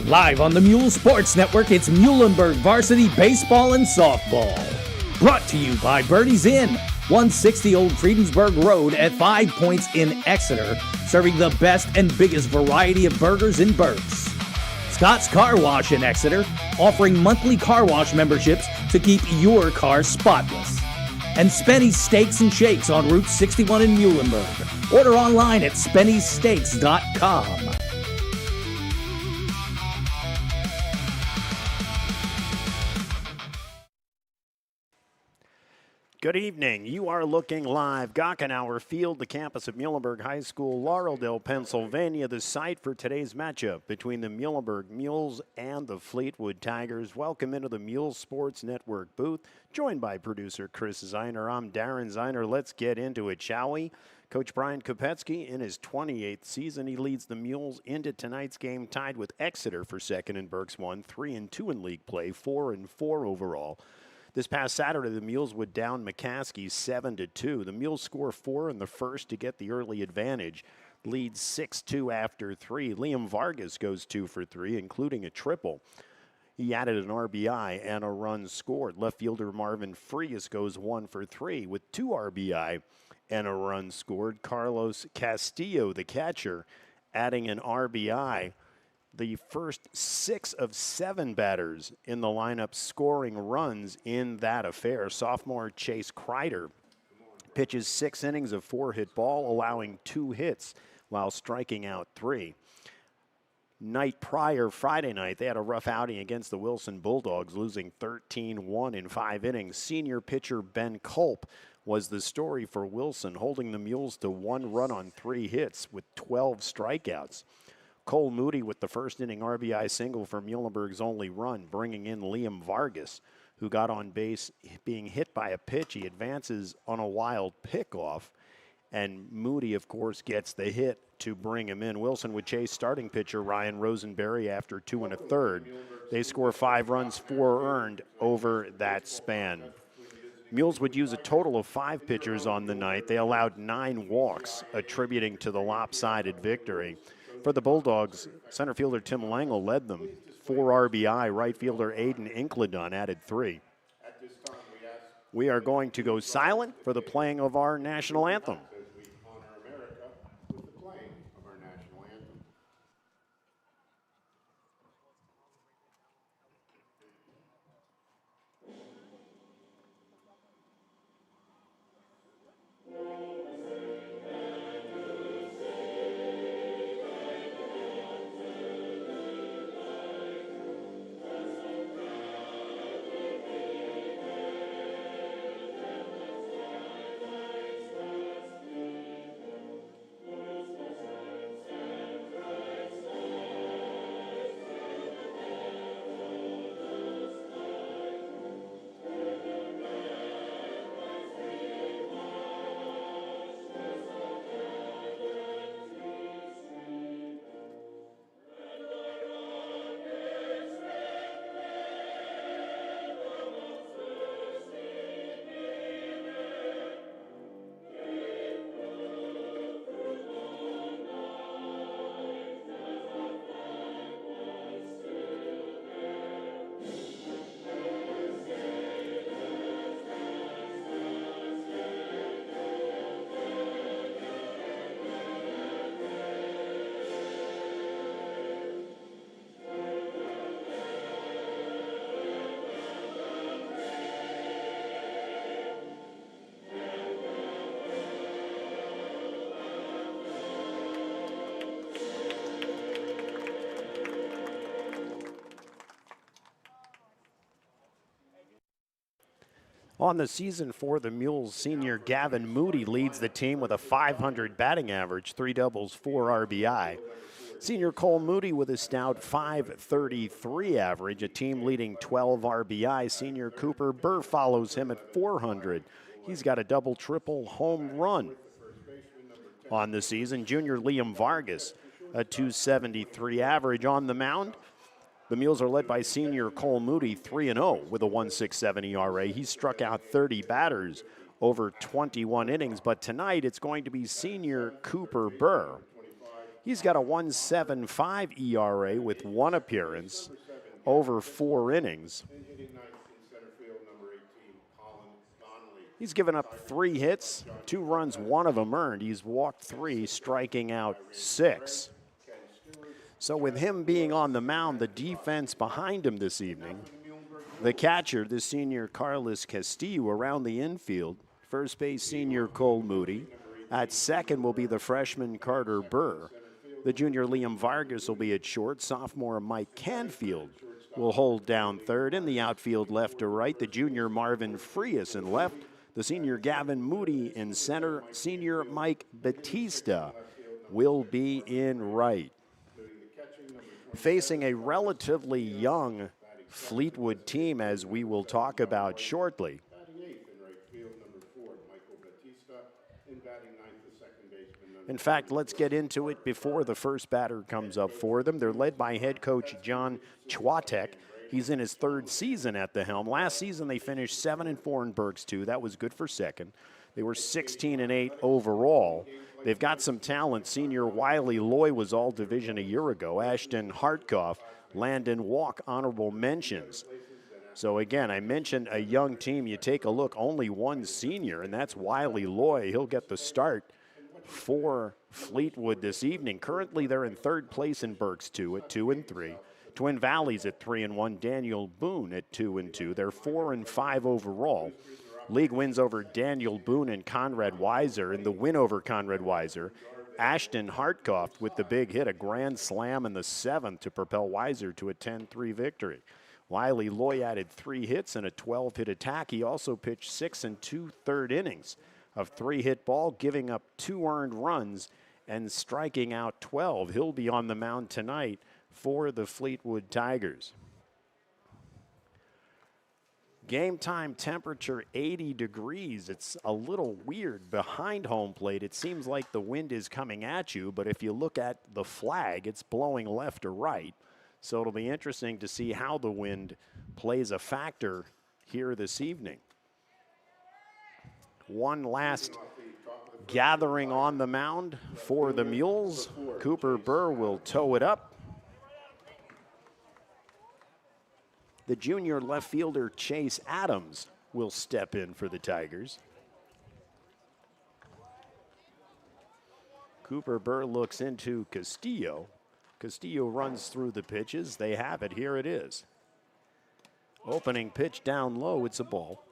Live on the Muhls Sports Network, it's Muhlenberg Varsity Baseball and Softball. Brought to you by Birdie's Inn, 160 Old Friedensburg Road at 5 Points in Exeter, serving the best and biggest variety of burgers in Berks. Scott's Car Wash in Exeter, offering monthly car wash memberships to keep your car spotless. And Spenny's Steaks and Shakes on Route 61 in Muhlenberg. Order online at SpennySteaks.com. Good evening. You are looking live. Gockenauer Field, the campus of Muhlenberg High School, Laureldale, Pennsylvania. The site for today's matchup between the Muhlenberg Muhls and the Fleetwood Tigers. Welcome into the Muhls Sports Network booth, joined by producer Chris Zeiner. I'm Darren Zeiner. Let's get into it, shall we? Coach Brian Kopetsky in his 28th season. He leads the Muhls into tonight's game, tied with Exeter for second in Berks 1, 3-2 in league play, 4-4 overall. This past Saturday, the Muhls would down McCaskey 7-2. The Muhls score 4 in the first to get the early advantage. Leads 6-2 after 3. Liam Vargas goes 2 for 3, including a triple. He added an RBI and a run scored. Left fielder Marvin Frias goes 1 for 3 with 2 RBI and a run scored. Carlos Castillo, the catcher, adding an RBI. The first 6 of 7 batters in the lineup scoring runs in that affair. Sophomore Chase Kreider pitches 6 innings of 4-hit ball, allowing 2 hits while striking out 3. Night prior, Friday night, they had a rough outing against the Wilson Bulldogs, losing 13-1 in 5 innings. Senior pitcher Ben Culp was the story for Wilson, holding the Muhls to 1 run on 3 hits with 12 strikeouts. Cole Moody with the first inning RBI single for Muhlenberg's only run, bringing in Liam Vargas, who got on base being hit by a pitch. He advances on a wild pickoff, and Moody, of course, gets the hit to bring him in. Wilson would chase starting pitcher Ryan Rosenberry after 2 1/3. They score 5 runs, 4 earned over that span. Muhls would use a total of 5 pitchers on the night. They allowed 9 walks, attributing to the lopsided victory. For the Bulldogs, center fielder Tim Langle led them. 4 RBI, right fielder Aiden Inkledon added 3. We are going to go silent for the playing of our national anthem. On the season for the Muhls, senior Gavin Moody leads the team with a .500 batting average, 3 doubles, 4 RBI. Senior Cole Moody with a stout .533 average, a team-leading 12 RBI. Senior Cooper Burr follows him at .400. He's got a double-triple home run. On the season, junior Liam Vargas, a .273 average on the mound. The Muhls are led by senior Cole Moody, 3-0 with a 1.67 ERA. He struck out 30 batters over 21 innings, but tonight it's going to be senior Cooper Burr. He's got a 1.75 ERA with 1 appearance over 4 innings. He's given up 3 hits, 2 runs, 1 of them earned. He's walked 3, striking out 6. So with him being on the mound, the defense behind him this evening, the catcher, the senior Carlos Castillo around the infield, first base senior Cole Moody. At second will be the freshman Carter Burr. The junior Liam Vargas will be at short. Sophomore Mike Canfield will hold down third. In the outfield left to right, the junior Marvin Frias in left. The senior Gavin Moody in center. Senior Mike Batista will be in right. Facing a relatively young Fleetwood team, as we will talk about shortly. In fact, let's get into it before the first batter comes up for them. They're led by head coach John Chwatek. He's in his 3rd season at the helm. Last season they finished 7-4 in Berks 2. That was good for second. They were 16-8 overall. They've got some talent. Senior Wiley Loy was all division a year ago. Ashton Hartkoff, Landon Walk, honorable mentions. So again, I mentioned a young team. You take a look, only 1 senior, and that's Wiley Loy. He'll get the start for Fleetwood this evening. Currently, they're in 3rd place in Berks 2 at 2-3. Twin Valleys at 3-1. Daniel Boone at 2-2. They're 4-5 overall. League wins over Daniel Boone and Conrad Weiser. In the win over Conrad Weiser, Ashton Hartkoff with the big hit, a grand slam in the 7th to propel Weiser to a 10-3 victory. Wiley Loy added 3 hits and a 12-hit attack. He also pitched 6 2/3 innings of 3-hit ball, giving up 2 earned runs and striking out 12. He'll be on the mound tonight for the Fleetwood Tigers. Game time temperature 80 degrees. It's a little weird behind home plate. It seems like the wind is coming at you, but if you look at the flag, it's blowing left or right. So it'll be interesting to see how the wind plays a factor here this evening. One last gathering on the mound for the Mules. Cooper Burr will tow it up. The junior left fielder Chase Adams will step in for the Tigers. Cooper Burr looks into Castillo. Castillo runs through the pitches. They have it. Here it is. Opening pitch down low. It's a ball.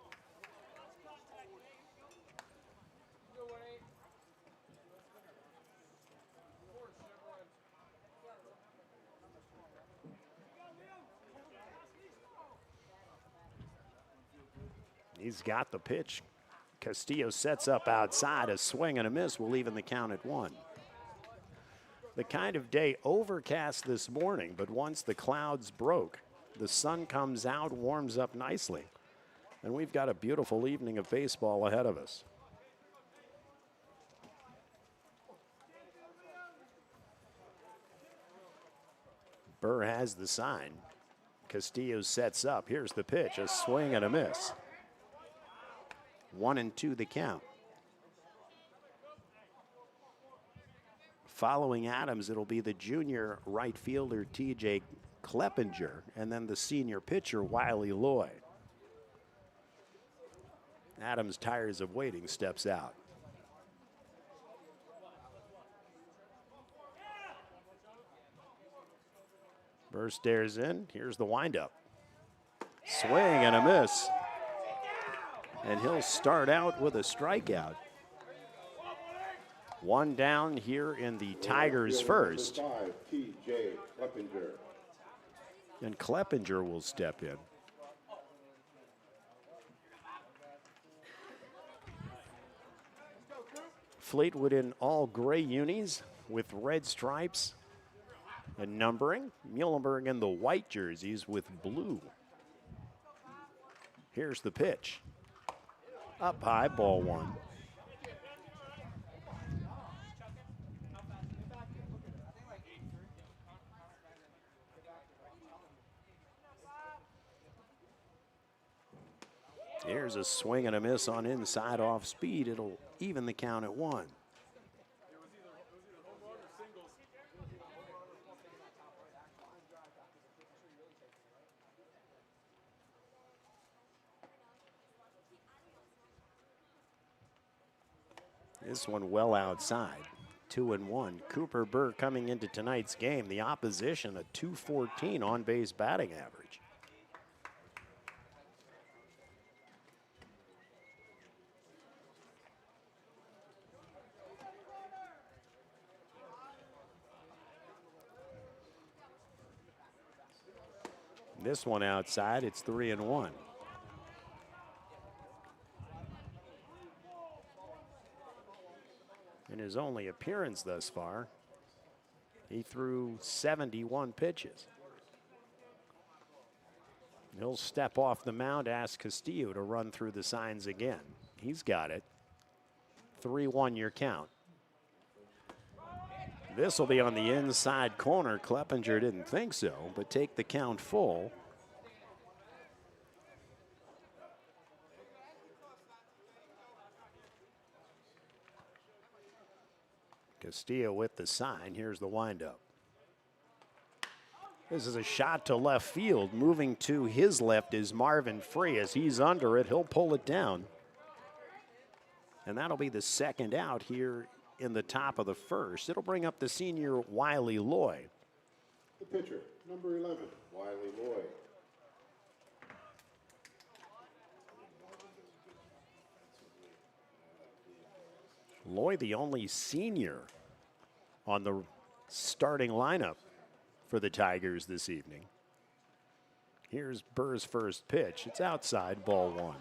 He's got the pitch. Castillo sets up outside. A swing and a miss will even the count at 1. The kind of day overcast this morning, but once the clouds broke, the sun comes out, warms up nicely, and we've got a beautiful evening of baseball ahead of us. Burr has the sign. Castillo sets up. Here's the pitch. A swing and a miss. 1-2 the count. Following Adams, it'll be the junior right fielder TJ Kleppinger and then the senior pitcher Wiley Loy. Adams tires of waiting, steps out. Burr stares in. Here's the windup. Swing and a miss. And he'll start out with a strikeout. 1 down here in the Tigers' first. And Kleppinger will step in. Fleetwood in all gray unis with red stripes and numbering. Muhlenberg in the white jerseys with blue. Here's the pitch. Up high, ball 1. Here's a swing and a miss on inside off speed. It'll even the count at 1. This one well outside. 2-1. Cooper Burr coming into tonight's game. The opposition, a .214 on-base batting average. This one outside, it's 3-1. In his only appearance thus far, he threw 71 pitches. He'll step off the mound, ask Castillo to run through the signs again. He's got it. 3-1 your count. This will be on the inside corner. Kleppinger didn't think so, but take the count full. Castillo with the sign. Here's the windup. This is a shot to left field. Moving to his left is Marvin Frias. He's under it. He'll pull it down. And that'll be the second out here in the top of the first. It'll bring up the senior Wiley Loy. The pitcher, number 11, Wiley Loy. Loy, the only senior on the starting lineup for the Tigers this evening. Here's Burr's first pitch. It's outside, ball one.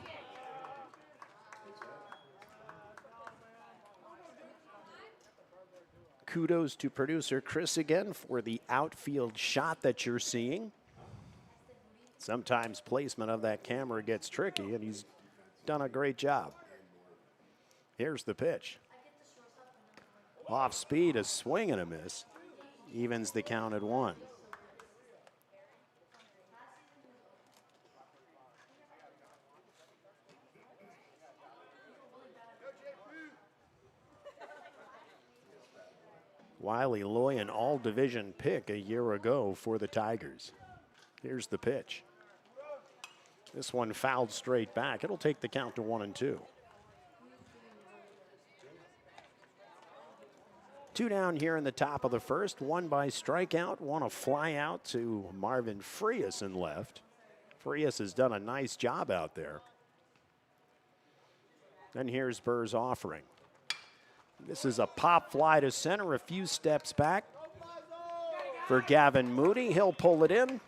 Kudos to producer Chris again for the outfield shot that you're seeing. Sometimes placement of that camera gets tricky, and he's done a great job. Here's the pitch. Off speed, a swing and a miss. Evens the count at 1. Wiley Loy, an all-division pick a year ago for the Tigers. Here's the pitch. This one fouled straight back. It'll take the count to 1-2. 2 down here in the top of the first. One by strikeout, one a fly out to Marvin Frias in left. Frias has done a nice job out there. And here's Burr's offering. This is a pop fly to center, a few steps back for Gavin Moody. He'll pull it in.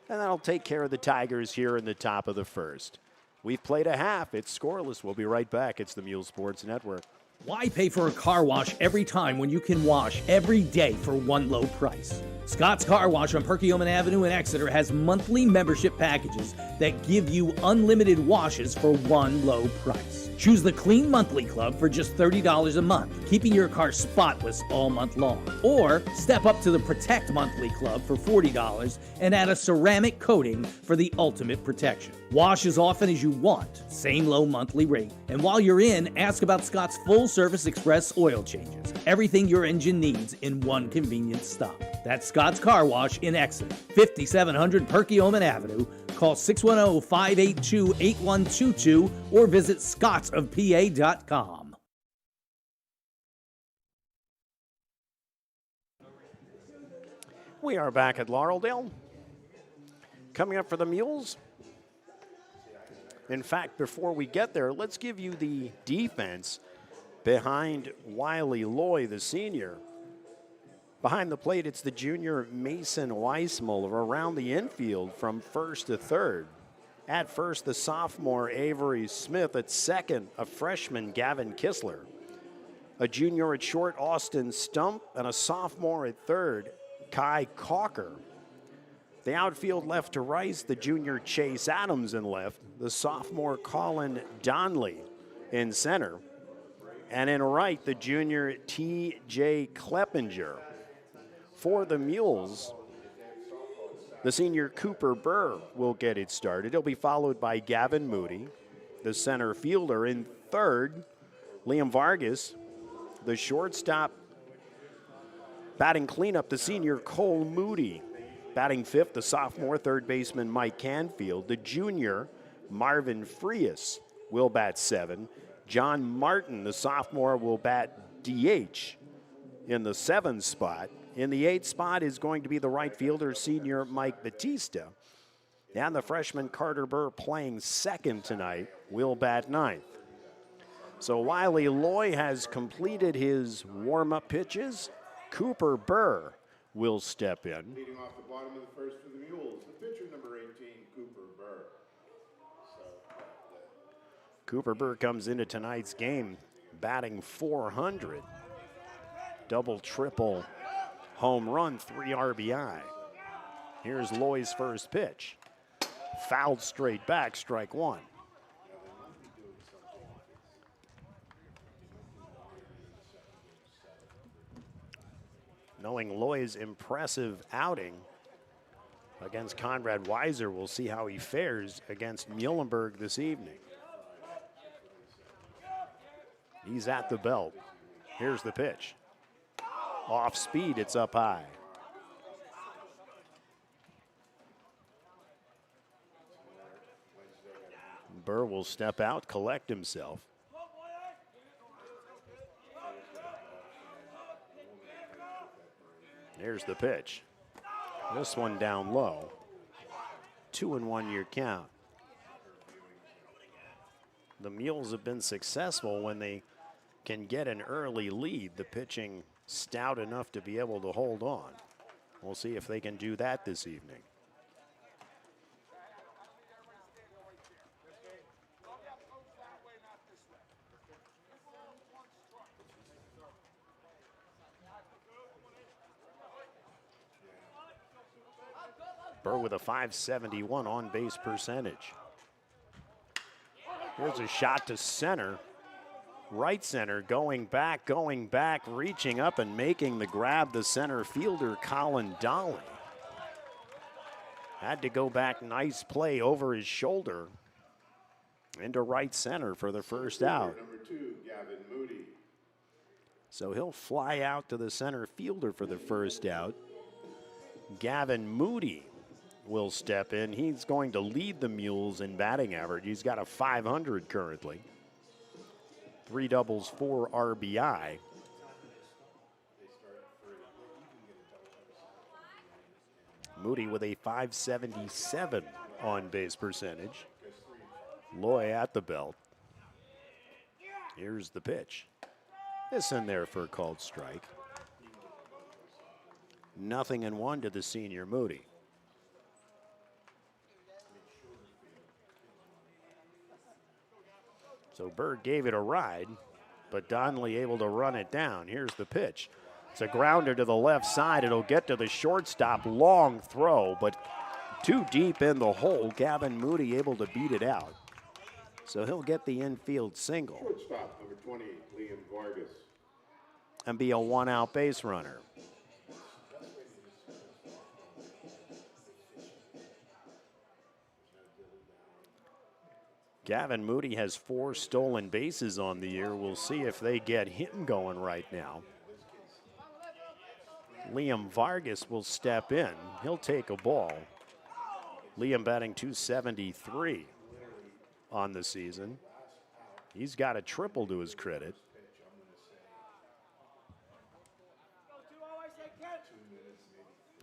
And that'll take care of the Tigers here in the top of the first. We've played a half. It's scoreless. We'll be right back. It's the Muhls Sports Network. Why pay for a car wash every time when you can wash every day for one low price? Scott's Car Wash on Pregame Avenue in Exeter has monthly membership packages that give you unlimited washes for one low price. Choose the Clean Monthly Club for just $30 a month, keeping your car spotless all month long. Or step up to the Protect Monthly Club for $40 and add a ceramic coating for the ultimate protection. Wash as often as you want, same low monthly rate. And while you're in, ask about Scott's full-service express oil changes. Everything your engine needs in one convenient stop. That's Scott's Car Wash in Exeter, 5700 Perkiomen Avenue. Call 610-582-8122 or visit scottsofpa.com. We are back at Laureldale. Coming up for the Muhls. In fact, before we get there, let's give you the defense behind Wiley Loy, the senior. Behind the plate, it's the junior Mason Weissmuller. Around the infield from first to third. At first, the sophomore Avery Smith. At second, a freshman Gavin Kistler. A junior at short, Austin Stump. And a sophomore at third, Kai Calker. The outfield left to right, the junior Chase Adams in left. The sophomore Colin Donley in center. And in right, the junior T.J. Kleppinger. For the Muhls, the senior Cooper Burr will get it started. He'll be followed by Gavin Moody, the center fielder. In third, Liam Vargas, the shortstop. Batting cleanup, the senior Cole Moody. Batting fifth, the sophomore third baseman Mike Canfield. The junior Marvin Frias will bat seven. John Martin, the sophomore, will bat DH in the 7th spot. In the 8th spot is going to be the right fielder, senior Mike Batista. And the freshman Carter Burr, playing second tonight, will bat 9th. So Wiley Loy has completed his warm-up pitches. Cooper Burr will step in. Leading off the bottom of the first for the Mules, the pitcher number 18, Cooper Burr. Cooper Burr comes into tonight's game batting .400. Double, triple, home run, 3 RBI. Here's Loy's first pitch. Fouled straight back, strike 1. Knowing Loy's impressive outing against Conrad Weiser, we'll see how he fares against Muhlenberg this evening. He's at the belt. Here's the pitch. Off speed, it's up high. Burr will step out, collect himself. Here's the pitch. This one down low. 2-1 your count. The Mules have been successful when they can get an early lead. The pitching stout enough to be able to hold on. We'll see if they can do that this evening. Burr with a .571 on base percentage. Here's a shot to center. Right center, going back, reaching up and making the grab, the center fielder, Colin Dolly. Had to go back, nice play over his shoulder into right center for the first out. Number 2, Gavin Moody. So he'll fly out to the center fielder for the first out. Gavin Moody will step in. He's going to lead the Mules in batting average. He's got a .500 currently. 3 doubles, 4 RBI. Moody with a .577 on base percentage. Loy at the belt. Here's the pitch. This in there for a called strike. 0-1 to the senior Moody. So Bird gave it a ride, but Donnelly able to run it down. Here's the pitch. It's a grounder to the left side. It'll get to the shortstop. Long throw, but too deep in the hole. Gavin Moody able to beat it out. So he'll get the infield single. Shortstop, number 20, Liam Vargas. And be a 1-out base runner. Gavin Moody has 4 stolen bases on the year. We'll see if they get him going right now. Liam Vargas will step in. He'll take a ball. Liam batting .273 on the season. He's got a triple to his credit.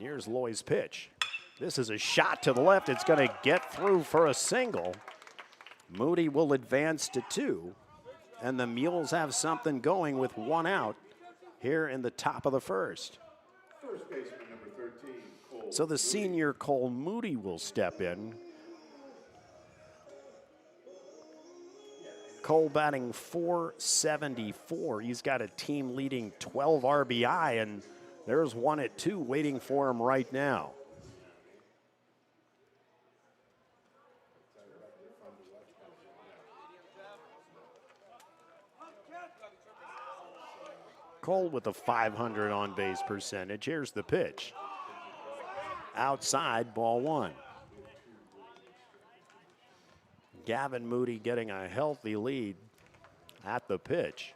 Here's Loy's pitch. This is a shot to the left. It's going to get through for a single. Moody will advance to 2, and the Mules have something going with 1 out here in the top of the first. First baseman, number 13, Cole. So the senior Cole Moody will step in. Cole batting .474. He's got a team leading 12 RBI, and there's one at 2 waiting for him right now. Cole with a .500 on base percentage. Here's the pitch. Outside, ball 1. Gavin Moody getting a healthy lead at the pitch.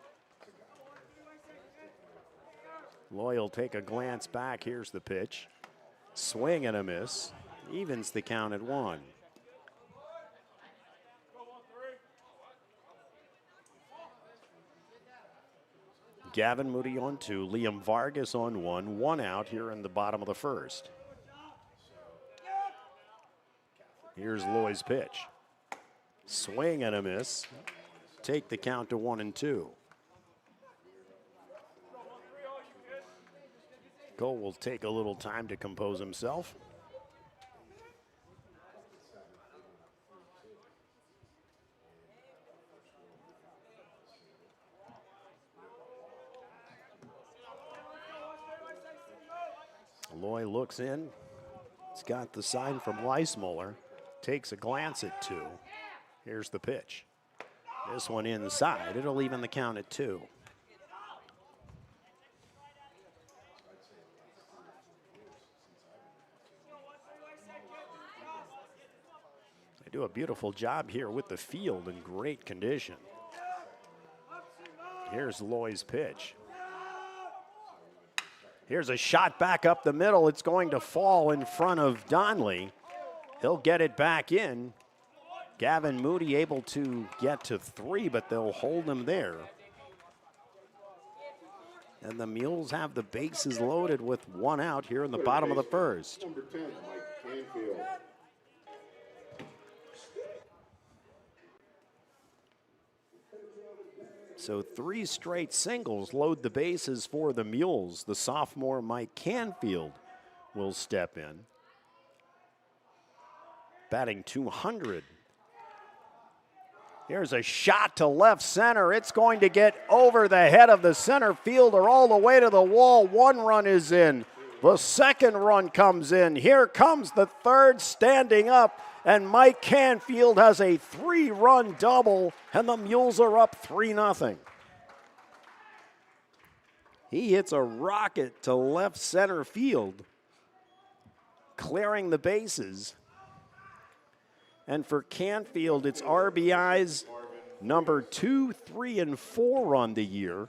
Loy will take a glance back. Here's the pitch. Swing and a miss. Evens the count at 1. Gavin Moody on 2, Liam Vargas on 1 out here in the bottom of the first. Here's Loy's pitch. Swing and a miss. Take the count to 1-2. Cole will take a little time to compose himself. Loy looks in. He's got the sign from Weissmuller. Takes a glance at 2. Here's the pitch. This one inside. It'll even the count at 2. They do a beautiful job here with the field in great condition. Here's Loy's pitch. Here's a shot back up the middle. It's going to fall in front of Donnelly. He'll get it back in. Gavin Moody able to get to 3, but they'll hold him there. And the Mules have the bases loaded with 1 out here in the bottom of the first. Number 10, Mike Canfield. So 3 straight singles load the bases for the Mules. The sophomore Mike Canfield will step in. Batting 200. Here's a shot to left center. It's going to get over the head of the center fielder all the way to the wall. 1 run is in. The second run comes in. Here comes the third standing up. And Mike Canfield has a 3-run double, and the Mules are up 3-0. He hits a rocket to left center field, clearing the bases. And for Canfield, it's RBIs number 2, 3, and 4 on the year.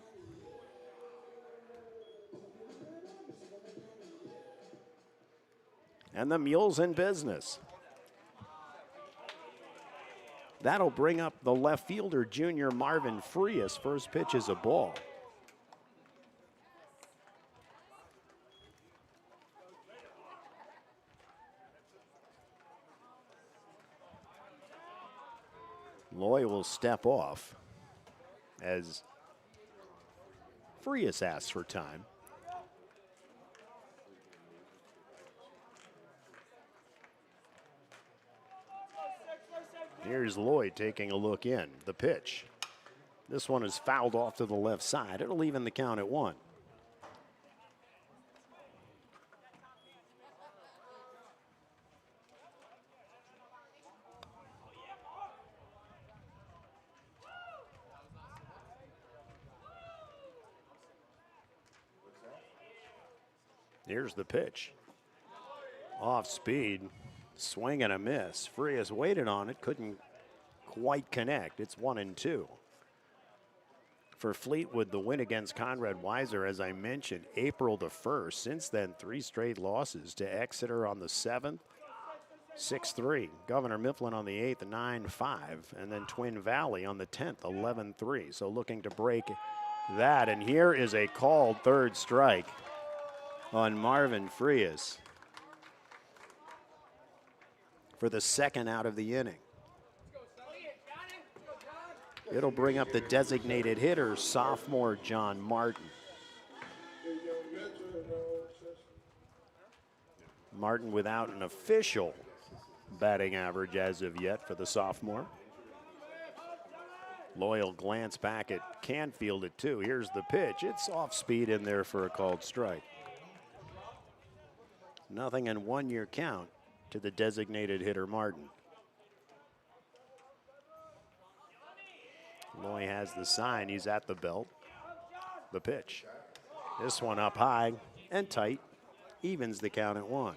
And the Mules in business. That'll bring up the left fielder, junior Marvin Frias. First pitch is a ball. Loy will step off as Frias asks for time. Here's Lloyd taking a look in. The pitch. This one is fouled off to the left side. It'll even the count at 1. Here's the pitch. Off speed. Swing and a miss. Frias waited on it, couldn't quite connect. It's 1-2. For Fleetwood, the win against Conrad Weiser, as I mentioned, April the 1st. Since then, 3 straight losses to Exeter on the 7th, 6-3. Governor Mifflin on the 8th, 9-5. And then Twin Valley on the 10th, 11-3. So looking to break that. And here is a called third strike on Marvin Frias for the second out of the inning. It'll bring up the designated hitter, sophomore John Martin. Martin without an official batting average as of yet for the sophomore. Loyal glance back at Canfield at 2. Here's the pitch. It's off speed in there for a called strike. Nothing in 1-year count to the designated hitter Martin. Loy has the sign. He's at the belt. The pitch. This one up high and tight. Evens the count at 1.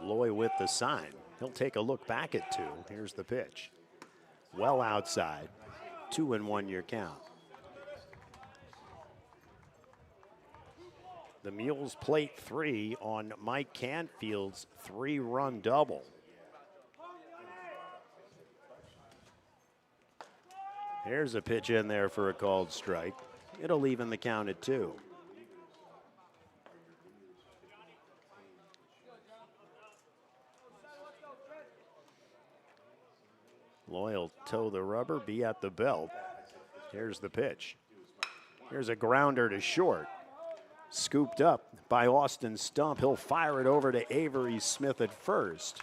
Loy with the sign. He'll take a look back at 2. Here's the pitch. Well outside. 2 in 1-year count. The Mules plate 3 on Mike Canfield's 3-run double. Here's a pitch in there for a called strike. It'll even the count at 2. Loyal toe the rubber, be at the belt. Here's the pitch. Here's a grounder to short. Scooped up by Austin Stump. He'll fire it over to Avery Smith at first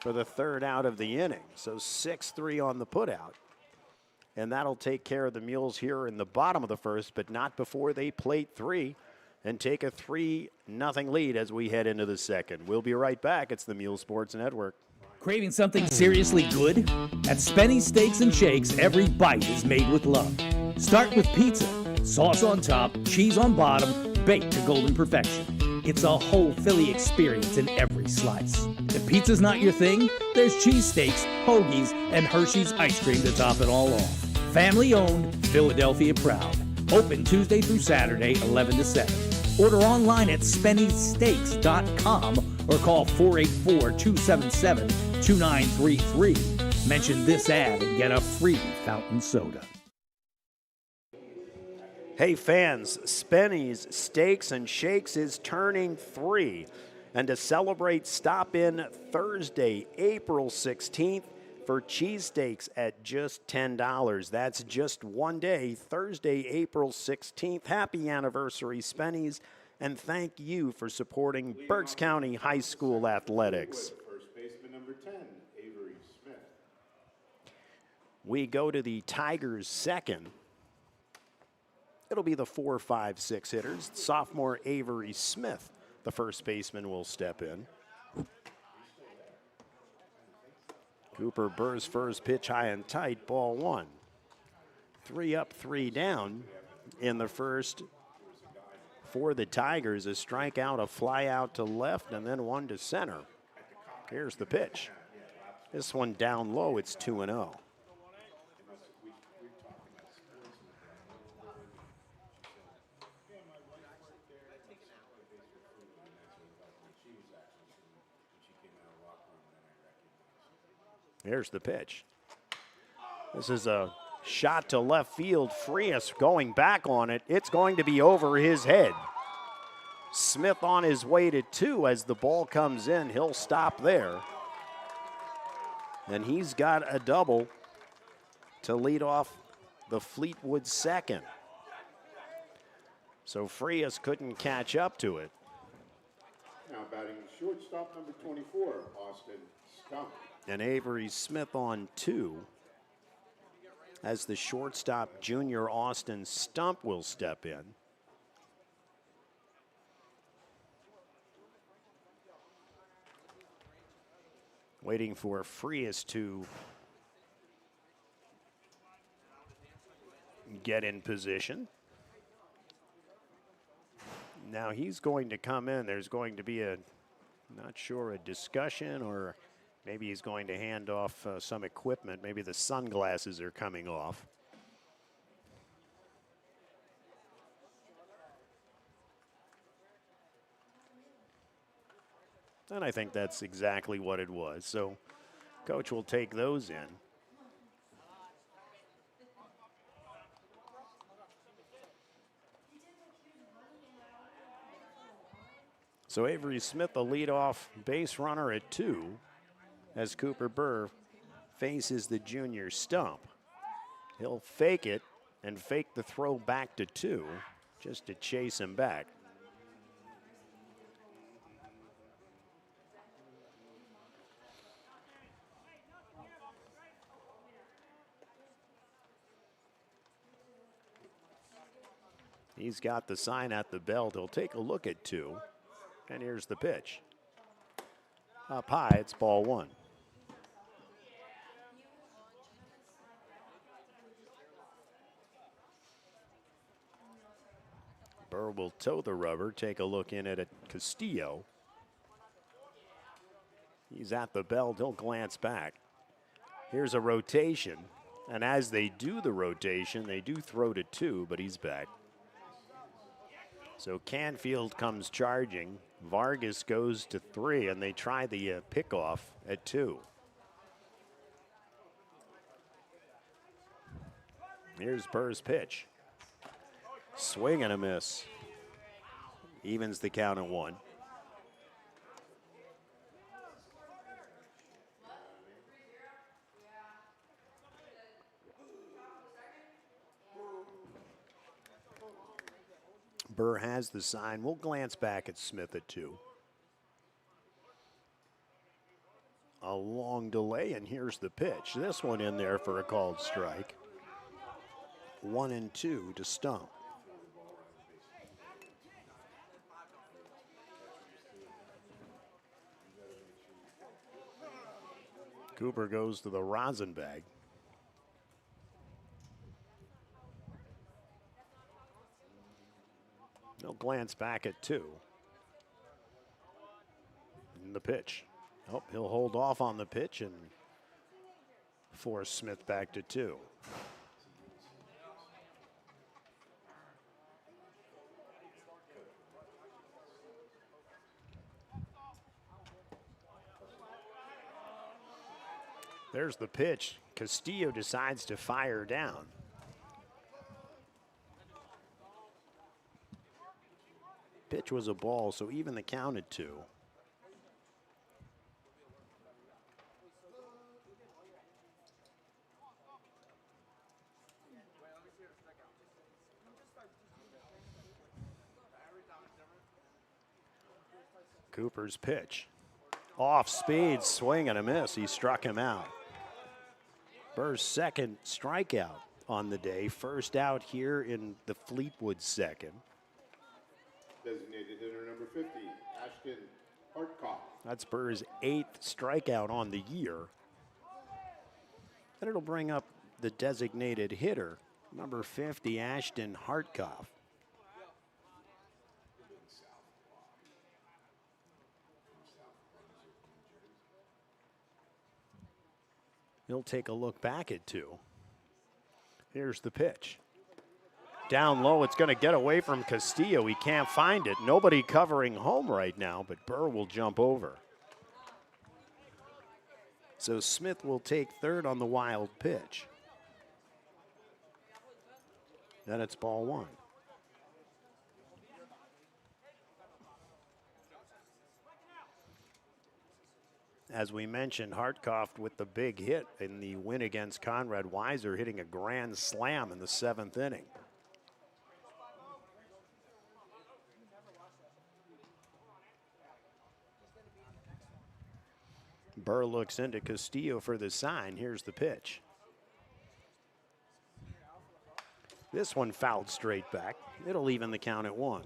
for the 3rd out of the inning. So 6-3 on the putout. And that'll take care of the Mules here in the bottom of the 1st, but not before they plate 3 and take a 3-0 lead as we head into the 2nd. We'll be right back. It's the Mule Sports Network. Craving something seriously good? At Spenny's Steaks and Shakes, every bite is made with love. Start with pizza, sauce on top, cheese on bottom, baked to golden perfection. It's a whole Philly experience in every slice. If pizza's not your thing, there's cheesesteaks, hoagies, and Hershey's ice cream to top it all off. Family owned, Philadelphia proud. Open Tuesday through Saturday, 11 to 7. Order online at SpennySteaks.com or call 484-277-2933. Mention this ad and get a free fountain soda. Hey fans, Spenny's Steaks and Shakes is turning 3. And to celebrate, stop in Thursday, April 16th for cheesesteaks at just $10. That's just one day, Thursday, April 16th. Happy anniversary, Spenny's, and thank you for supporting Berks County High School athletics. First baseman number 10, Avery Smith. We go to the Tigers' 2nd. It'll be the 4, 5, 6 hitters. Sophomore Avery Smith, the first baseman, will step in. Cooper Burr's first pitch high and tight, ball 1. 3 up, 3 down in the first for the Tigers. A strikeout, a fly out to left, and then one to center. Here's the pitch. This one down low, it's 2-0. Here's the pitch. This is a shot to left field. Frias going back on it. It's going to be over his head. Smith on his way to 2 as the ball comes in. He'll stop there. And he's got a double to lead off the Fleetwood 2nd. So Frias couldn't catch up to it. Now batting shortstop number 24, Austin Stump. And Avery Smith on 2 as the shortstop, junior Austin Stump, will step in. Waiting for Frias to get in position. Now he's going to come in. There's going to be a, not sure, a discussion, or maybe he's going to hand off some equipment. Maybe the sunglasses are coming off. And I think that's exactly what it was. So coach will take those in. So Avery Smith, the leadoff base runner at 2, as Cooper Burr faces the junior Stump. He'll fake it and fake the throw back to 2 just to chase him back. He's got the sign at the belt. He'll take a look at 2. And here's the pitch. Up high, it's ball 1. Burr will toe the rubber, take a look in at it. Castillo. He's at the belt, he'll glance back. Here's a rotation, and as they do the rotation, they do throw to 2, but he's back. So Canfield comes charging. Vargas goes to 3, and they try the pickoff at 2. Here's Burr's pitch. Swing and a miss. Evens the count at 1. Burr has the sign. We'll glance back at Smith at 2. A long delay, and here's the pitch. This one in there for a called strike. 1-2 to Stump. Cooper goes to the rosin bag. He'll glance back at 2. And the pitch. Oh, he'll hold off on the pitch and force Smith back to 2. There's the pitch. Castillo decides to fire down. Pitch was a ball, so even the count at 2. Cooper's pitch. Off speed, swing and a miss. He struck him out. Burr's second strikeout on the day. First out here in the Fleetwood second. Designated hitter number 50, Ashton Hartkoff. That's Burr's 8th strikeout on the year. And it'll bring up the designated hitter, number 50, Ashton Hartkoff. He'll take a look back at 2. Here's the pitch. Down low, it's going to get away from Castillo. He can't find it. Nobody covering home right now, but Burr will jump over. So Smith will take 3rd on the wild pitch. Then it's ball 1. As we mentioned, Hartkoff with the big hit in the win against Conrad Weiser, hitting a grand slam in the 7th inning. Burr looks into Castillo for the sign. Here's the pitch. This one fouled straight back. It'll even the count at 1.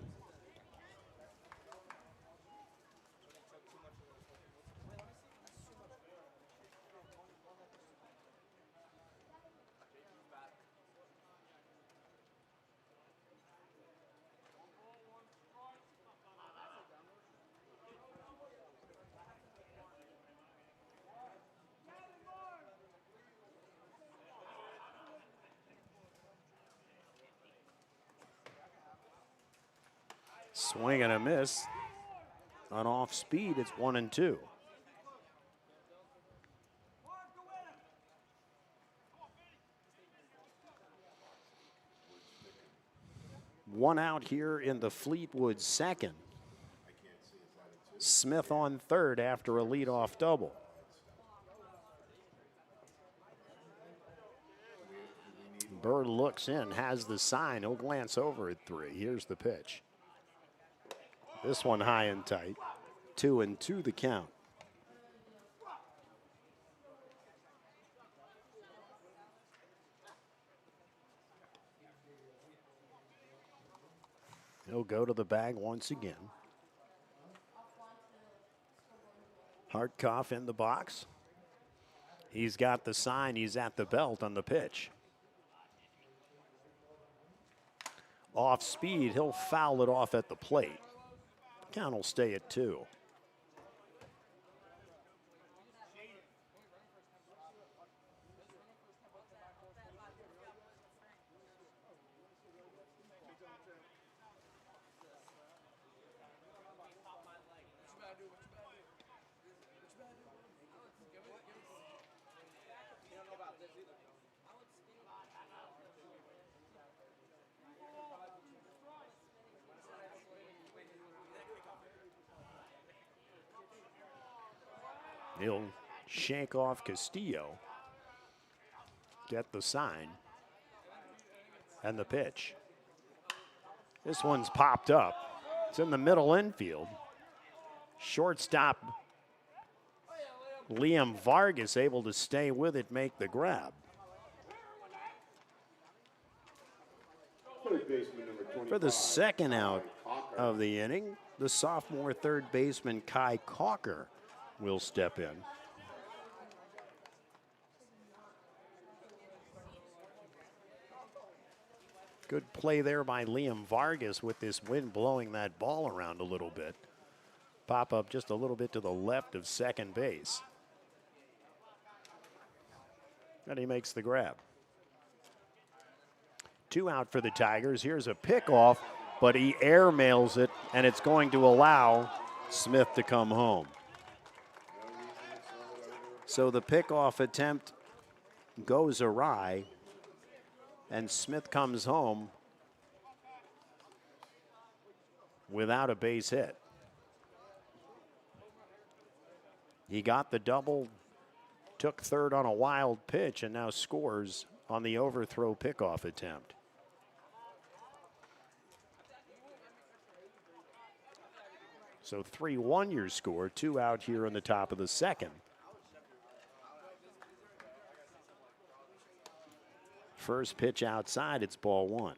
Swing and a miss. On off speed, it's 1-2. One out here in the Fleetwood second. Smith on 3rd after a leadoff double. Burr looks in, has the sign. He'll glance over at 3. Here's the pitch. This one high and tight. 2-2 the count. He'll go to the bag once again. Hartkoff in the box. He's got the sign. He's at the belt on the pitch. Off speed, he'll foul it off at the plate. Count will stay at 2. He'll shake off Castillo. Get the sign. And the pitch. This one's popped up. It's in the middle infield. Shortstop Liam Vargas able to stay with it, make the grab. For the second out of the inning, the sophomore third baseman Kai Cocker will step in. Good play there by Liam Vargas with this wind blowing that ball around a little bit. Pop up just a little bit to the left of second base. And he makes the grab. 2 out for the Tigers. Here's a pickoff, but he airmails it, and it's going to allow Smith to come home. So the pickoff attempt goes awry, and Smith comes home without a base hit. He got the double, took third on a wild pitch, and now scores on the overthrow pickoff attempt. So 3-1 your score, 2 out here in the top of the second. First pitch outside, it's ball 1.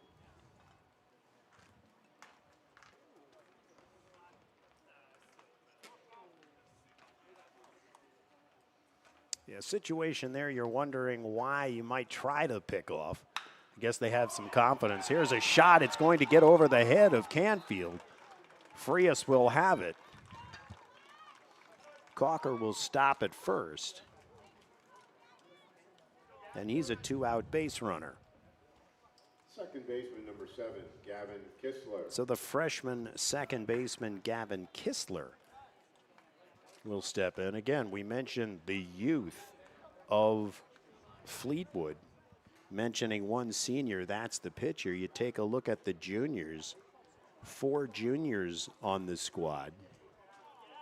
Yeah, situation there, you're wondering why you might try to pick off. I guess they have some confidence. Here's a shot. It's going to get over the head of Canfield. Frias will have it. Cocker will stop at first. And he's a 2-out base runner. Second baseman, number 7, Gavin Kistler. So the freshman second baseman, Gavin Kistler, will step in. Again, we mentioned the youth of Fleetwood. Mentioning one senior, that's the pitcher. You take a look at the juniors. 4 juniors on the squad.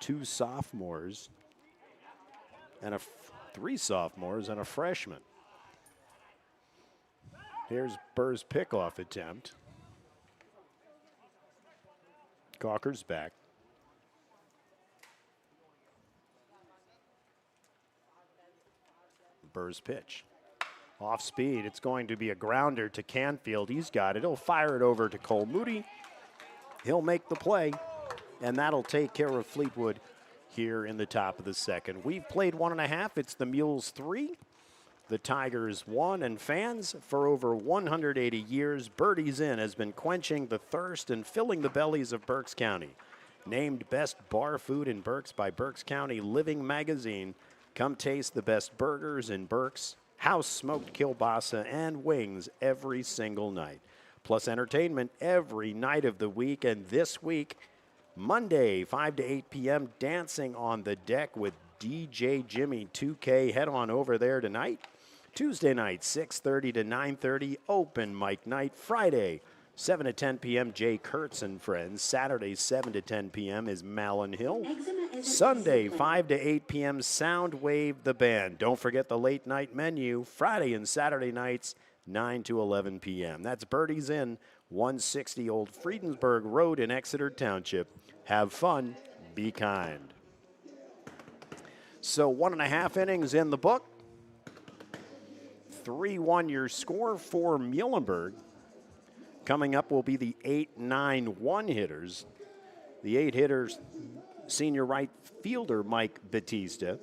2 sophomores. And 3 sophomores and a freshman. Here's Burr's pickoff attempt. Cocker's back. Burr's pitch. Off speed. It's going to be a grounder to Canfield. He's got it. He'll fire it over to Cole Moody. He'll make the play, and that'll take care of Fleetwood here in the top of the second. We've played 1.5. It's the Mules 3, the Tigers 1, and fans, for over 180 years, Birdies Inn has been quenching the thirst and filling the bellies of Berks County. Named best bar food in Berks by Berks County Living Magazine. Come taste the best burgers in Berks, house smoked kielbasa, and wings every single night. Plus entertainment every night of the week. And this week, Monday, 5 to 8 p.m., dancing on the deck with DJ Jimmy 2K. Head on over there tonight. Tuesday night, 6:30 to 9:30, open mic night. Friday, 7 to 10 p.m., Jay Kurtz and Friends. Saturday, 7 to 10 p.m. is Malin Hill. Sunday, 5 to 8 p.m., Soundwave the Band. Don't forget the late night menu. Friday and Saturday nights, 9 to 11 p.m. That's Birdies Inn, 160 Old Friedensburg Road in Exeter Township. Have fun, be kind. So 1.5 innings in the book. 3-1 your score for Muhlenberg. Coming up will be the 8-9-1 hitters. The 8 hitters, senior right fielder Mike Batista.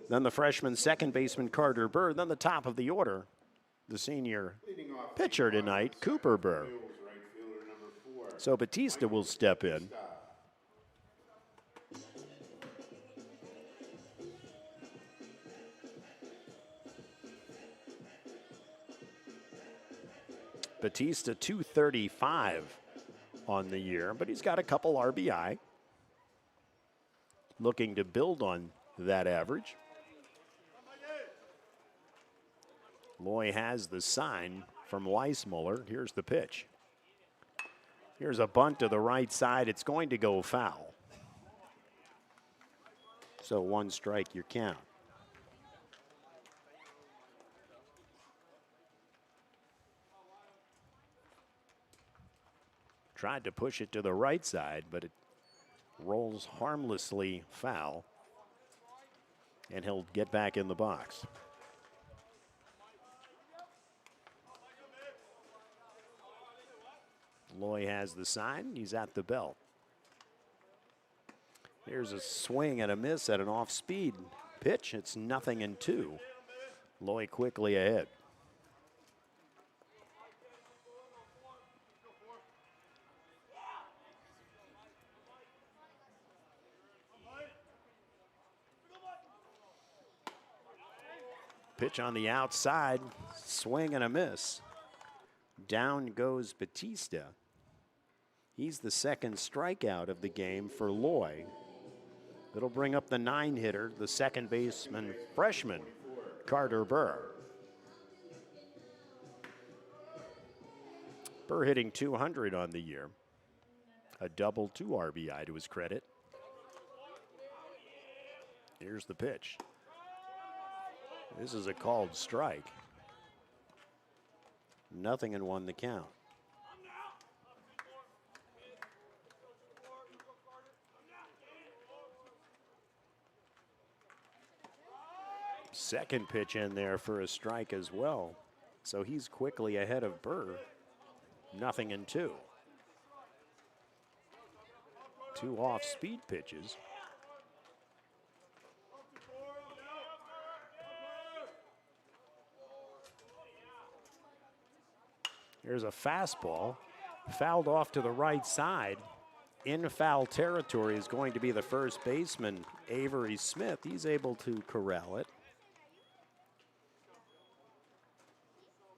Then the freshman second baseman Carter Burr. Then the top of the order, the senior pitcher tonight, Cooper Burr. So Batista will step in. Batista 235 on the year, but he's got a couple RBI. Looking to build on that average. Loy has the sign from Weissmuller. Here's the pitch. Here's a bunt to the right side. It's going to go foul. So 1 strike your count. Tried to push it to the right side, but it rolls harmlessly foul. And he'll get back in the box. Loy has the sign. He's at the belt. Here's a swing and a miss at an off-speed pitch. It's 0-2. Loy quickly ahead. Pitch on the outside, swing and a miss. Down goes Batista. He's the second strikeout of the game for Loy. It'll bring up the 9-hitter, the second baseman freshman, Carter Burr. Burr hitting .200 on the year. A double, 2 RBI to his credit. Here's the pitch. This is a called strike. 0-1 the count. Second pitch in there for a strike as well. So he's quickly ahead of Burr. 0-2. 2 off-speed pitches. Here's a fastball, fouled off to the right side. In foul territory is going to be the first baseman, Avery Smith. He's able to corral it.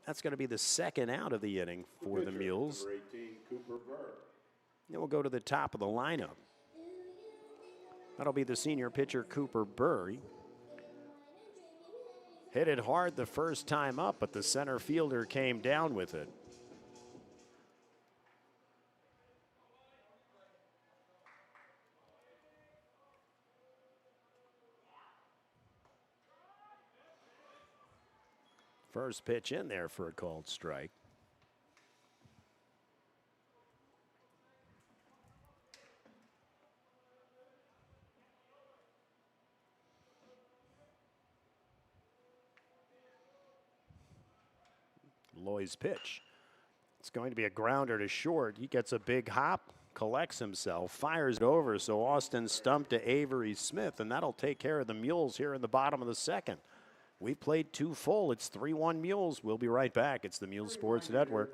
That's going to be the second out of the inning for the Muhls. Then we'll go to the top of the lineup. That'll be the senior pitcher, Cooper Burr. Hit it hard the first time up, but the center fielder came down with it. First pitch in there for a called strike. Loy's pitch. It's going to be a grounder to short. He gets a big hop, collects himself, fires it over. So Austin stumped to Avery Smith, and that'll take care of the Muhls here in the bottom of the second. We played 2 full. It's 3-1 Muhls. We'll be right back. It's the Muhls Sports Network.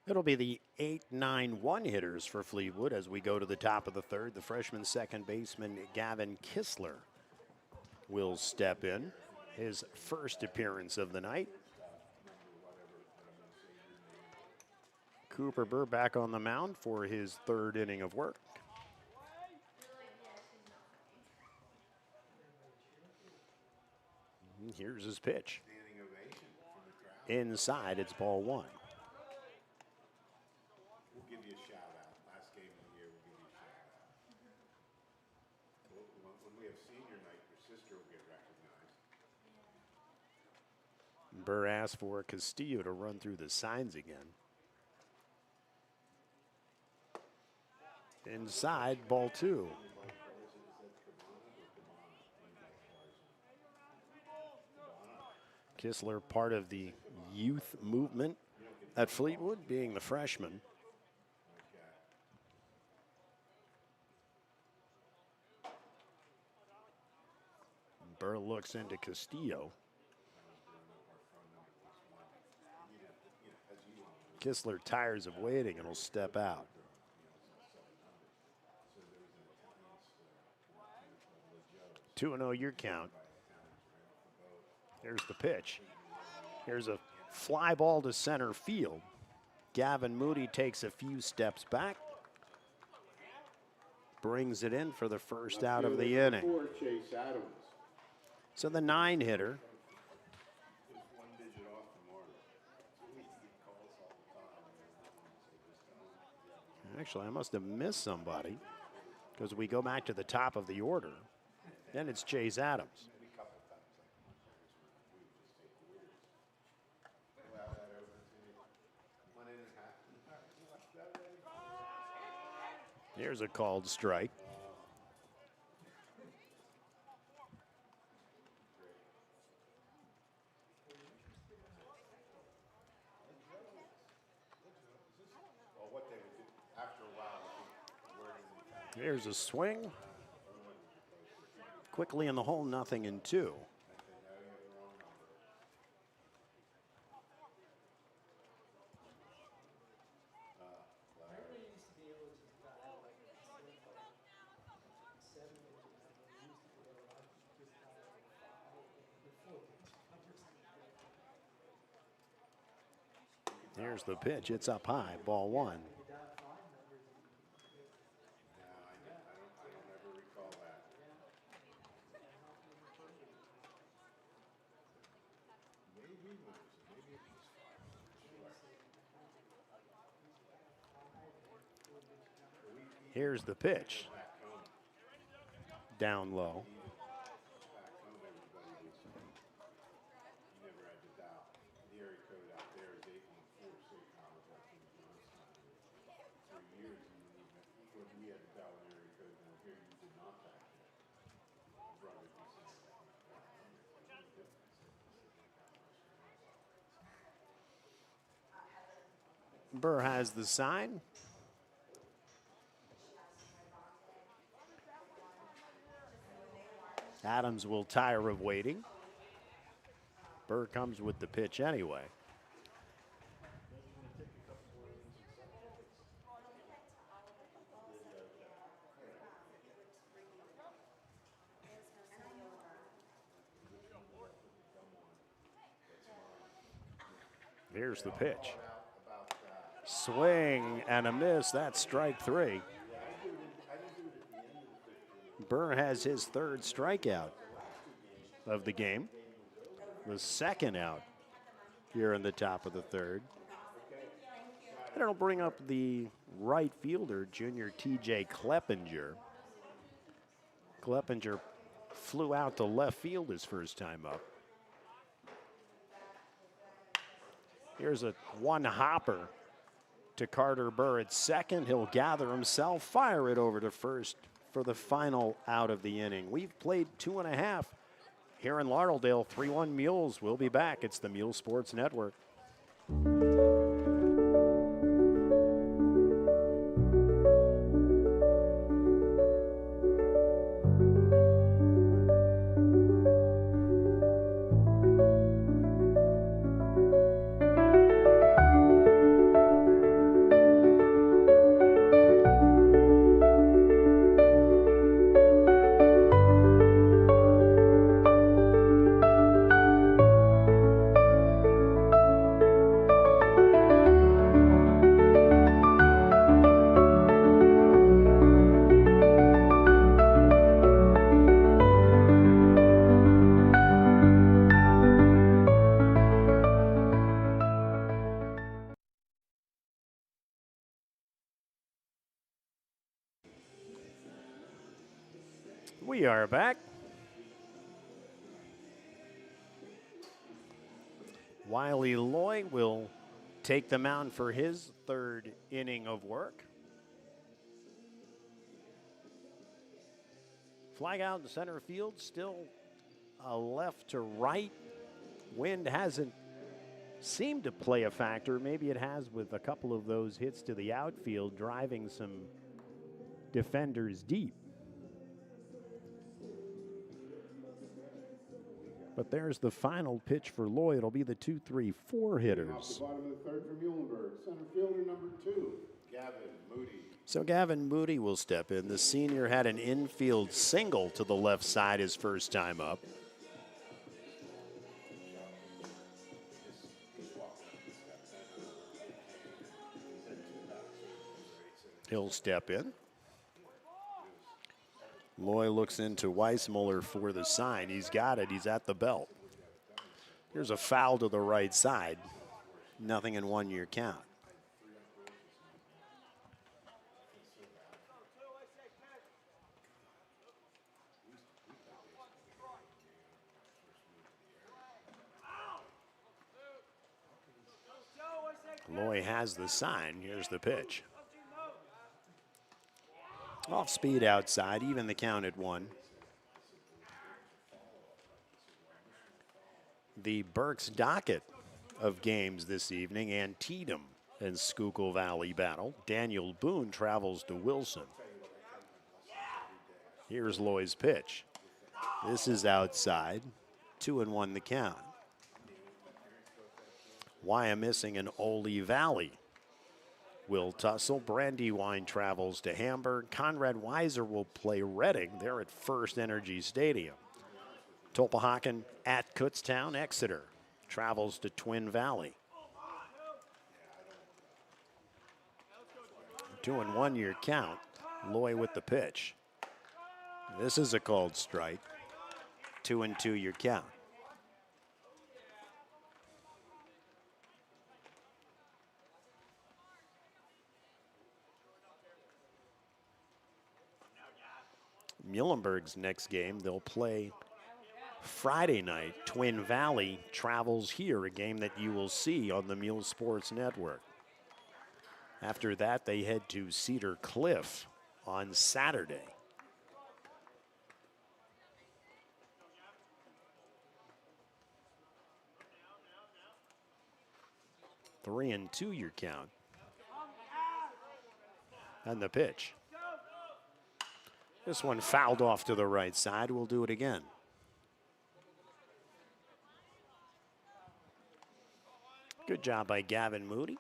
It'll be the 8-9-1 hitters for Fleetwood as we go to the top of the third. The freshman second baseman Gavin Kistler will step in. His first appearance of the night. Cooper Burr back on the mound for his third inning of work. And here's his pitch. Inside, it's ball one. We'll give you a shout out. Last game of the year, we'll give you a shout out. When we have senior night, your sister will get recognized. Burr asked for Castillo to run through the signs again. Inside, ball two. Kistler, part of the youth movement at Fleetwood, being the freshman. Burr looks into Castillo. Kistler tires of waiting and will step out. 2-0 your count. Here's the pitch. Here's a fly ball to center field. Gavin Moody takes a few steps back. Brings it in for the first out of the inning. Chase Adams. So the 9 hitter. Actually, I must have missed somebody because we go back to the top of the order. Then it's Chase Adams. Here's a called strike. Here's a swing. Quickly in the hole, 0-2. Here's the pitch. It's up high. Ball one. Here's the pitch. Down low. Burr has the sign. Adams will tire of waiting. Burr comes with the pitch anyway. Here's the pitch. Swing and a miss. That's strike three. Burr has his third strikeout of the game. The second out here in the top of the third. And it'll bring up the right fielder, junior T.J. Kleppinger. Kleppinger flew out to left field his first time up. Here's a one hopper to Carter Burr at second. He'll gather himself, fire it over to first for the final out of the inning. We've played 2.5 here in Laureldale. 3-1 Muhls. We'll be back. It's the Muhls Sports Network. We are back. Wiley Loy will take the mound for his third inning of work. Flag out in center field, still a left to right. Wind hasn't seemed to play a factor. Maybe it has with a couple of those hits to the outfield, driving some defenders deep. But there's the final pitch for Loy. It'll be the 2-3-4 hitters. Off the bottom of the third for Muhlenberg, center fielder number 2, Gavin Moody. So Gavin Moody will step in. The senior had an infield single to the left side his first time up. He'll step in. Loy looks into Weissmuller for the sign. He's got it. He's at the belt. Here's a foul to the right side. Nothing in 1-year count. Loy has the sign. Here's the pitch. Off speed outside, even the count at 1. The Berks docket of games this evening: Antietam and Schuylkill Valley battle. Daniel Boone travels to Wilson. Here's Loy's pitch. This is outside, 2-1 the count. Wyomissing and Ole Valley will tussle. Brandywine travels to Hamburg. Conrad Weiser will play Reading. They're at First Energy Stadium. Tulpehocken at Kutztown. Exeter travels to Twin Valley. 2-1 year count. Loy with the pitch. This is a called strike. 2-2 year count. Muhlenberg's next game, they'll play Friday night. Twin Valley travels here, a game that you will see on the Muhls Sports Network. After that, they head to Cedar Cliff on Saturday. Three and 2 year count. And the pitch. This one fouled off to the right side. We'll do it again. Good job by Gavin Moody.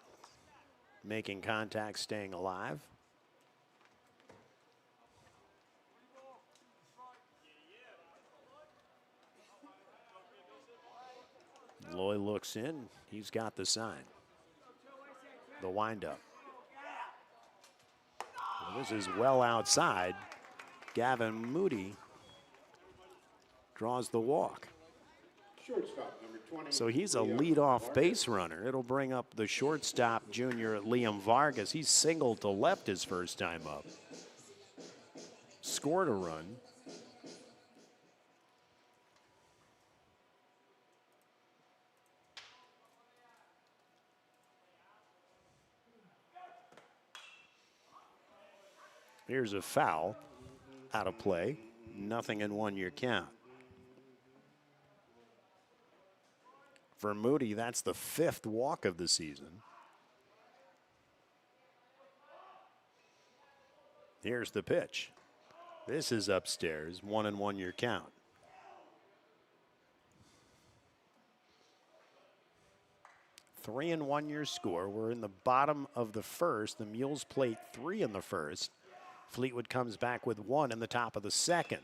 Making contact, staying alive. Loy looks in. He's got the sign. The windup. Well, this is well outside. Gavin Moody draws the walk. Shortstop, number 20. So he's a leadoff base runner. It'll bring up the shortstop junior, Liam Vargas. He's singled to left his first time up. Scored a run. Here's a foul. Out of play. Nothing in 1 year count. For Moody, that's the 5th walk of the season. Here's the pitch. This is upstairs. 1-1 year count. Three and 1 year score. We're in the bottom of the first. The Mules played 3 in the first. Fleetwood comes back with 1 in the top of the second.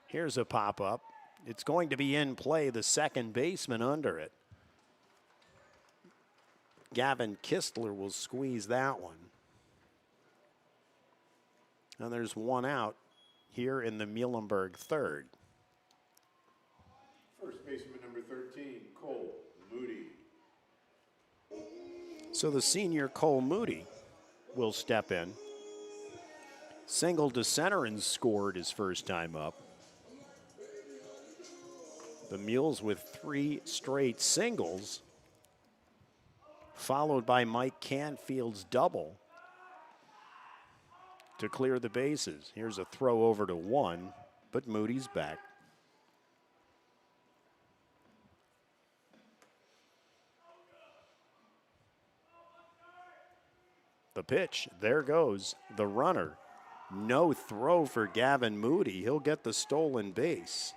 Here's a pop-up. It's going to be in play. The second baseman under it. Gavin Kistler will squeeze that one. And there's 1 out here in the Muhlenberg third. First baseman number 13, Cole Moody. So the senior Cole Moody will step in. Single to center and scored his first time up. The Mules with 3 straight singles, followed by Mike Canfield's double to clear the bases. Here's a throw over to 1, but Moody's back. The pitch, there goes the runner. No throw for Gavin Moody. He'll get the stolen base.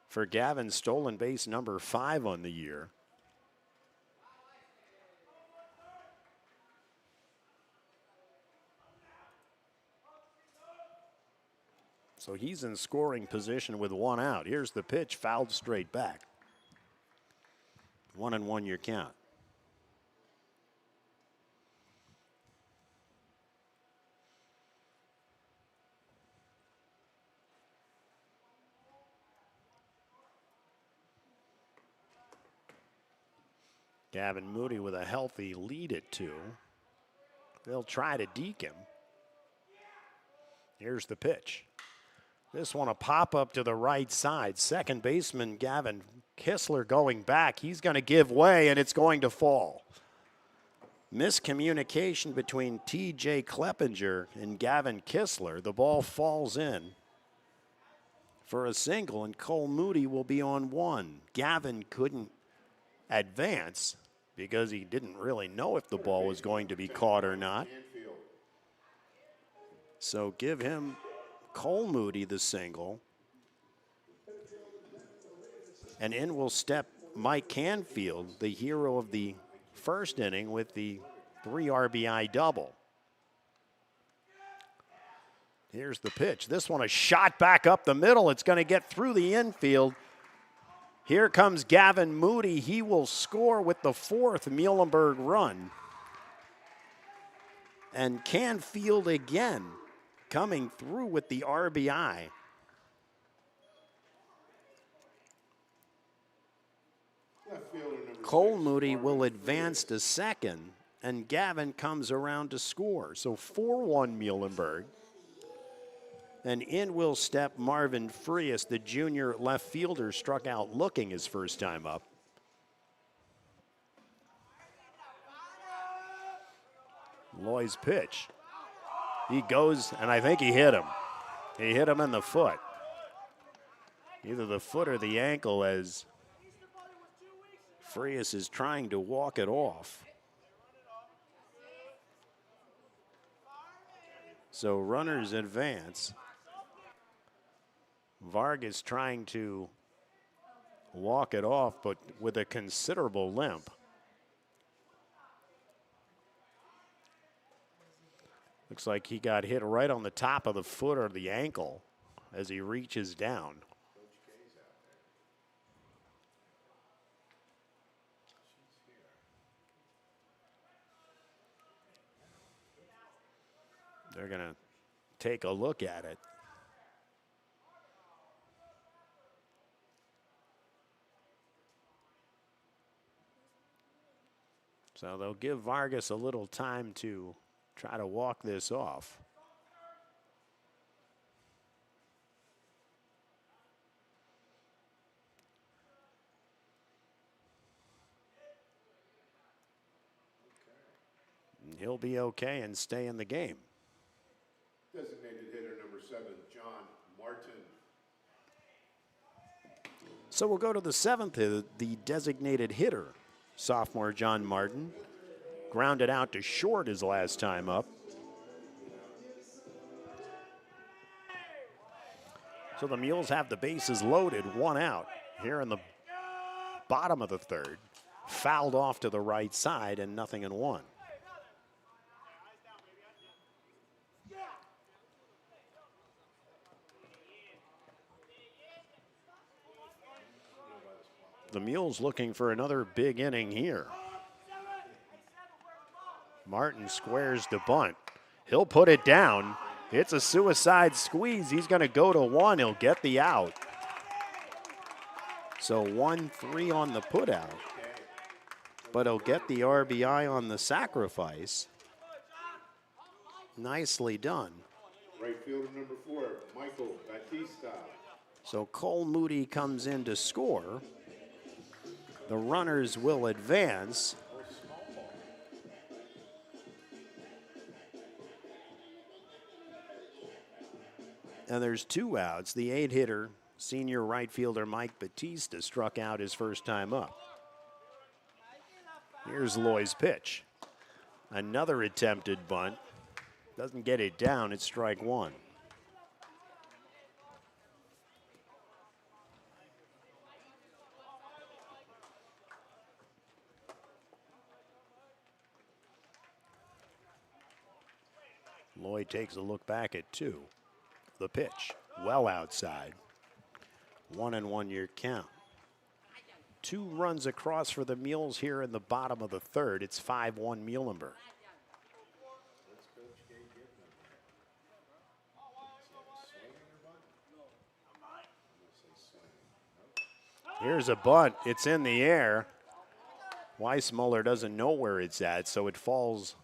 For Gavin, stolen base number 5 on the year. So he's in scoring position with 1 out. Here's the pitch, fouled straight back. 1-1 your count. Gavin Moody with a healthy lead at 2. They'll try to deke him. Here's the pitch. This one a pop up to the right side. Second baseman Gavin Kistler going back. He's going to give way and it's going to fall. Miscommunication between T.J. Kleppinger and Gavin Kistler. The ball falls in for a single and Cole Moody will be on 1. Gavin couldn't advance because he didn't really know if the ball was going to be caught or not. So give him Cole Moody the single. And in will step Mike Canfield, the hero of the first inning, with the 3 RBI double. Here's the pitch. This one a shot back up the middle. It's going to get through the infield. Here comes Gavin Moody. He will score with the 4th Muhlenberg run. And Canfield again coming through with the RBI. Cole Moody will advance to second, and Gavin comes around to score. So 4-1 Muhlenberg. And in will step Marvin Frias, the junior left fielder, struck out looking his first time up. Loy's pitch. He goes, and I think he hit him. He hit him in the foot. Either the foot or the ankle, as Frias is trying to walk it off. So runners advance. Vargas trying to walk it off, but with a considerable limp. Looks like he got hit right on the top of the foot or the ankle as he reaches down. They're going to take a look at it. So they'll give Vargas a little time to try to walk this off. And he'll be okay and stay in the game. Designated hitter number 7, John Martin. So we'll go to the 7th, the designated hitter, sophomore John Martin. Grounded out to short his last time up. So the Mules have the bases loaded, 1 out here in the bottom of the 3rd. Fouled off to the right side and 0-1. The Mules looking for another big inning here. Martin squares the bunt. He'll put it down. It's a suicide squeeze. He's going to go to 1. He'll get the out. So 1-3 on the putout. But he'll get the RBI on the sacrifice. Nicely done. Right fielder number 4, Michael Batista. Batista. So Cole Moody comes in to score. The runners will advance. And there's 2 outs. The 8-hitter, senior right fielder Mike Batista, struck out his first time up. Here's Loy's pitch. Another attempted bunt. Doesn't get it down. It's strike 1. Loy takes a look back at 2. The pitch, well outside. 1-1 your count. 2 runs across for the Mules here in the bottom of the 3rd. It's 5-1 Muhlenberg. Here's a bunt. It's in the air. Weissmuller doesn't know where it's at, so it falls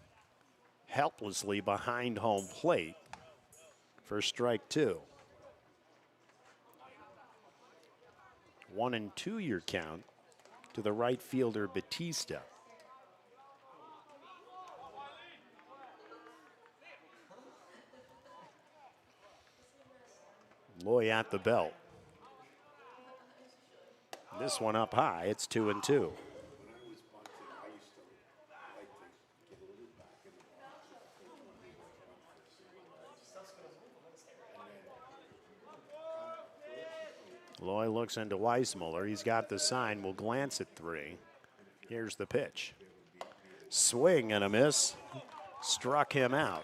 helplessly behind home plate for strike 2. 1-2 your count to the right fielder Batista. Loy at the belt. This one up high. It's 2-2. Loy looks into Weissmuller. He's got the sign. We'll glance at 3. Here's the pitch. Swing and a miss. Struck him out.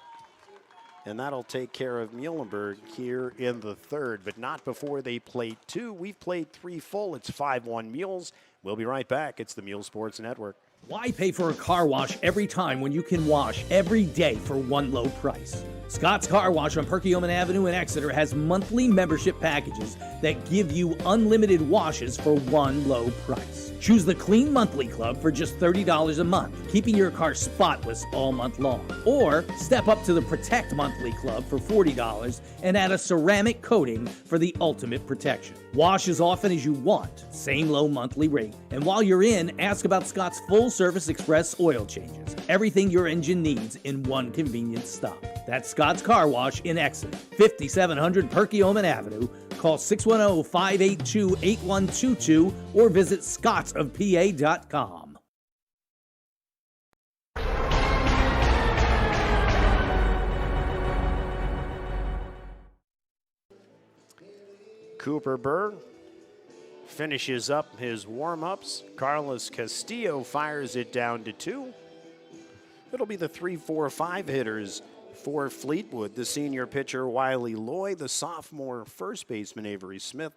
And that'll take care of Muhlenberg here in the 3rd, but not before they played 2. We've played 3 full. It's 5-1 Mules. We'll be right back. It's the Mule Sports Network. Why pay for a car wash every time when you can wash every day for one low price? Scott's Car Wash on Pregame Avenue in Exeter has monthly membership packages that give you unlimited washes for one low price. Choose the Clean Monthly Club for just $30 a month, keeping your car spotless all month long. Or step up to the Protect Monthly Club for $40 and add a ceramic coating for the ultimate protection. Wash as often as you want, same low monthly rate. And while you're in, ask about Scott's full-service express oil changes. Everything your engine needs in one convenient stop. That's Scott's Car Wash in Exeter, 5700 Perkiomen Avenue. Call 610-582-8122 or visit scottsofpa.com. Cooper Burr finishes up his warm-ups. Carlos Castillo fires it down to 2. It'll be the 3-4-5 hitters for Fleetwood, the senior pitcher Wiley Loy, the sophomore first baseman Avery Smith,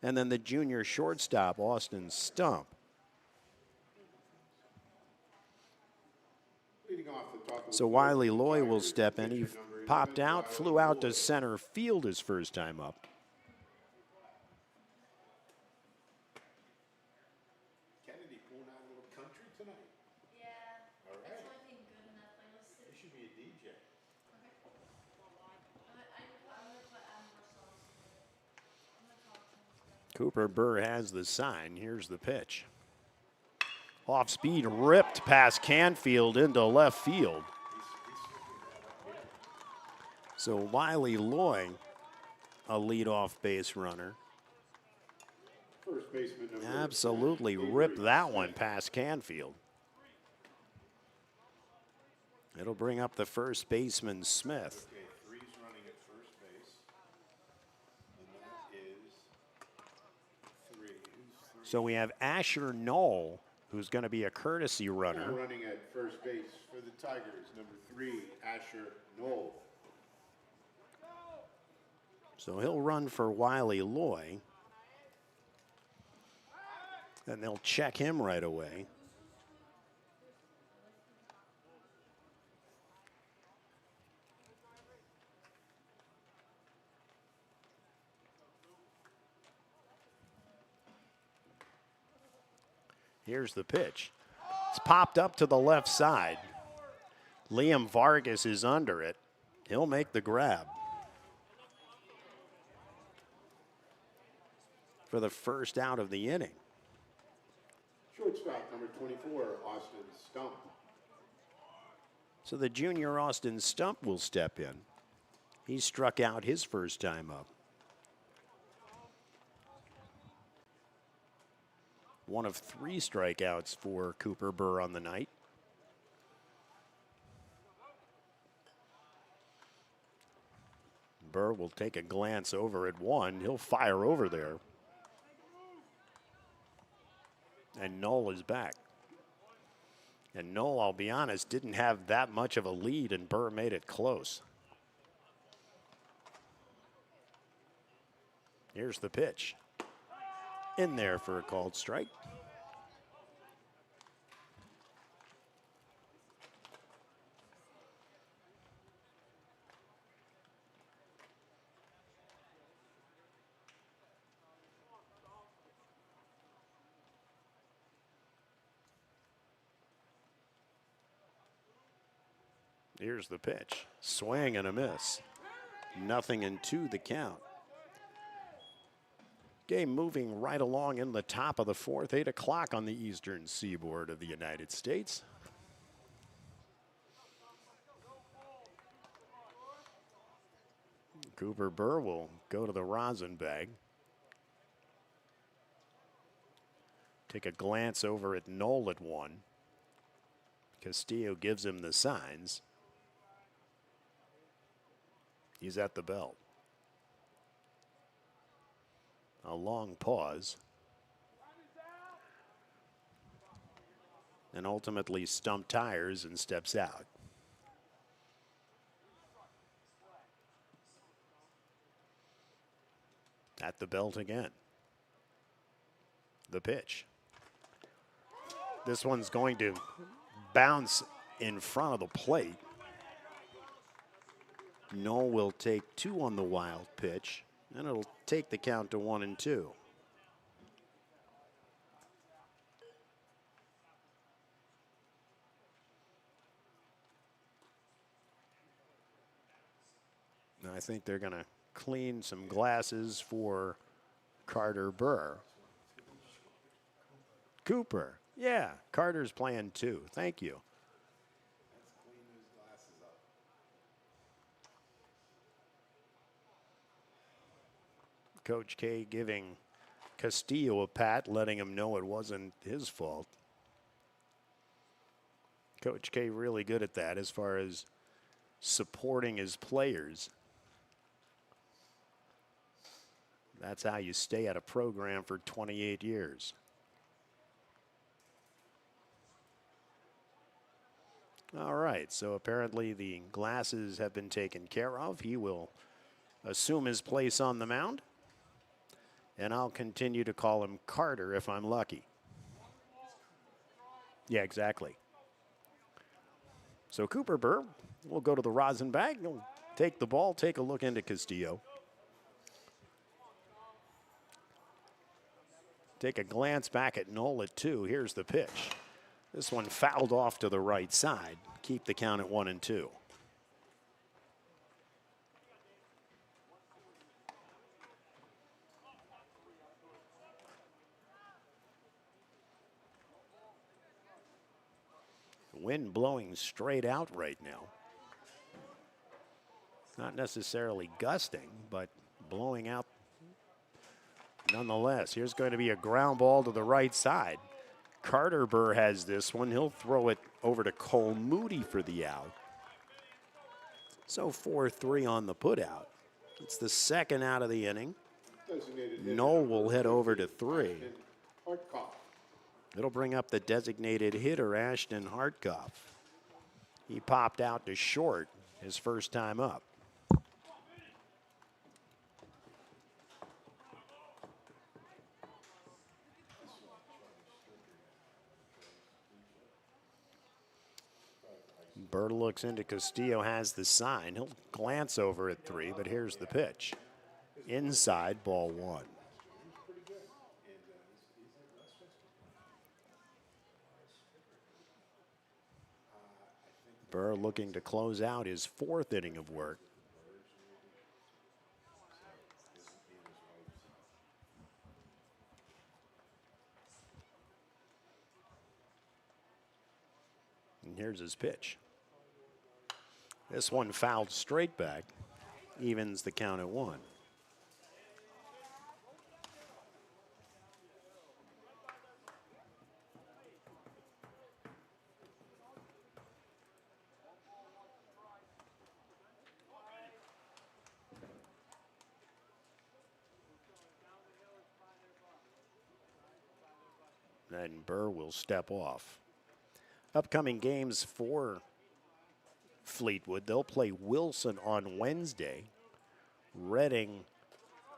and then the junior shortstop Austin Stump. So Wiley Loy will step in. He popped out, flew out to center field his first time up. Cooper Burr has the sign. Here's the pitch. Off speed, ripped past Canfield into left field. So Wiley Loy, a leadoff base runner, First baseman number absolutely ripped that one past Canfield. It'll bring up the first baseman Smith. Okay, 3's running at first base. And that is 3. So we have Asher Knoll, who's going to be a courtesy runner. Now running at first base for the Tigers, number 3, Asher Knoll. So he'll run for Wiley Loy. And they'll check him right away. Here's the pitch. It's popped up to the left side. Liam Vargas is under it. He'll make the grab. for the first out of the inning. Shortstop, number 24, Austin Stump. So the junior Austin Stump will step in. He struck out his first time up. One of 3 strikeouts for Cooper Burr on the night. Burr will take a glance over at 1. He'll fire over there. And Knoll is back. And Knoll, I'll be honest, didn't have that much of a lead, and Burr made it close. Here's the pitch. In there for a called strike. Here's the pitch. Swing and a miss. 0-2 the count. Game moving right along in the top of the 4th, 8 o'clock on the eastern seaboard of the United States. Cooper Burr will go to the rosin bag. Take a glance over at Knoll at 1. Castillo gives him the signs. He's at the belt. A long pause. And ultimately Stump tires and steps out. At the belt again. The pitch. This one's going to bounce in front of the plate. Knoll will take 2 on the wild pitch, and it'll take the count to 1-2. I think they're going to clean some glasses for Carter Burr. Cooper. Yeah, Carter's playing too. Thank you. Coach K giving Castillo a pat, letting him know it wasn't his fault. Coach K really good at that as far as supporting his players. That's how you stay at a program for 28 years. All right, so apparently the glasses have been taken care of. He will assume his place on the mound. And I'll continue to call him Carter if I'm lucky. Yeah, exactly. So Cooper Burr will go to the rosin bag. He'll take the ball, take a look into Castillo. Take a glance back at Knoll at 2. Here's the pitch. This one fouled off to the right side. Keep the count at 1-2. Wind blowing straight out right now. Not necessarily gusting, but blowing out nonetheless. Here's going to be a ground ball to the right side. Carter Burr has this one. He'll throw it over to Cole Moody for the out. So 4-3 on the putout. It's the second out of the inning. Knoll will head over to 3. It'll bring up the designated hitter, Ashton Hartkoff. He popped out to short his first time up. Burr looks into Castillo, has the sign. He'll glance over at 3, but here's the pitch. Inside, ball 1. Burr looking to close out his 4th inning of work. And here's his pitch. This one fouled straight back. Evens the count at 1. Then Burr will step off. Upcoming games for Fleetwood. They'll play Wilson on Wednesday, Reading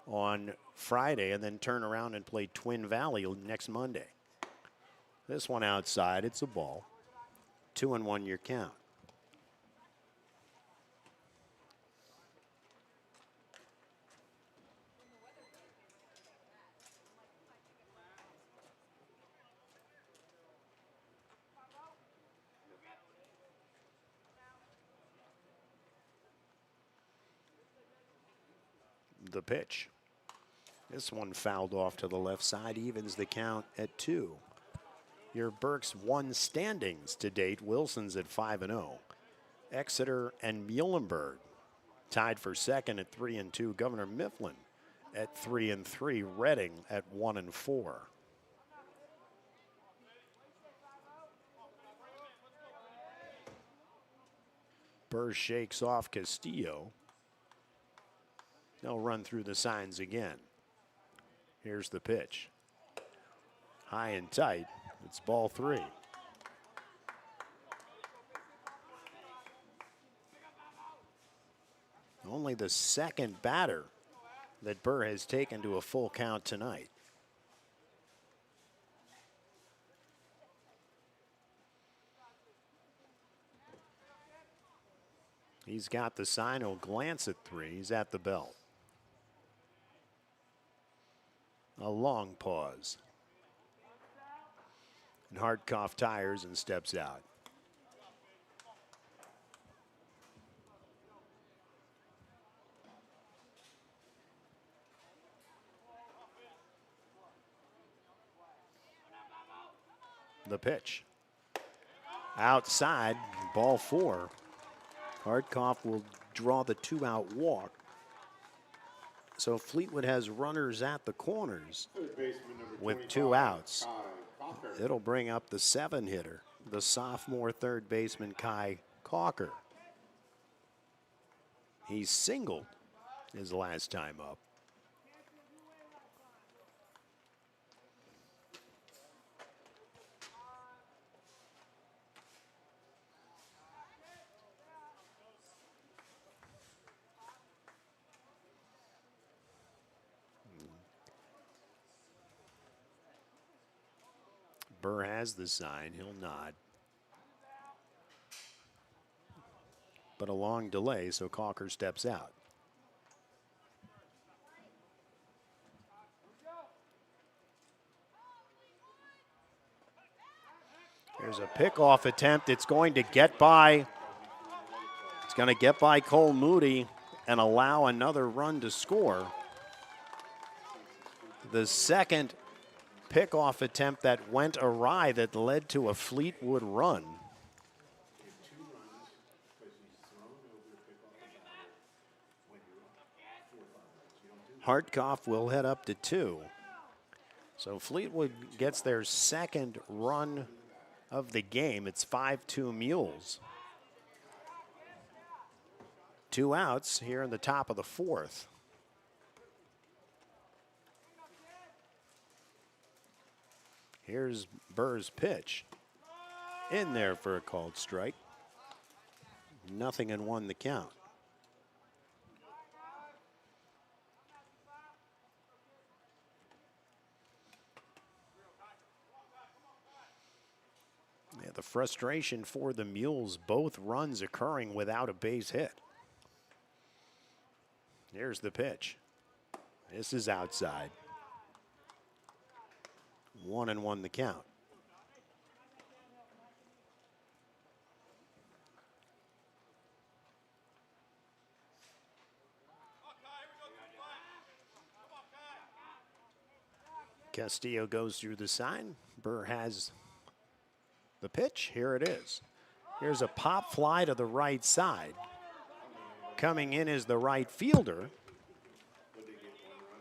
on Friday, and then turn around and play Twin Valley next Monday. This one outside, it's a ball. 2-1 your count. The pitch. This one fouled off to the left side, evens the count at 2. Your Berks won standings to date. Wilson's at 5-0. Exeter and Muhlenberg tied for second at 3-2. Governor Mifflin at 3-3. Reading at 1-4. Burr shakes off Castillo. They'll run through the signs again. Here's the pitch. High and tight. It's ball 3. Only the second batter that Burr has taken to a full count tonight. He's got the sign. He'll glance at 3. He's at the belt. A long pause. And Hartkoff tires and steps out. The pitch. Outside, ball 4. Hartkoff will draw the 2-out walk. So Fleetwood has runners at the corners with 2 outs. It'll bring up the 7-hitter, the sophomore third baseman Kai Calker. He singled his last time up. Burr has the sign. He'll nod. But a long delay, so Calker steps out. There's a pickoff attempt. It's going to get by. It's going to get by Cole Moody and allow another run to score. The second pickoff attempt that went awry that led to a Fleetwood run. Hartkoff will head up to 2. So Fleetwood gets their second run of the game. It's 5-2 Muhls. 2 outs here in the top of the 4th. Here's Burr's pitch. In there for a called strike. 0-1 the count. Yeah, the frustration for the Muhls, both runs occurring without a base hit. Here's the pitch. This is outside. 1-1 the count. Castillo goes through the sign. Burr has the pitch. Here it is. Here's a pop fly to the right side. Coming in is the right fielder,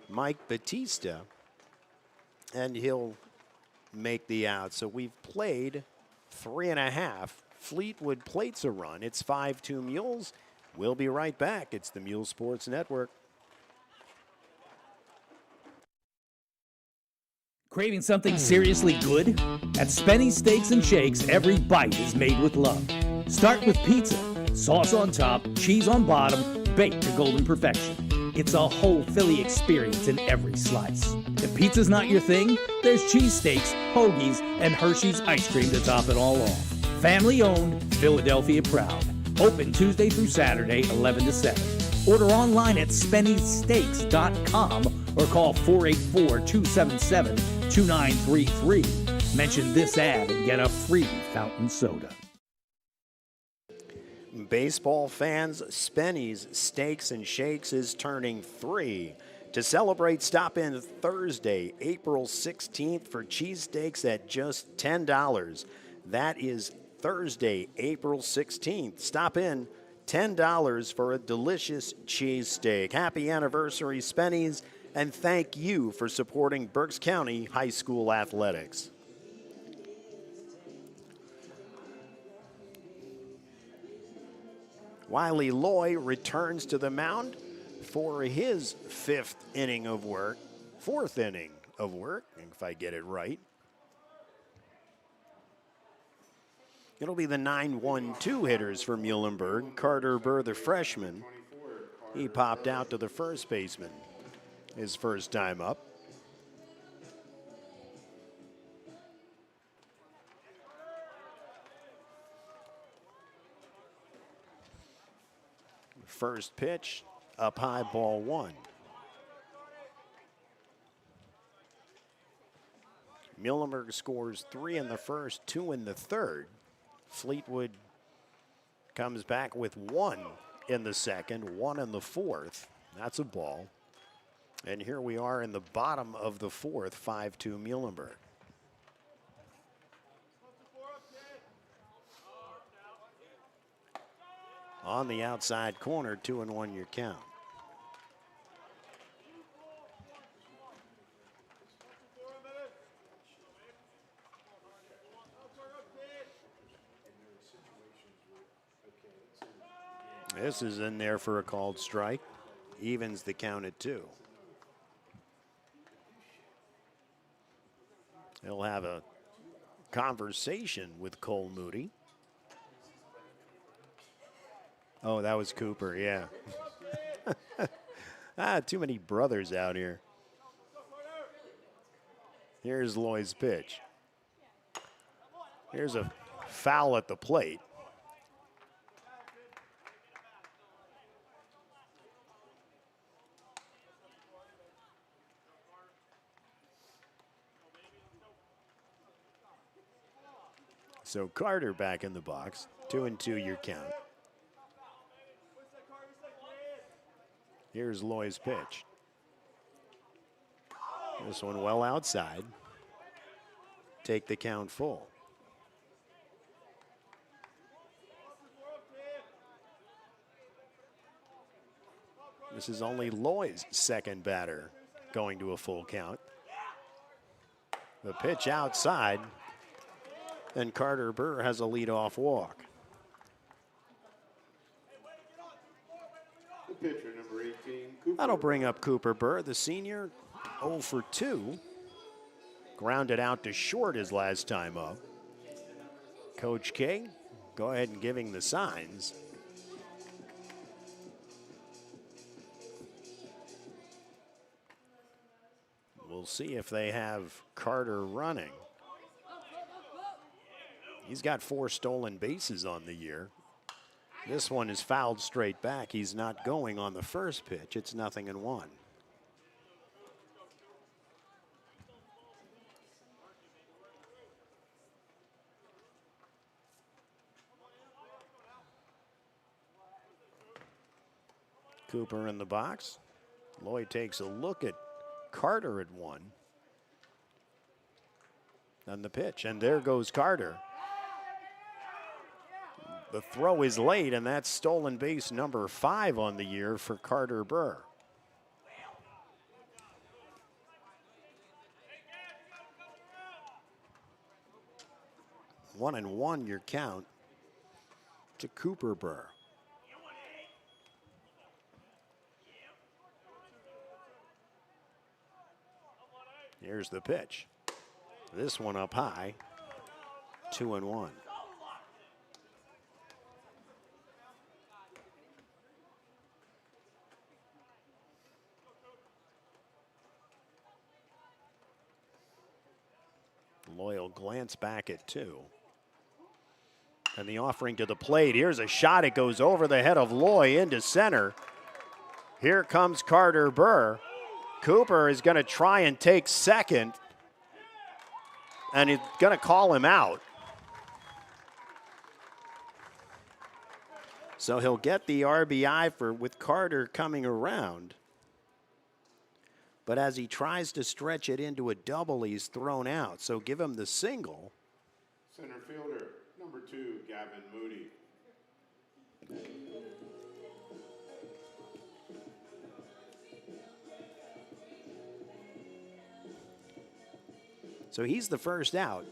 Mike Batista, and he'll make the out. So we've played 3.5. Fleetwood plates a run. It's 5-2 Muhls. We'll be right back. It's the Muhls Sports Network. Craving something seriously good? At Spenny's Steaks and Shakes, every bite is made with love. Start with pizza, sauce on top, cheese on bottom, baked to golden perfection. It's a whole Philly experience in every slice. If pizza's not your thing, there's cheesesteaks, hoagies, and Hershey's ice cream to top it all off. Family owned, Philadelphia proud. Open Tuesday through Saturday, 11 to 7. Order online at SpennySteaks.com or call 484-277-2933. Mention this ad and get a free fountain soda. Baseball fans, Spenny's Steaks and Shakes is turning 3. To celebrate, stop in Thursday, April 16th for cheesesteaks at just $10. That is Thursday, April 16th. Stop in, $10 for a delicious cheesesteak. Happy anniversary, Spenny's, and thank you for supporting Berks County High School athletics. Wiley Loy returns to the mound for his 4th inning of work, if I get it right. It'll be the 9-1-2 hitters for Muhlenberg. Carter Burr, the freshman, he popped out to the first baseman his first time up. First pitch, up high, ball 1. Muhlenberg scores 3 in the first, 2 in the third. Fleetwood comes back with 1 in the second, 1 in the fourth. That's a ball. And here we are in the bottom of the fourth, 5-2 Muhlenberg. On the outside corner, 2-1 your count. This is in there for a called strike. Evens the count at 2. He'll have a conversation with Cole Moody. Oh, that was Cooper, yeah. Too many brothers out here. Here's Loy's pitch. Here's a foul at the plate. So Carter back in the box. 2-2 your count. Here's Loy's pitch. This one well outside. Take the count full. This is only Loy's second batter going to a full count. The pitch outside, and Carter Burr has a leadoff walk. The pitcher, number 18, Cooper. That'll bring up Cooper Burr, the senior, 0 for 2. Grounded out to short his last time up. Coach K, go ahead and giving the signs. We'll see if they have Carter running. He's got 4 stolen bases on the year. This one is fouled straight back. He's not going on the first pitch. It's 0-1. Cooper in the box. Lloyd takes a look at Carter at 1. And the pitch, and there goes Carter. The throw is late, and that's stolen base number 5 on the year for Carter Burr. 1-1 your count to Cooper Burr. Here's the pitch. This one up high, 2-1. Loyal glance back at 2. And the offering to the plate. Here's a shot. It goes over the head of Loy into center. Here comes Carter Burr. Cooper is going to try and take second. And he's going to call him out. So he'll get the RBI with Carter coming around. But as he tries to stretch it into a double, he's thrown out. So give him the single. Center fielder, number 2, Gavin Moody. So he's the first out.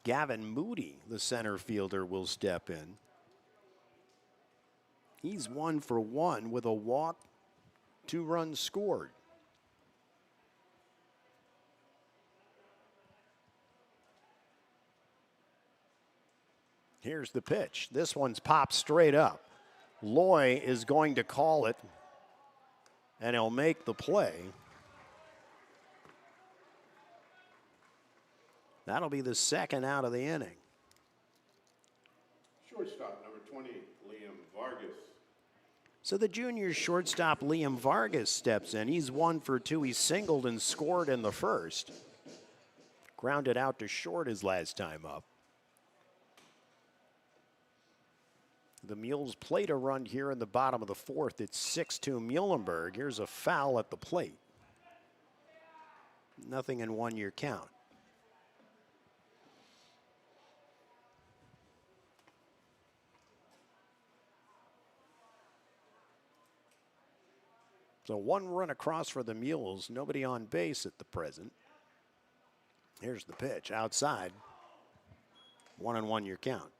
Gavin Moody, the center fielder, will step in. He's 1 for 1 with a walk, 2 runs scored. Here's the pitch. This one's popped straight up. Loy is going to call it, and he'll make the play. That'll be the second out of the inning. Shortstop, number 20, Liam Vargas. So the junior shortstop Liam Vargas steps in. He's 1 for 2. He singled and scored in the first. Grounded out to short his last time up. The Mules played a run here in the bottom of the 4th. It's 6-2 Muhlenberg. Here's a foul at the plate. Nothing in 1 year count. So 1 run across for the Mules. Nobody on base at the present. Here's the pitch outside. 1-1 your count.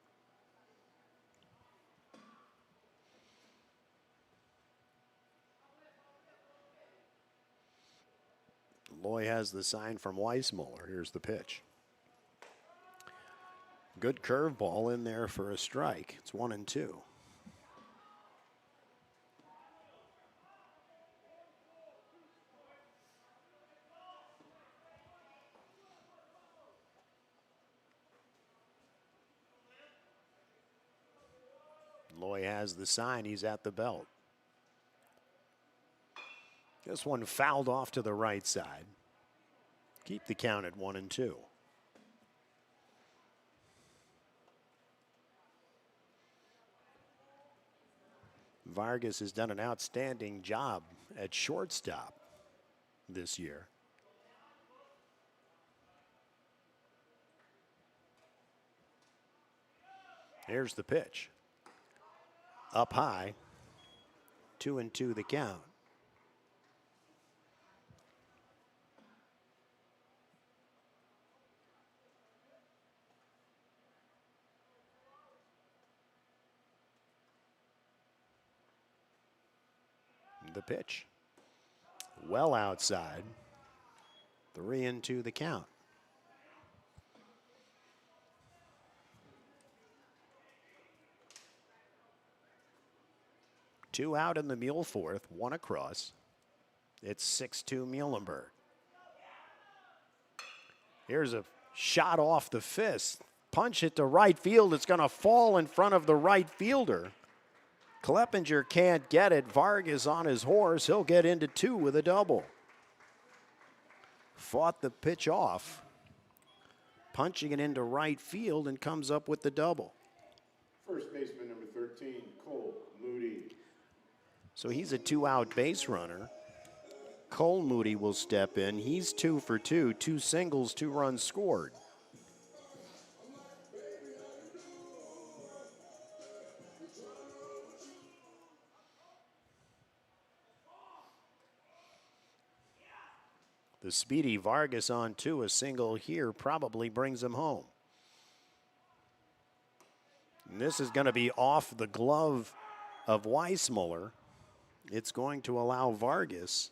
Loy has the sign from Weissmuller. Here's the pitch. Good curveball in there for a strike. It's 1-2. Loy has the sign. He's at the belt. This one fouled off to the right side. Keep the count at 1-2. Vargas has done an outstanding job at shortstop this year. Here's the pitch. Up high. 2-2 the count. The pitch. Well outside. 3-2 the count. Two out in the Mule 4th, 1 across. It's 6-2 Muhlenberg. Here's a shot off the fist. Punch it to right field. It's going to fall in front of the right fielder. Kleppinger can't get it. Vargas on his horse. He'll get into 2 with a double. Fought the pitch off. Punching it into right field and comes up with the double. First baseman, number 13, Cole Moody. So he's a 2-out base runner. Cole Moody will step in. He's 2 for 2. 2 singles, 2 runs scored. The speedy Vargas on 2, a single here probably brings him home. And this is going to be off the glove of Weissmuller. It's going to allow Vargas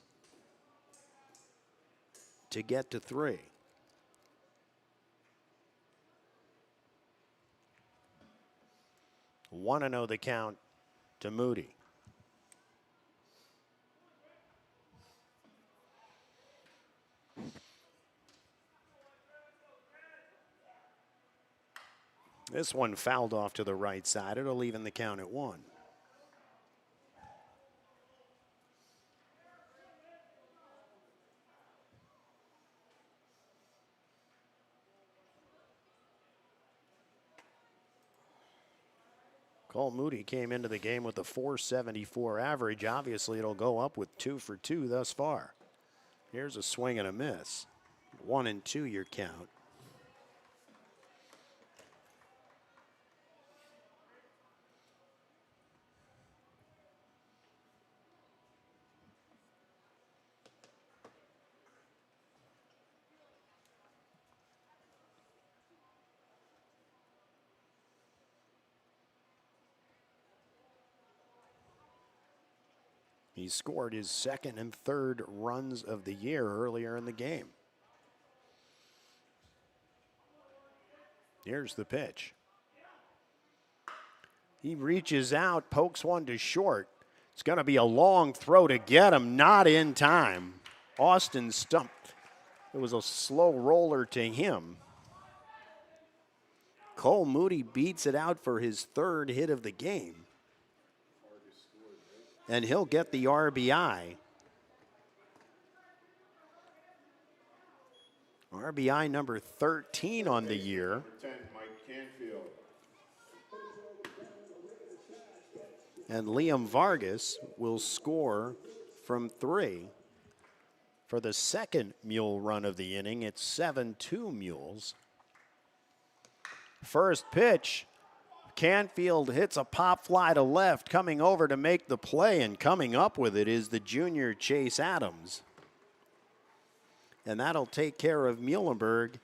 to get to 3. Want to know the count to Moody. This one fouled off to the right side. It'll even the count at 1. Cole Moody came into the game with a .474 average. Obviously, it'll go up with 2 for 2 thus far. Here's a swing and a miss. 1-2 your count. He scored his 2nd and 3rd runs of the year earlier in the game. Here's the pitch. He reaches out, pokes one to short. It's going to be a long throw to get him, not in time. Austin stumped. It was a slow roller to him. Cole Moody beats it out for his 3rd hit of the game. And he'll get the RBI. RBI number 13 on the year. 10, Mike Canfield. And Liam Vargas will score from 3 for the 2nd Mule run of the inning. It's 7-2 Mules. First pitch. Canfield hits a pop fly to left, coming over to make the play, and coming up with it is the junior Chase Adams. And that'll take care of Muhlenberg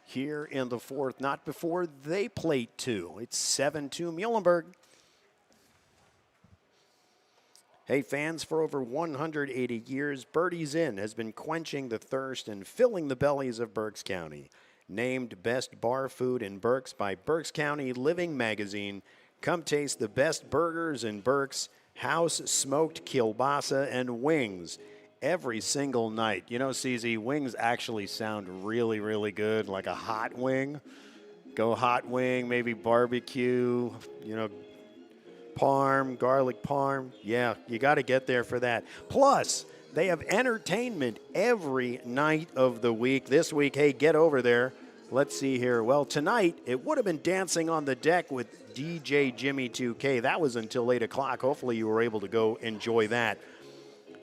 here in the 4th, not before they plate 2. It's 7-2 Muhlenberg. Hey fans, for over 180 years, Birdie's Inn has been quenching the thirst and filling the bellies of Berks County. Named Best Bar Food in Berks by Berks County Living Magazine. Come taste the best burgers in Berks, house smoked kielbasa and wings every single night. You know, CZ, wings actually sound really, really good, like a hot wing. Go hot wing, maybe barbecue, you know, parm, garlic parm. Yeah, you got to get there for that. Plus, they have entertainment every night of the week. This week, hey, get over there. Let's see here. Well, tonight, it would have been Dancing on the Deck with DJ Jimmy 2K. That was until 8 o'clock. Hopefully, you were able to go enjoy that.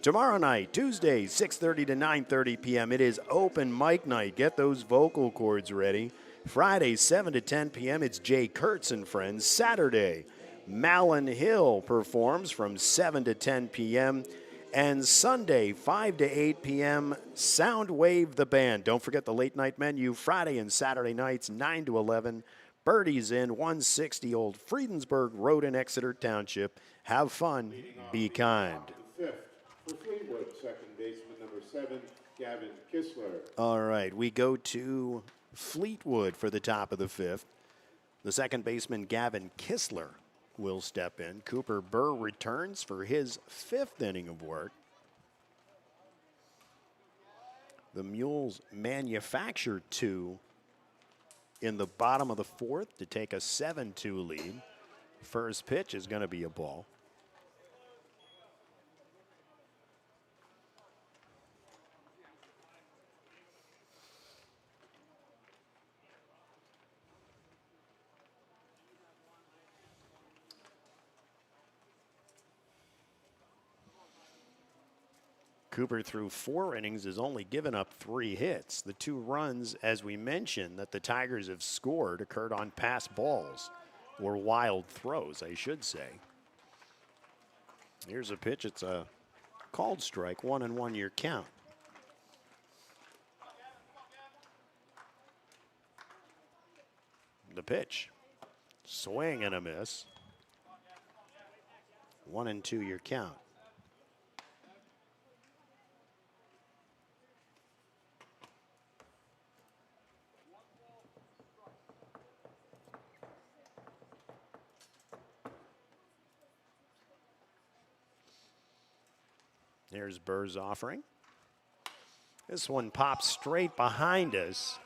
Tomorrow night, Tuesday, 6:30 to 9:30 p.m., it is open mic night. Get those vocal cords ready. Friday, 7 to 10 p.m., it's Jay Kurtz and Friends. Saturday, Malin Hill performs from 7 to 10 p.m., and Sunday, 5 to 8 p.m., Soundwave the Band. Don't forget the late night menu, Friday and Saturday nights, 9 to 11. Birdie's Inn, 160 Old Friedensburg Road in Exeter Township. Have fun, be kind. The 5th for Fleetwood, second baseman number 7, Gavin Kistler. All right, we go to Fleetwood for the top of the 5th. The second baseman, Gavin Kistler, will step in. Cooper Burr returns for his 5th inning of work. The Mules manufacture 2 in the bottom of the 4th to take a 7-2 lead. First pitch is going to be a ball. Cooper, through 4 innings, has only given up 3 hits. The 2 runs, as we mentioned, that the Tigers have scored occurred on pass balls, or wild throws, I should say. Here's a pitch. It's a called strike, 1-1 your count. The pitch. Swing and a miss. 1-2 your count. Here's Burr's offering. This one pops straight behind us.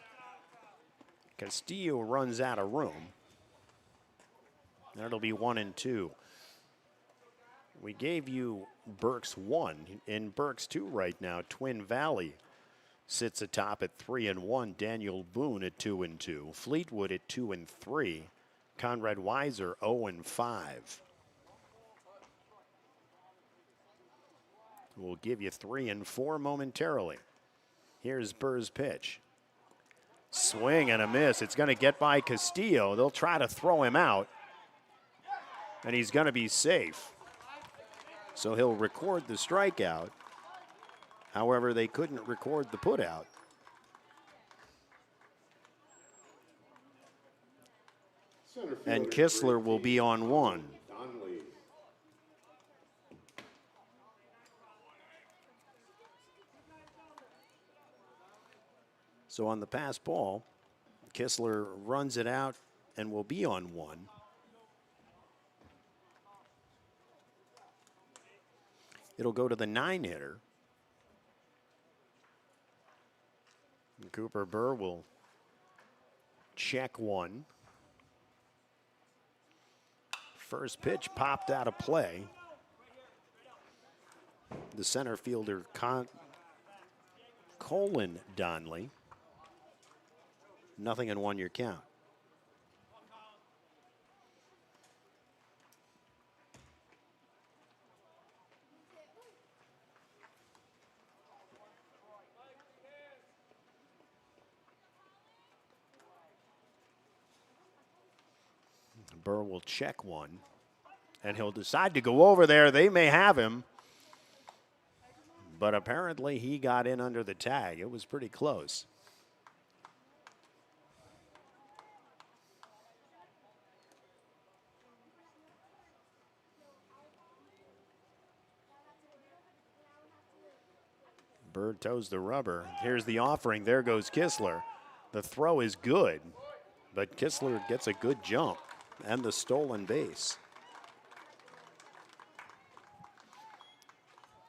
Castillo runs out of room. That'll be 1-2. We gave you Burke's 1. In Burke's 2 right now, Twin Valley sits atop at 3-1. Daniel Boone at 2-2. Fleetwood at 2-3. Conrad Weiser 0-5. We'll give you 3 and 4 momentarily. Here's Burr's pitch. Swing and a miss. It's going to get by Castillo. They'll try to throw him out, and he's going to be safe. So he'll record the strikeout. However, they couldn't record the putout. And Kistler will be on 1. So on the pass ball, Kistler runs it out and will be on 1. It'll go to the 9-hitter. Cooper Burr will check 1. First pitch popped out of play. The center fielder, Colin Donnelly. 0-1 your count. Burr will check 1, and he'll decide to go over there. They may have him, but apparently he got in under the tag. It was pretty close. Bird toes the rubber. Here's the offering. There goes Kistler. The throw is good, but Kistler gets a good jump and the stolen base.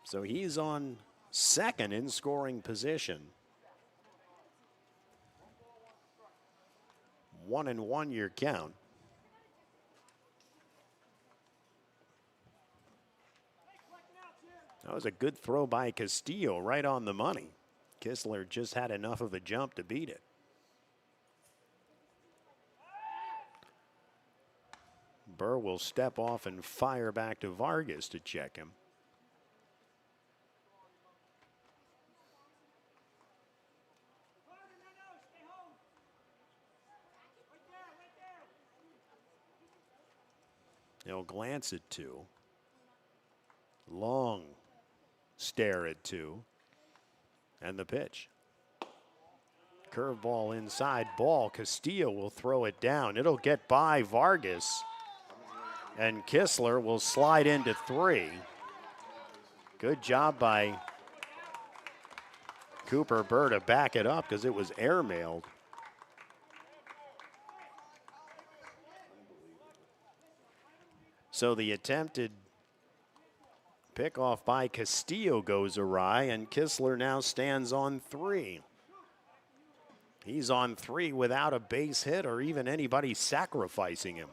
So he's on second in scoring position. 1-1 your count. That was a good throw by Castillo, right on the money. Kistler just had enough of a jump to beat it. Burr will step off and fire back to Vargas to check him. He'll glance at 2. Long stare at 2. And the pitch. Curveball inside ball. Castillo will throw it down. It'll get by Vargas. And Kistler will slide into 3. Good job by Cooper Burr to back it up because it was airmailed. So the attempted pickoff by Castillo goes awry, and Kistler now stands on 3. He's on 3 without a base hit or even anybody sacrificing him.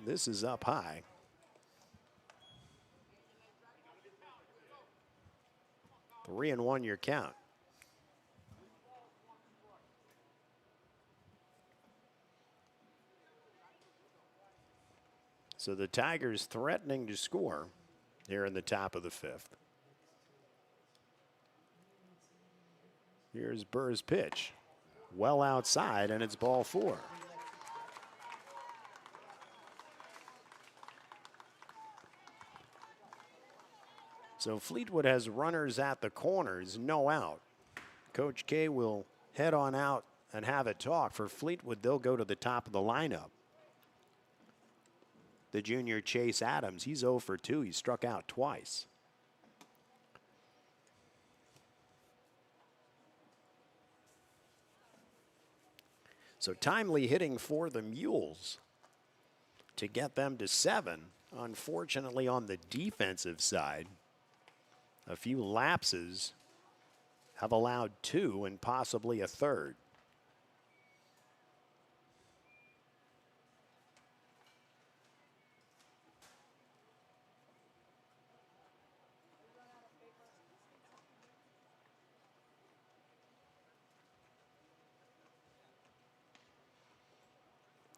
This is up high. Three and one your count. So the Tigers threatening to score here in the top of the 5th. Here's Burr's pitch. Well outside, and it's ball 4. So Fleetwood has runners at the corners, no out. Coach K will head on out and have a talk. For Fleetwood, they'll go to the top of the lineup. The junior Chase Adams, he's 0 for 2. He struck out twice. So timely hitting for the Muhls to get them to 7. Unfortunately, on the defensive side, a few lapses have allowed 2 and possibly a third.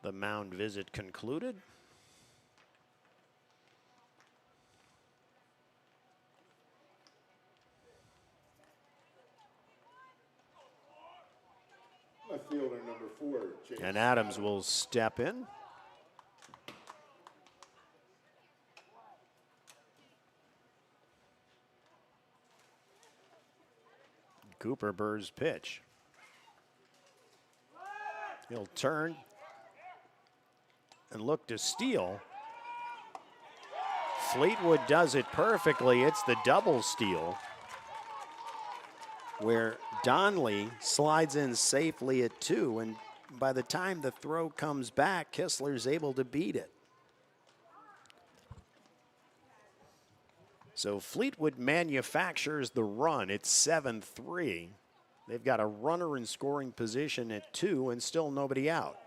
The mound visit concluded. Left fielder number 4, Chase. And Adams will step in. Cooper Burr's pitch. He'll turn and look to steal. Fleetwood does it perfectly. It's the double steal, where Donley slides in safely at 2, and by the time the throw comes back, Kistler's able to beat it. So Fleetwood manufactures the run. It's 7-3. They've got a runner in scoring position at 2 and still nobody out.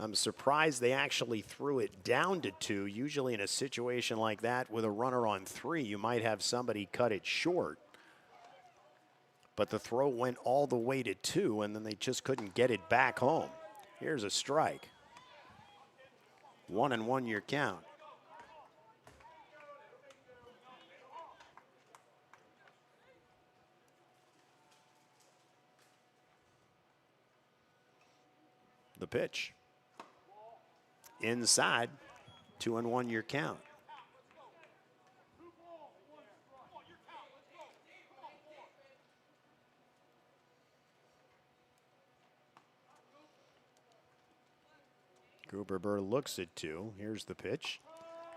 I'm surprised they actually threw it down to 2. Usually in a situation like that with a runner on 3, you might have somebody cut it short. But the throw went all the way to 2, and then they just couldn't get it back home. Here's a strike. 1-1 your count. The pitch. Inside. 2-1 your count. Cooper Burr looks at 2. Here's the pitch.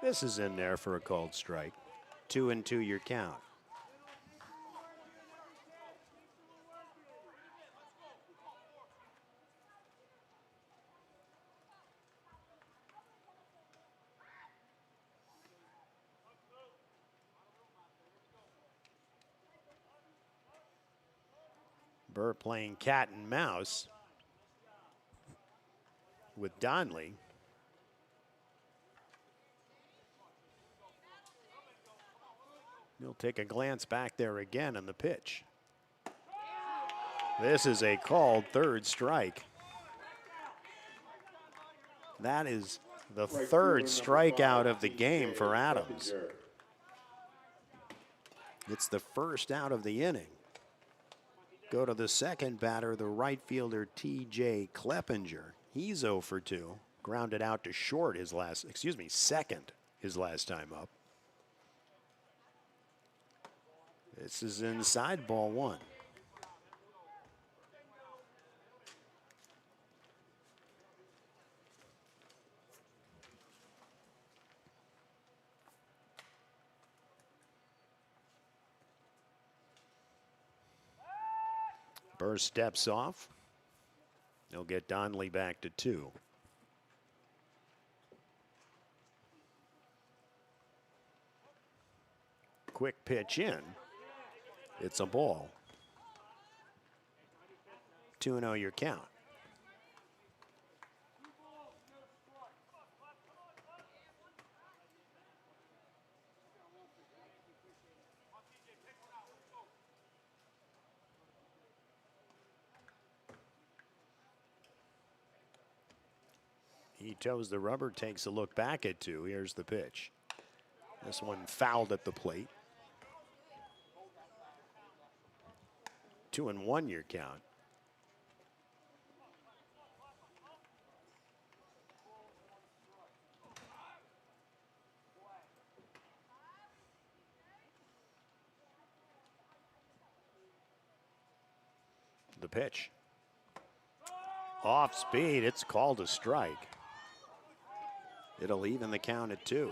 This is in there for a called strike. 2-2 your count. Burr playing cat and mouse with Donley. He'll take a glance back there again on the pitch. This is a called third strike. That is the third strikeout of the game for Adams. It's the first out of the inning. Go to the second batter, the right fielder T.J. Kleppinger. He's 0 for 2. Grounded out to short second his last time up. This is inside, ball 1. Burr steps off. They'll get Donley back to 2. Quick pitch in. It's a ball. 2-0 your count. He toes the rubber, takes a look back at 2. Here's the pitch. This one fouled at the plate. 2-1 your count. The pitch. Off speed, it's called a strike. It'll even the count at 2.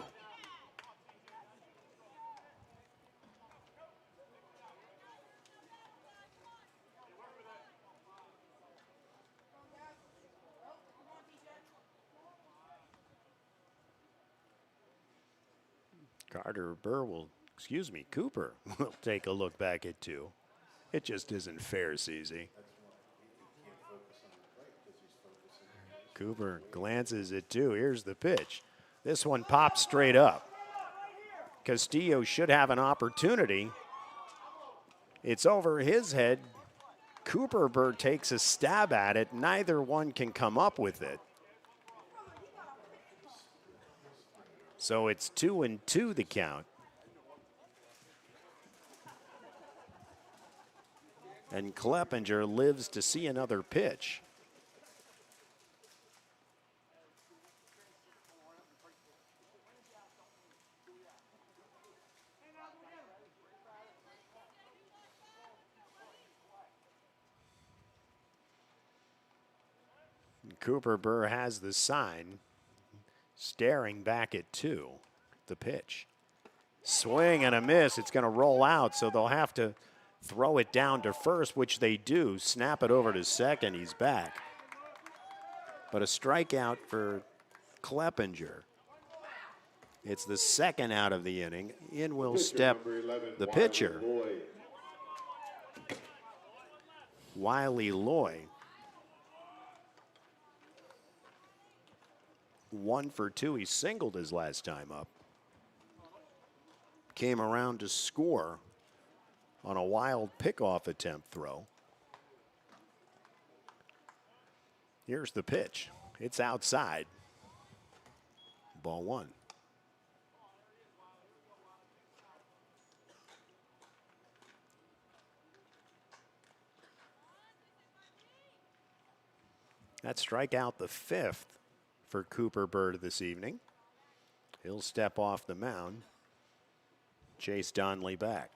Cooper will take a look back at 2. It just isn't fair, CZ. Cooper glances at 2. Here's the pitch. This one pops straight up. Castillo should have an opportunity. It's over his head. Cooper takes a stab at it. Neither one can come up with it. So it's 2-2 the count. And Kleppinger lives to see another pitch. Cooper has the sign, staring back at 2. The pitch. Swing and a miss. It's going to roll out, so they'll have to throw it down to first, which they do. Snap it over to second. He's back. But a strikeout for Kleppinger. It's the second out of the inning. In will step the pitcher, Wiley Loy. 1 for 2. He singled his last time up. Came around to score on a wild pickoff attempt throw. Here's the pitch. It's outside. Ball 1. That strikeout the 5th for Cooper Bird this evening. He'll step off the mound. Chase Donley back.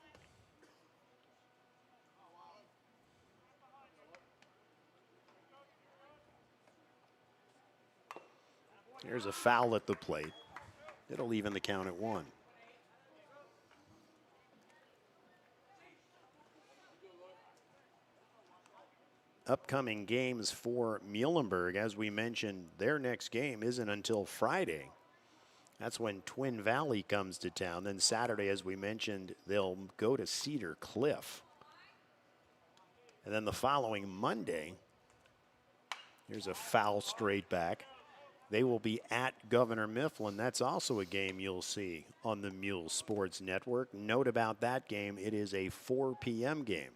Here's a foul at the plate. It'll even the count at 1. Upcoming games for Muhlenberg, as we mentioned, their next game isn't until Friday. That's when Twin Valley comes to town. Then Saturday, as we mentioned, they'll go to Cedar Cliff. And then the following Monday, here's a foul straight back. They will be at Governor Mifflin. That's also a game you'll see on the Muhls Sports Network. Note about that game, it is a 4 p.m. game.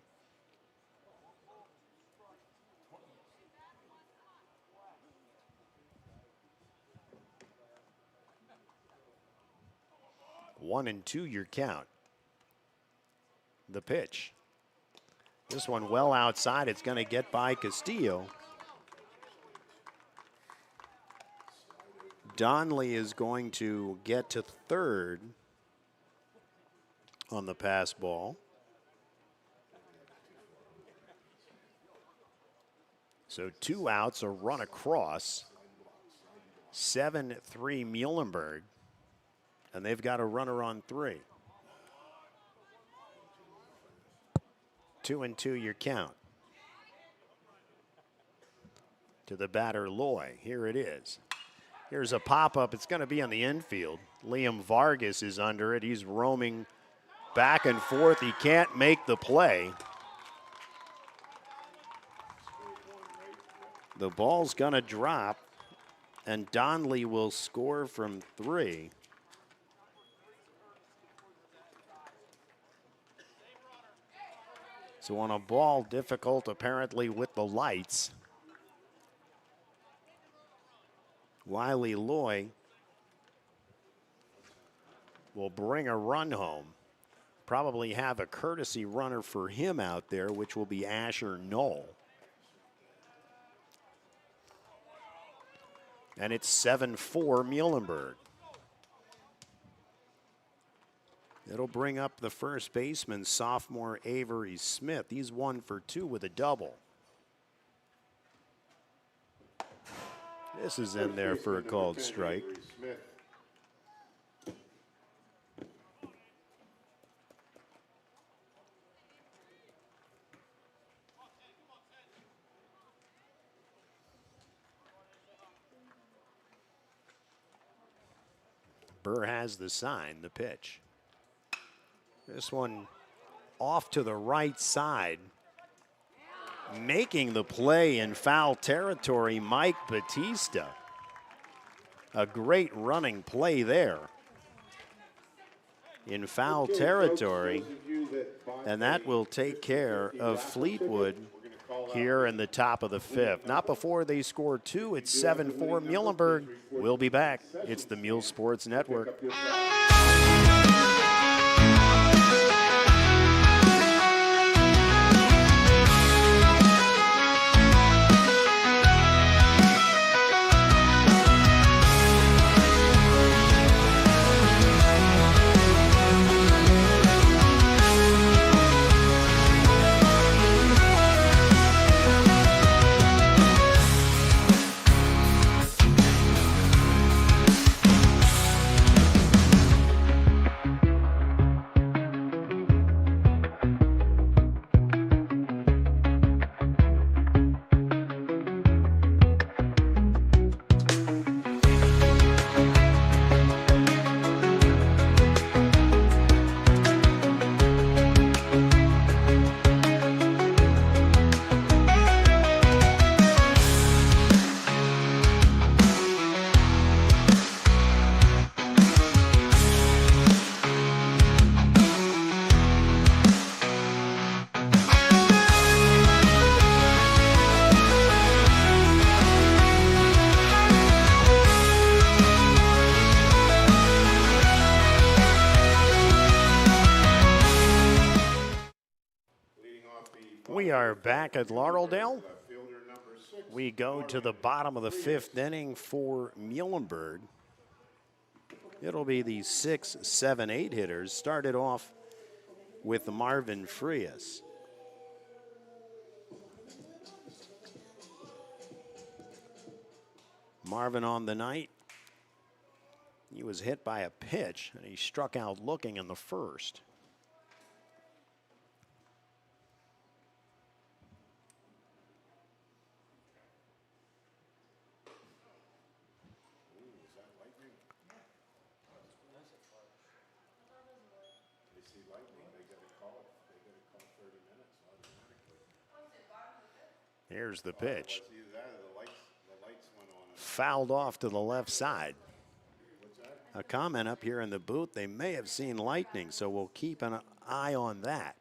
One and 2 your count. The pitch. This one well outside. It's going to get by Castillo. Donley is going to get to third on the pass ball. So 2 outs, a run across. 7-3 Muhlenberg. And they've got a runner on 3. 2-2 your count. To the batter, Loy. Here it is. Here's a pop-up. It's going to be on the infield. Liam Vargas is under it. He's roaming back and forth. He can't make the play. The ball's going to drop, and Donley will score from 3. So on a ball difficult apparently with the lights, Wiley Loy will bring a run home. Probably have a courtesy runner for him out there, which will be Asher Knoll. And it's 7-4 Muhlenberg. It'll bring up the first baseman, sophomore Avery Smith. He's 1 for 2 with a double. This is in there for a called strike. Burr has the sign, the pitch. This one off to the right side. Making the play in foul territory, Mike Batista. A great running play there in foul territory. And that will take care of Fleetwood here in the top of the fifth. Not before they score two. It's 7-4. Muhlenberg will be back. It's the Muhls Sports Network. We are back at Laureldale. We go to the bottom of the fifth inning for Muhlenberg. It'll be the 6, 7, 8 hitters. Started off with Marvin Frias. Marvin on the night. He was hit by a pitch, and he struck out looking in the first. Here's the pitch. Fouled off to the left side. A comment up here in the booth, they may have seen lightning, so we'll keep an eye on that.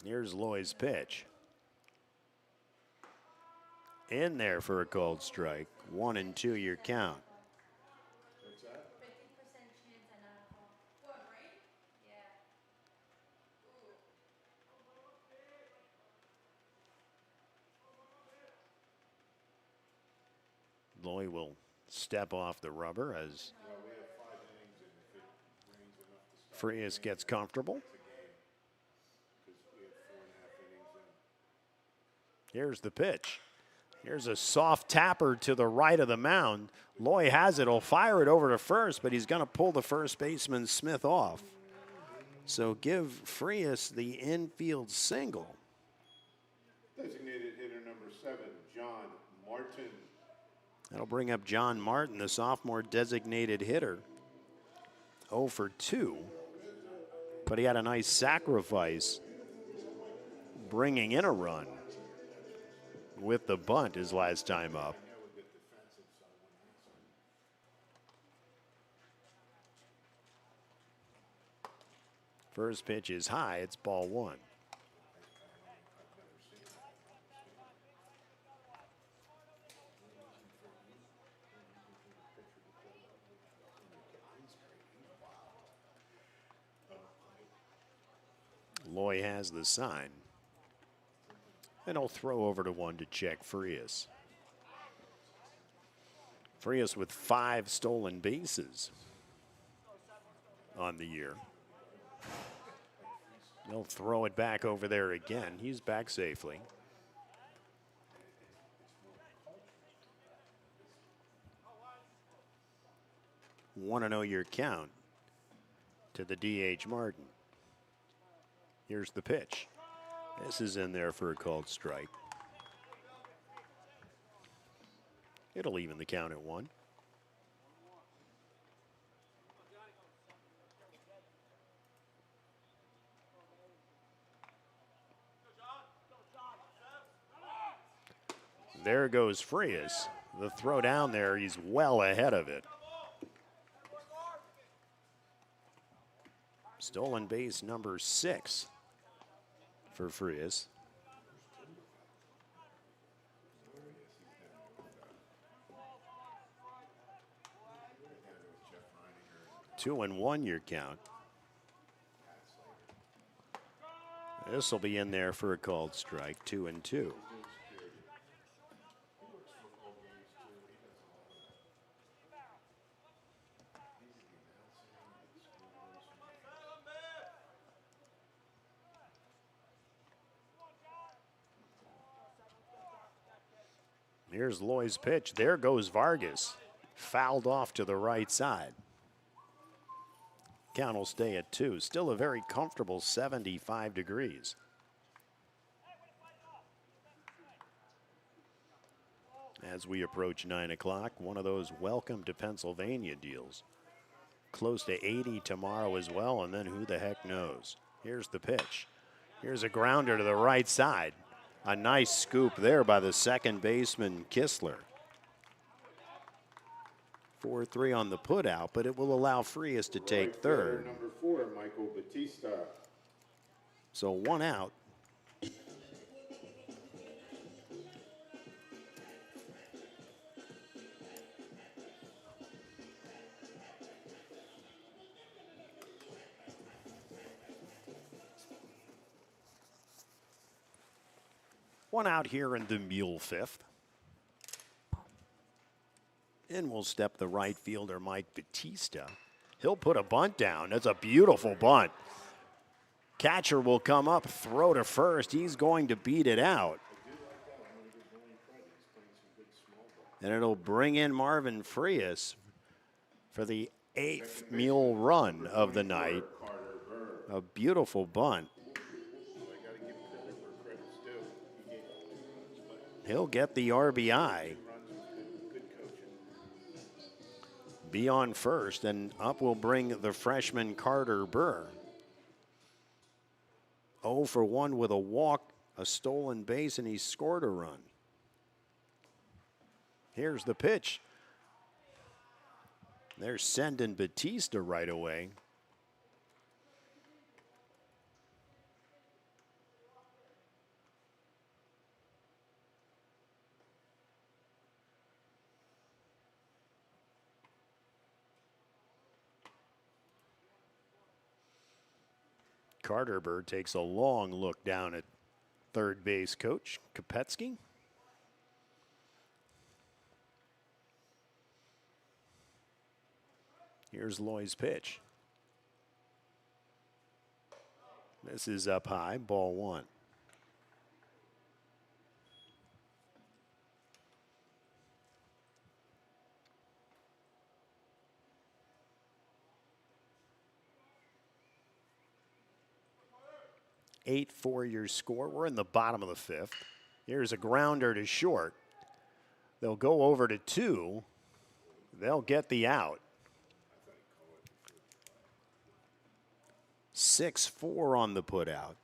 Here's Loy's pitch. In there for a called strike. 1-2 your count. Loy will step off the rubber as Frias gets comfortable. Here's the pitch. Here's a soft tapper to the right of the mound. Loy has it. He'll fire it over to first, but he's going to pull the first baseman Smith off. So give Frias the infield single. Designated hitter number 7, John Martin. That'll bring up John Martin, the sophomore designated hitter. 0 for 2. But he had a nice sacrifice bringing in a run with the bunt his last time up. First pitch is high. It's ball 1. Loy has the sign. And he'll throw over to one to check Frias. Frias with 5 stolen bases on the year. They'll throw it back over there again. He's back safely. Want to know your count to the DH Martin. Here's the pitch. This is in there for a called strike. It'll even the count at 1. There goes Frias. The throw down there, he's well ahead of it. Stolen base number 6 for Frias. Two and 1 your count. This will be in there for a called strike. 2 and 2. Here's Loy's pitch. There goes Vargas. Fouled off to the right side. Count will stay at 2. Still a very comfortable 75 degrees. As we approach 9 o'clock, one of those welcome to Pennsylvania deals. Close to 80 tomorrow as well, and then who the heck knows. Here's the pitch. Here's a grounder to the right side. A nice scoop there by the second baseman, Kistler. 4-3 on the put out, but it will allow Frias to take third. Number 4, Michael Batista. So 1 out. One out here in the Muhl fifth. In will step the right fielder, Mike Batista. He'll put a bunt down. That's a beautiful bunt. Catcher will come up, throw to first. He's going to beat it out. And it'll bring in Marvin Frias for the 8th Muhl run of the night. A beautiful bunt. He'll get the RBI. Be on first, and up will bring the freshman Carter Burr. 0 for 1 with a walk, a stolen base, and he scored a run. Here's the pitch. They're sending Batista right away. Carter Burr takes a long look down at third base coach Kopetsky. Here's Loy's pitch. This is up high, ball 1. Eight 4-year score. We're in the bottom of the 5th. Here's a grounder to short. They'll go over to 2. They'll get the out. 6-4 on the put out.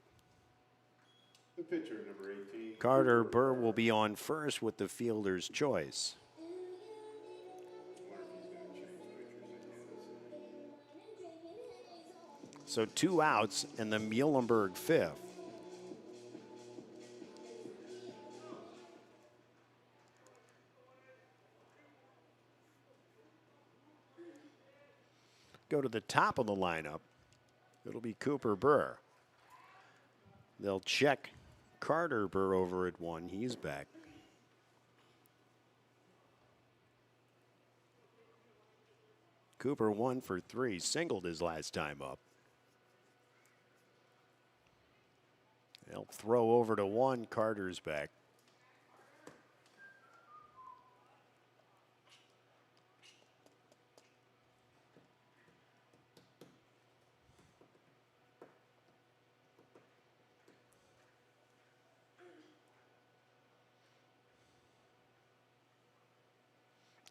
The pitcher, number 18. Carter Burr will be on first with the fielder's choice. So 2 outs in the Muhlenberg 5th. Go to the top of the lineup. It'll be Cooper Burr. They'll check Carter Burr over at 1. He's back. Cooper 1 for 3. Singled his last time up. They'll throw over to one. Carter's back.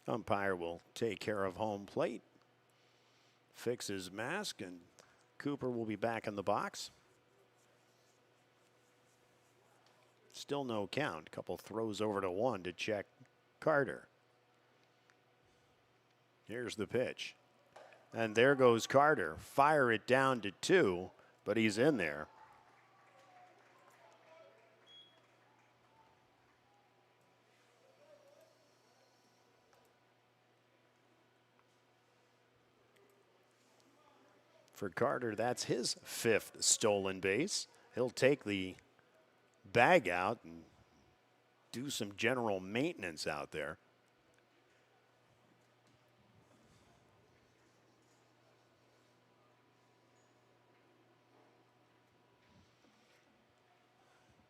Umpire will take care of home plate, fix his mask, and Cooper will be back in the box. Still no count. Couple throws over to one to check Carter. Here's the pitch. And there goes Carter. Fire it down to 2, but he's in there. For Carter, that's his 5th stolen base. He'll take the bag out and do some general maintenance out there.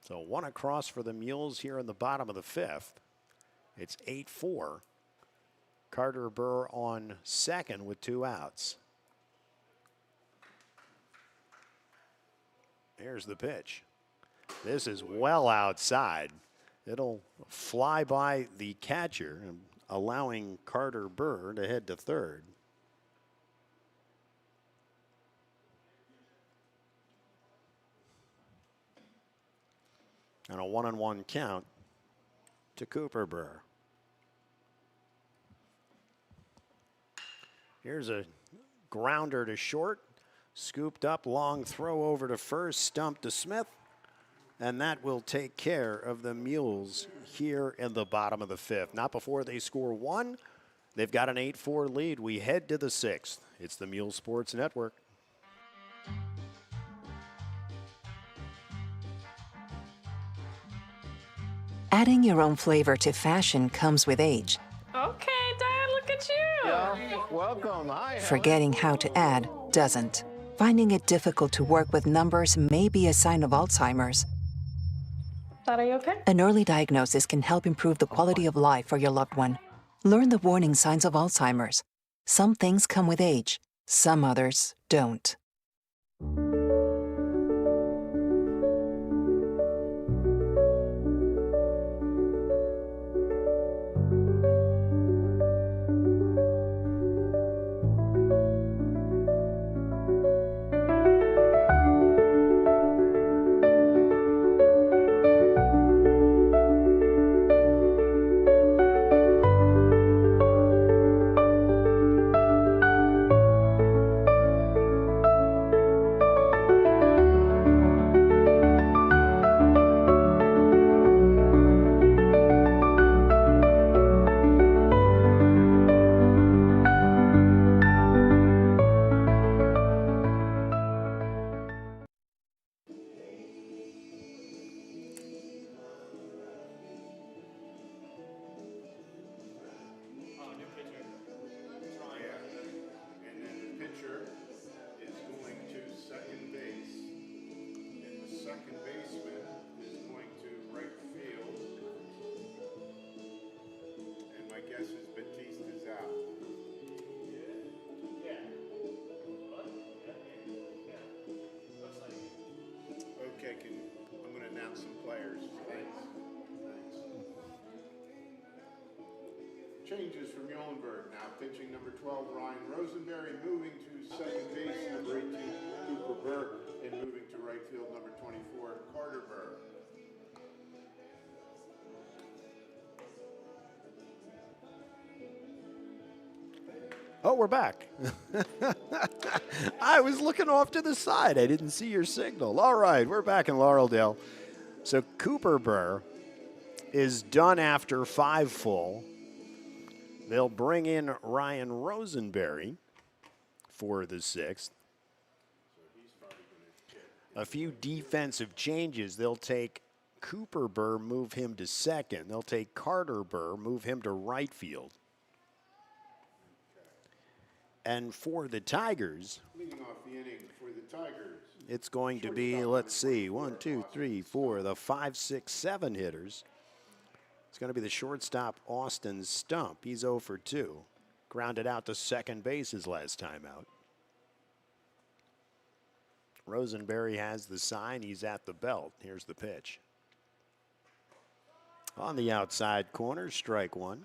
So one across for the Mules here in the bottom of the 5th. It's 8-4. Carter Burr on second with 2 outs. Here's the pitch. This is well outside. It'll fly by the catcher, allowing Carter Burr to head to third. And a 1-1 count to Cooper Burr. Here's a grounder to short. Scooped up, long throw over to first, stump to Smith. And that will take care of the Mules here in the bottom of the 5th. Not before they score 1. They've got an 8-4 lead. We head to the 6th. It's the Mule Sports Network. Adding your own flavor to fashion comes with age. Okay, Dad, look at you. Yeah, welcome. Hi. Forgetting how to add doesn't. Finding it difficult to work with numbers may be a sign of Alzheimer's. Dad, are you okay? An early diagnosis can help improve the quality of life for your loved one. Learn the warning signs of Alzheimer's. Some things come with age, some others don't. Changes for Muhlenberg. Now pitching number 12, Ryan Rosenberry, moving to second base, number 18, Cooper Burr, and moving to right field, number 24, Carter Burr. Oh, we're back. I was looking off to the side. I didn't see your signal. All right, we're back in Laureldale. So Cooper Burr is done after 5 full. They'll bring in Ryan Rosenberry for the 6th. A few defensive changes. They'll take Cooper Burr, move him to second. They'll take Carter Burr, move him to right field. And for the Tigers, Leading off the inning for the Tigers. it's going to be, let's see, 1, 2, 3, 4, the 5, 6, 7 hitters. It's going to be the shortstop, Austin Stump. He's 0 for 2. Grounded out to second base his last time out. Rosenberry has the sign. He's at the belt. Here's the pitch. On the outside corner, strike one.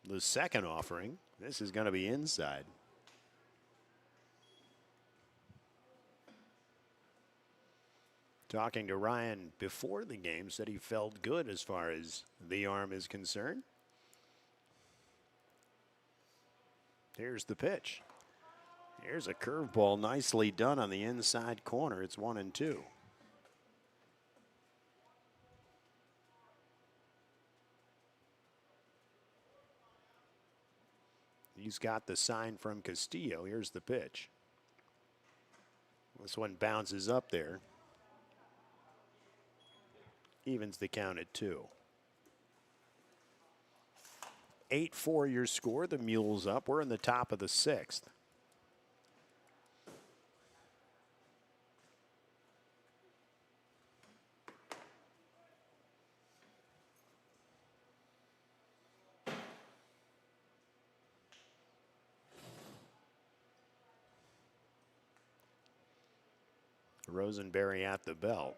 The second offering, this is going to be inside. Talking to Ryan before the game, said he felt good as far as the arm is concerned. Here's the pitch. Here's a curveball nicely done on the inside corner. It's 1-2. He's got the sign from Castillo. Here's the pitch. This one bounces up there. Evens the count at 2. 8-4 your score. The Mules up. We're in the top of the 6th. Rosenberry at the belt.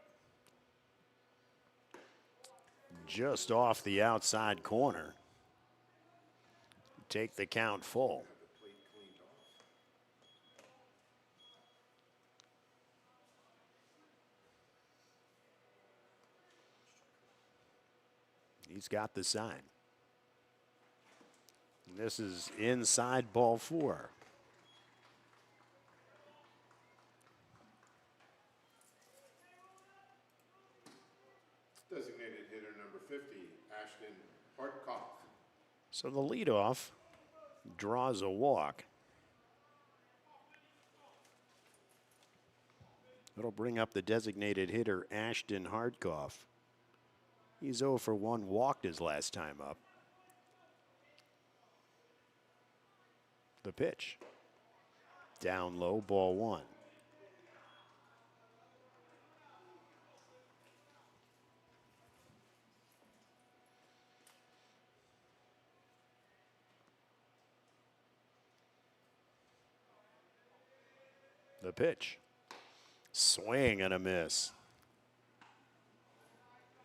Just off the outside corner. Take the count full. He's got the sign. This is inside ball 4. Designated hitter number 50, Ashton Hartkoff. So the leadoff draws a walk. It'll bring up the designated hitter, Ashton Hartkoff. He's 0 for 1, walked his last time up. The pitch. Down low, ball 1. The pitch. Swing and a miss.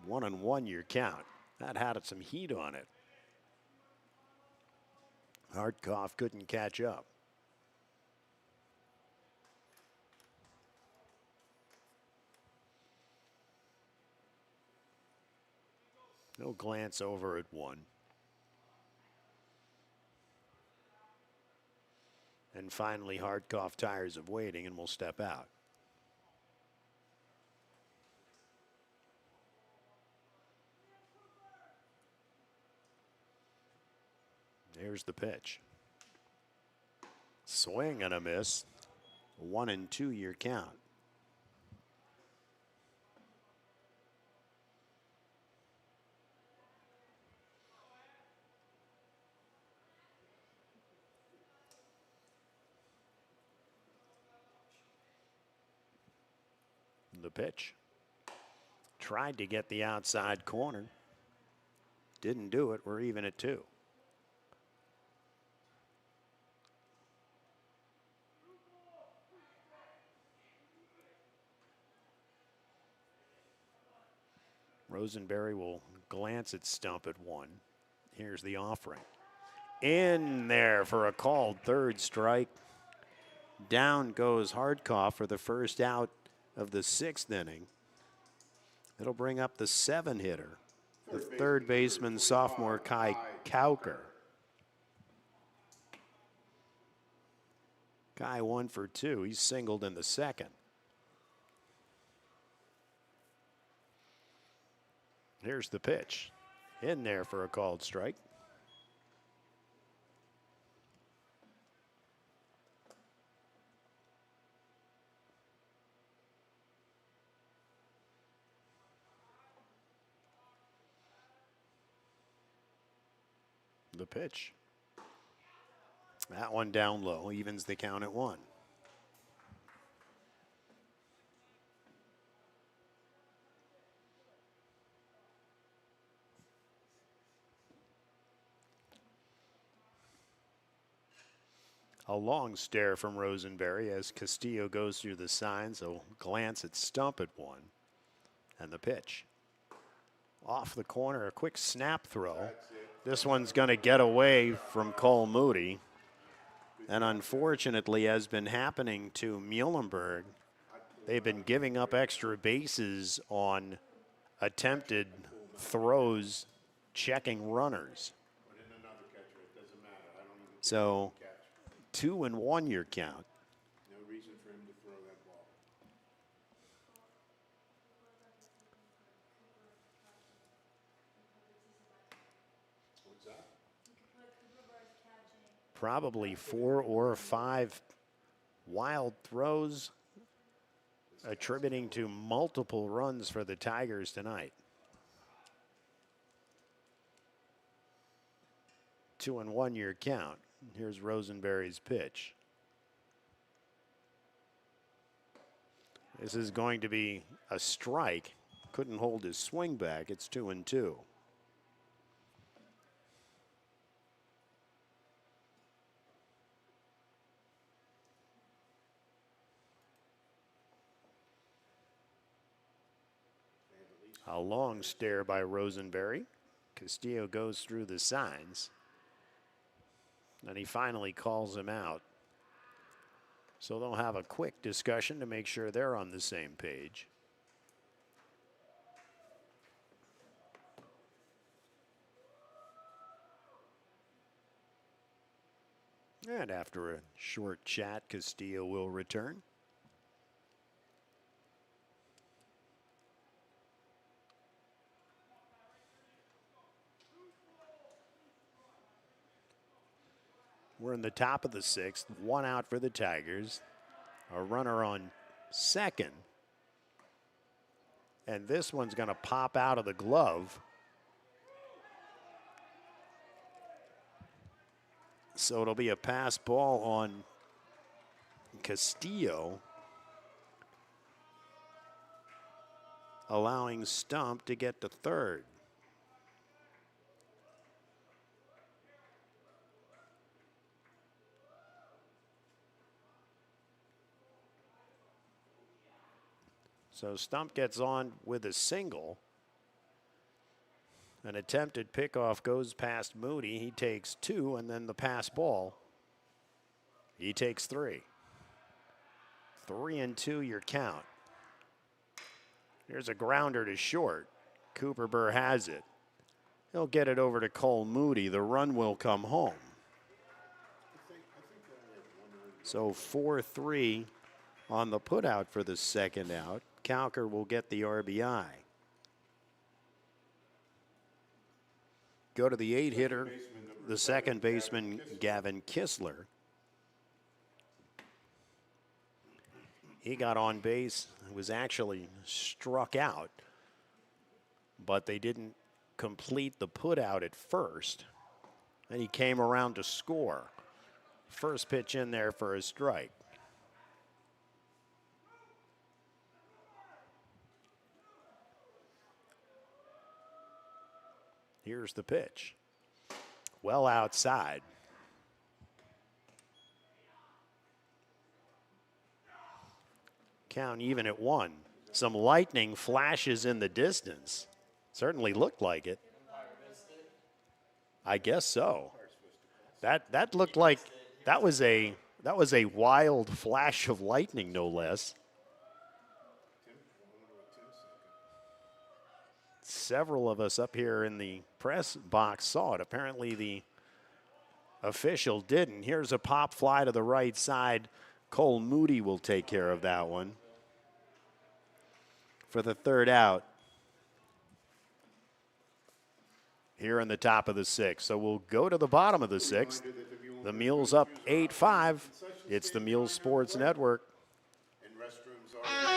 1-1 your count. That had some heat on it. Hartkoff couldn't catch up. He'll glance over at 1. And finally, Hartkoff tires of waiting and will step out. Here's the pitch. Swing and a miss. 1-2 your count. The pitch. Tried to get the outside corner. Didn't do it. We're even at 2. Rosenberry will glance at Stump at 1. Here's the offering. In there for a called third strike. Down goes Hartkoff for the first out of the 6th inning. It'll bring up the 7 hitter, the third baseman, sophomore Kai Kauker. Kai 1 for 2. He's singled in the 2nd. Here's the pitch. In there for a called strike. The pitch. That one down low, evens the count at 1. A long stare from Rosenberry as Castillo goes through the signs. A glance at Stump at 1. And the pitch. Off the corner, a quick snap throw. This one's going to get away from Cole Moody. And unfortunately, has been happening to Muhlenberg. They've been giving up extra bases on attempted throws, checking runners. So 2-1 your count. No reason for him to throw that ball. What's that? Probably 4 or 5 wild throws, attributing to multiple runs for the Tigers tonight. 2-1 your count. Here's Rosenberry's pitch. This is going to be a strike. Couldn't hold his swing back. It's 2-2. A long stare by Rosenberry. Castillo goes through the signs. And he finally calls him out. So they'll have a quick discussion to make sure they're on the same page. And after a short chat, Castillo will return. We're in the top of the 6th, 1 out for the Tigers. A runner on second. And this one's going to pop out of the glove. So it'll be a pass ball on Castillo, allowing Stump to get to third. So Stump gets on with a single. An attempted pickoff goes past Moody. He takes 2, and then the pass ball. He takes 3. 3-2 your count. Here's a grounder to short. Cooper Burr has it. He'll get it over to Cole Moody. The run will come home. So 4-3 on the putout for the second out. Cowker will get the RBI. Go to the 8-hitter, the second baseman, Gavin Kistler. He got on base, was actually struck out, but they didn't complete the putout at first. And he came around to score. First pitch in there for a strike. Here's the pitch. Well outside. Count even at 1. Some lightning flashes in the distance. Certainly looked like it. I guess so. That looked like that was a wild flash of lightning, no less. Several of us up here in the press box saw it. Apparently the official didn't. Here's a pop fly to the right side. Cole Moody will take care of that one for the third out here in the top of the 6th. So we'll go to the bottom of the 6th. The Muhls up 8-5. It's the Muhls Sports Network. And restrooms are...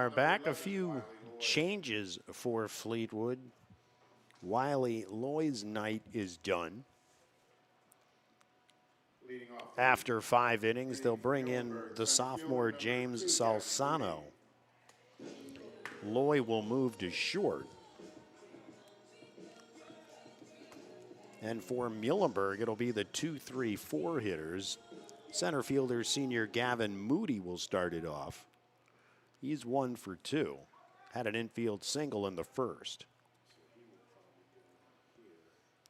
are back. A few changes for Fleetwood. Wiley Loy's night is done. After 5 innings, they'll bring in the sophomore James Salsano. Loy will move to short. And for Muhlenberg, it'll be the 2-3-4 hitters. Center fielder senior Gavin Moody will start it off. He's 1 for 2. Had an infield single in the first.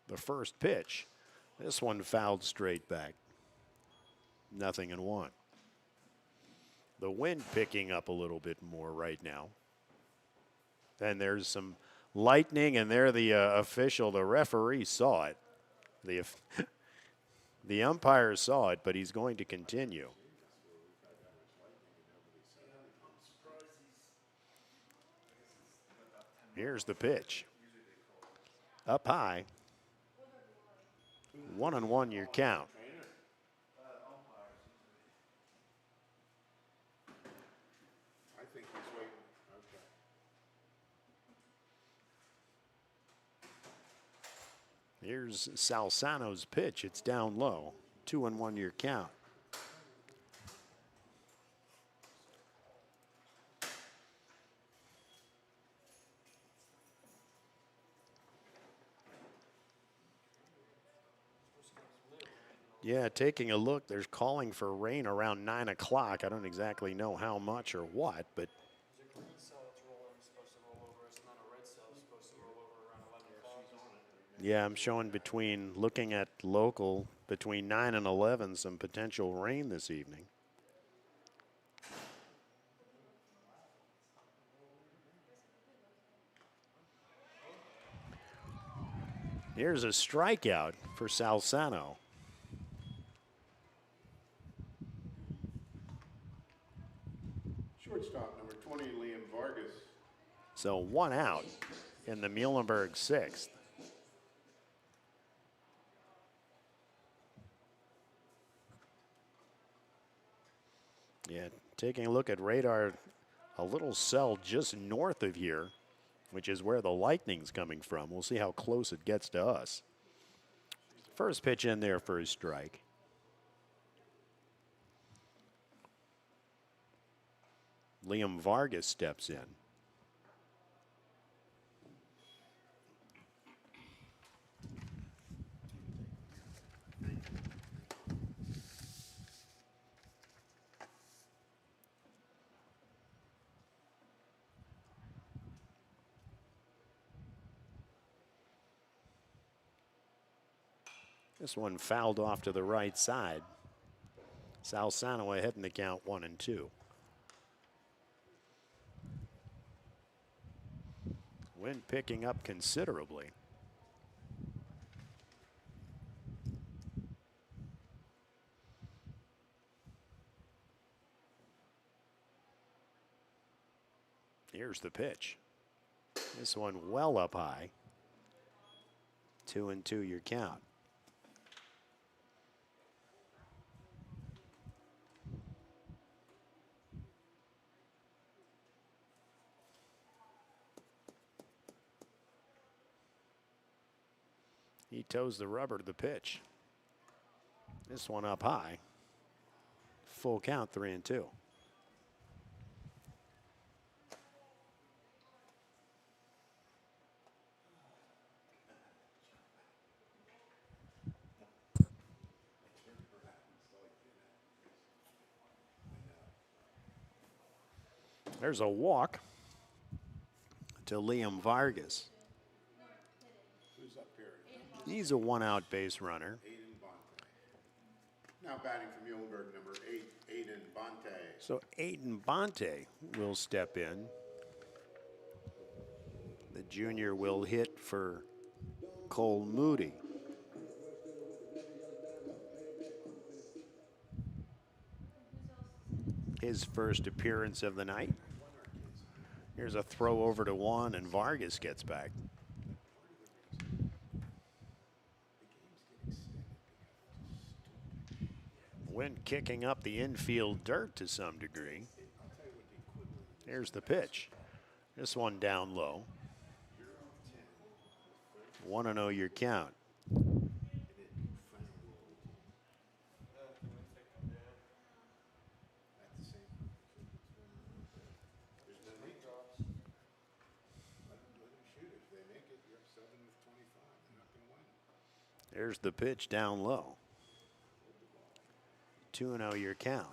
The first pitch, this one fouled straight back. 0-1. The wind picking up a little bit more right now. And there's some lightning, and there the official, the referee saw it. The umpire saw it, but he's going to continue. Here's the pitch. Up high. 1-1 your count. I think he's waiting. Okay. Here's Salsano's pitch. It's down low. 2-1 your count. Yeah, taking a look, there's calling for rain around 9 o'clock. I don't exactly know how much or what, but yeah, I'm showing between, looking at local, between 9 and 11, some potential rain this evening. Here's a strikeout for Salsano. Shortstop number 20, Liam Vargas. So 1 out in the Muhlenberg 6th. Yeah, taking a look at radar, a little cell just north of here, which is where the lightning's coming from. We'll see how close it gets to us. First pitch in there for a strike. Liam Vargas steps in. This one fouled off to the right side. Salsano ahead in the count 1-2. Wind picking up considerably. Here's the pitch. This one well up high. 2-2 your count. He toes the rubber to the pitch. This one up high. Full count, 3-2. There's a walk to Liam Vargas. He's a 1-out base runner. Now batting for Muhlenberg, number 8, Aiden Bonte. So Aiden Bonte will step in. The junior will hit for Cole Moody. His first appearance of the night. Here's a throw over to one, and Vargas gets back. Wind kicking up the infield dirt to some degree. Here's the pitch. This one down low. 1-0 your count. There's the pitch down low. 2-0 your count.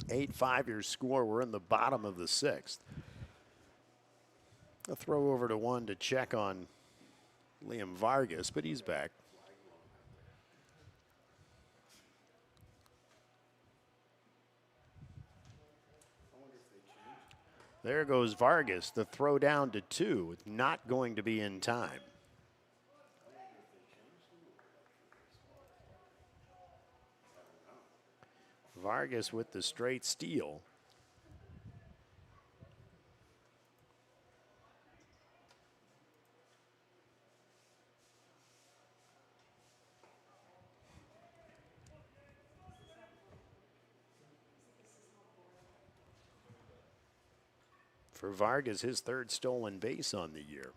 Eight-5 your score. We're in the bottom of the sixth. A throw over to one to check on Liam Vargas, but he's back. There goes Vargas. The throw down to two. Not going to be in time. Vargas with the straight steal. For Vargas, his third stolen base on the year.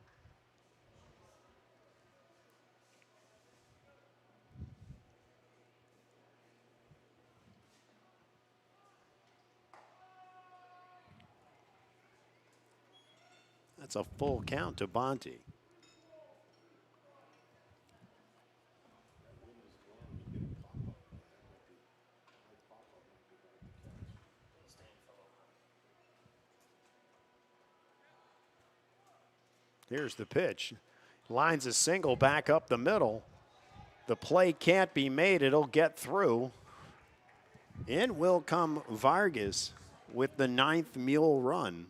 That's a full count to Bonte. Here's the pitch. Lines a single back up the middle. The play can't be made. It'll get through. In will come Vargas with the 9th Mule run.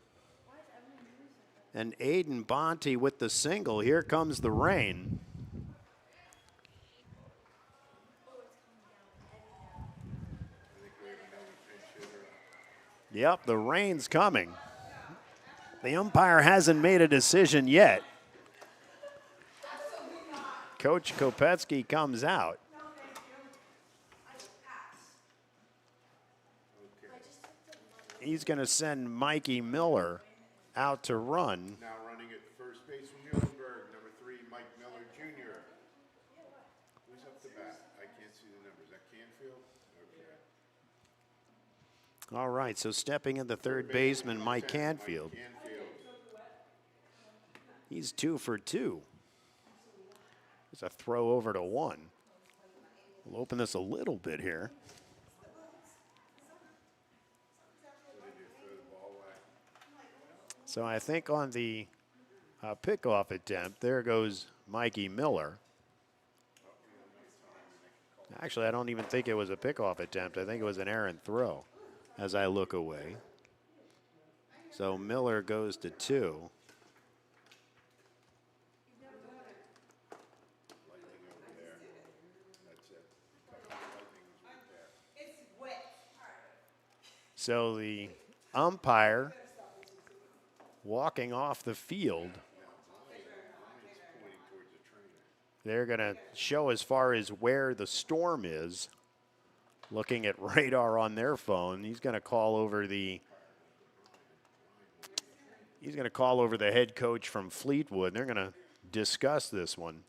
And Aiden Bonte with the single. Here comes the rain. Yep, the rain's coming. The umpire hasn't made a decision yet. Coach Kopetsky comes out. He's going to send Mikey Miller out to run. Now running at first base from Muhlenberg, number 3, Mike Miller Jr. Who's up to bat? I can't see the numbers. Is that Canfield? Okay. All right, so stepping in the third baseman, Mike Canfield. He's 2 for 2. There's a throw over to one. We'll open this a little bit here. So I think on the pickoff attempt, there goes Mikey Miller. Actually, I don't even think it was a pickoff attempt. I think it was an errant throw as I look away. So Miller goes to 2. So the umpire walking off the field. They're going to show as far as where the storm is, looking at radar on their phone. He's going to call over the head coach from Fleetwood. They're going to discuss this one.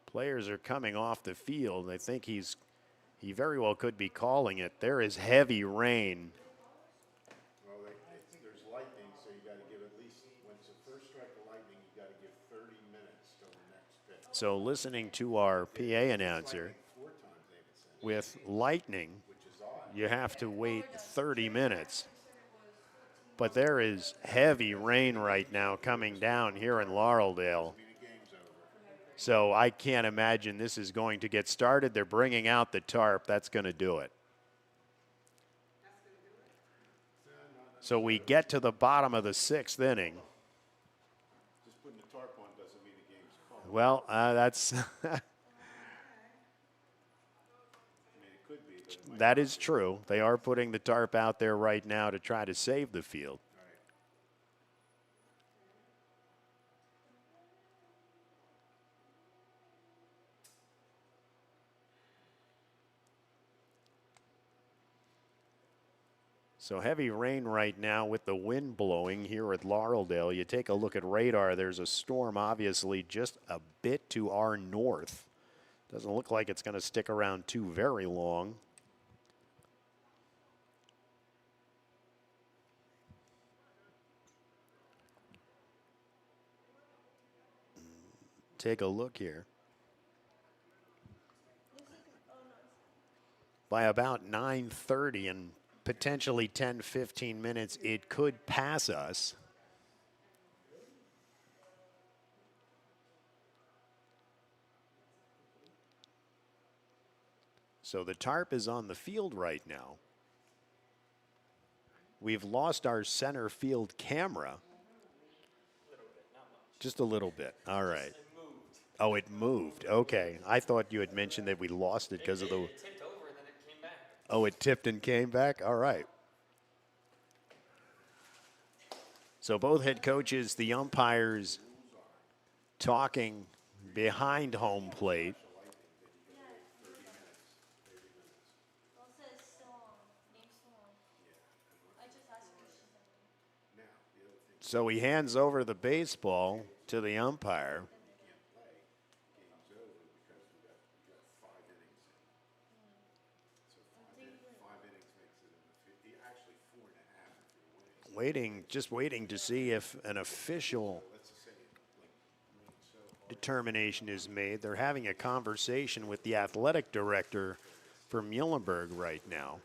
Players are coming off the field. I think he very well could be calling it. There is heavy rain. Well, there's lightning, so you got to give at least, when it's the first strike of lightning, you got to give 30 minutes till the next pitch. So listening to our PA announcer, with lightning, you have to wait 30 minutes. But there is heavy rain right now coming down here in Laureldale. So I can't imagine this is going to get started. They're bringing out the tarp. That's going to do it. So we get to the bottom of the 6th inning. Just putting the tarp on doesn't mean the game's called. Well, that's that is true. They are putting the tarp out there right now to try to save the field. So heavy rain right now with the wind blowing here at Laureldale. You take a look at radar, there's a storm obviously just a bit to our north. Doesn't look like it's going to stick around too very long. Take a look here. By about 9:30 and potentially 10-15 minutes, it could pass us. So the tarp is on the field right now. We've lost our center field camera. Just a little bit. All right. Oh, it moved. Okay. I thought you had mentioned that we lost it because of the... It tipped over and then it came back. Oh, it tipped and came back? All right. So both head coaches, the umpires, talking behind home plate. So he hands over the baseball to the umpire. Just waiting to see if an official determination is made. They're having a conversation with the athletic director for Muhlenberg right now.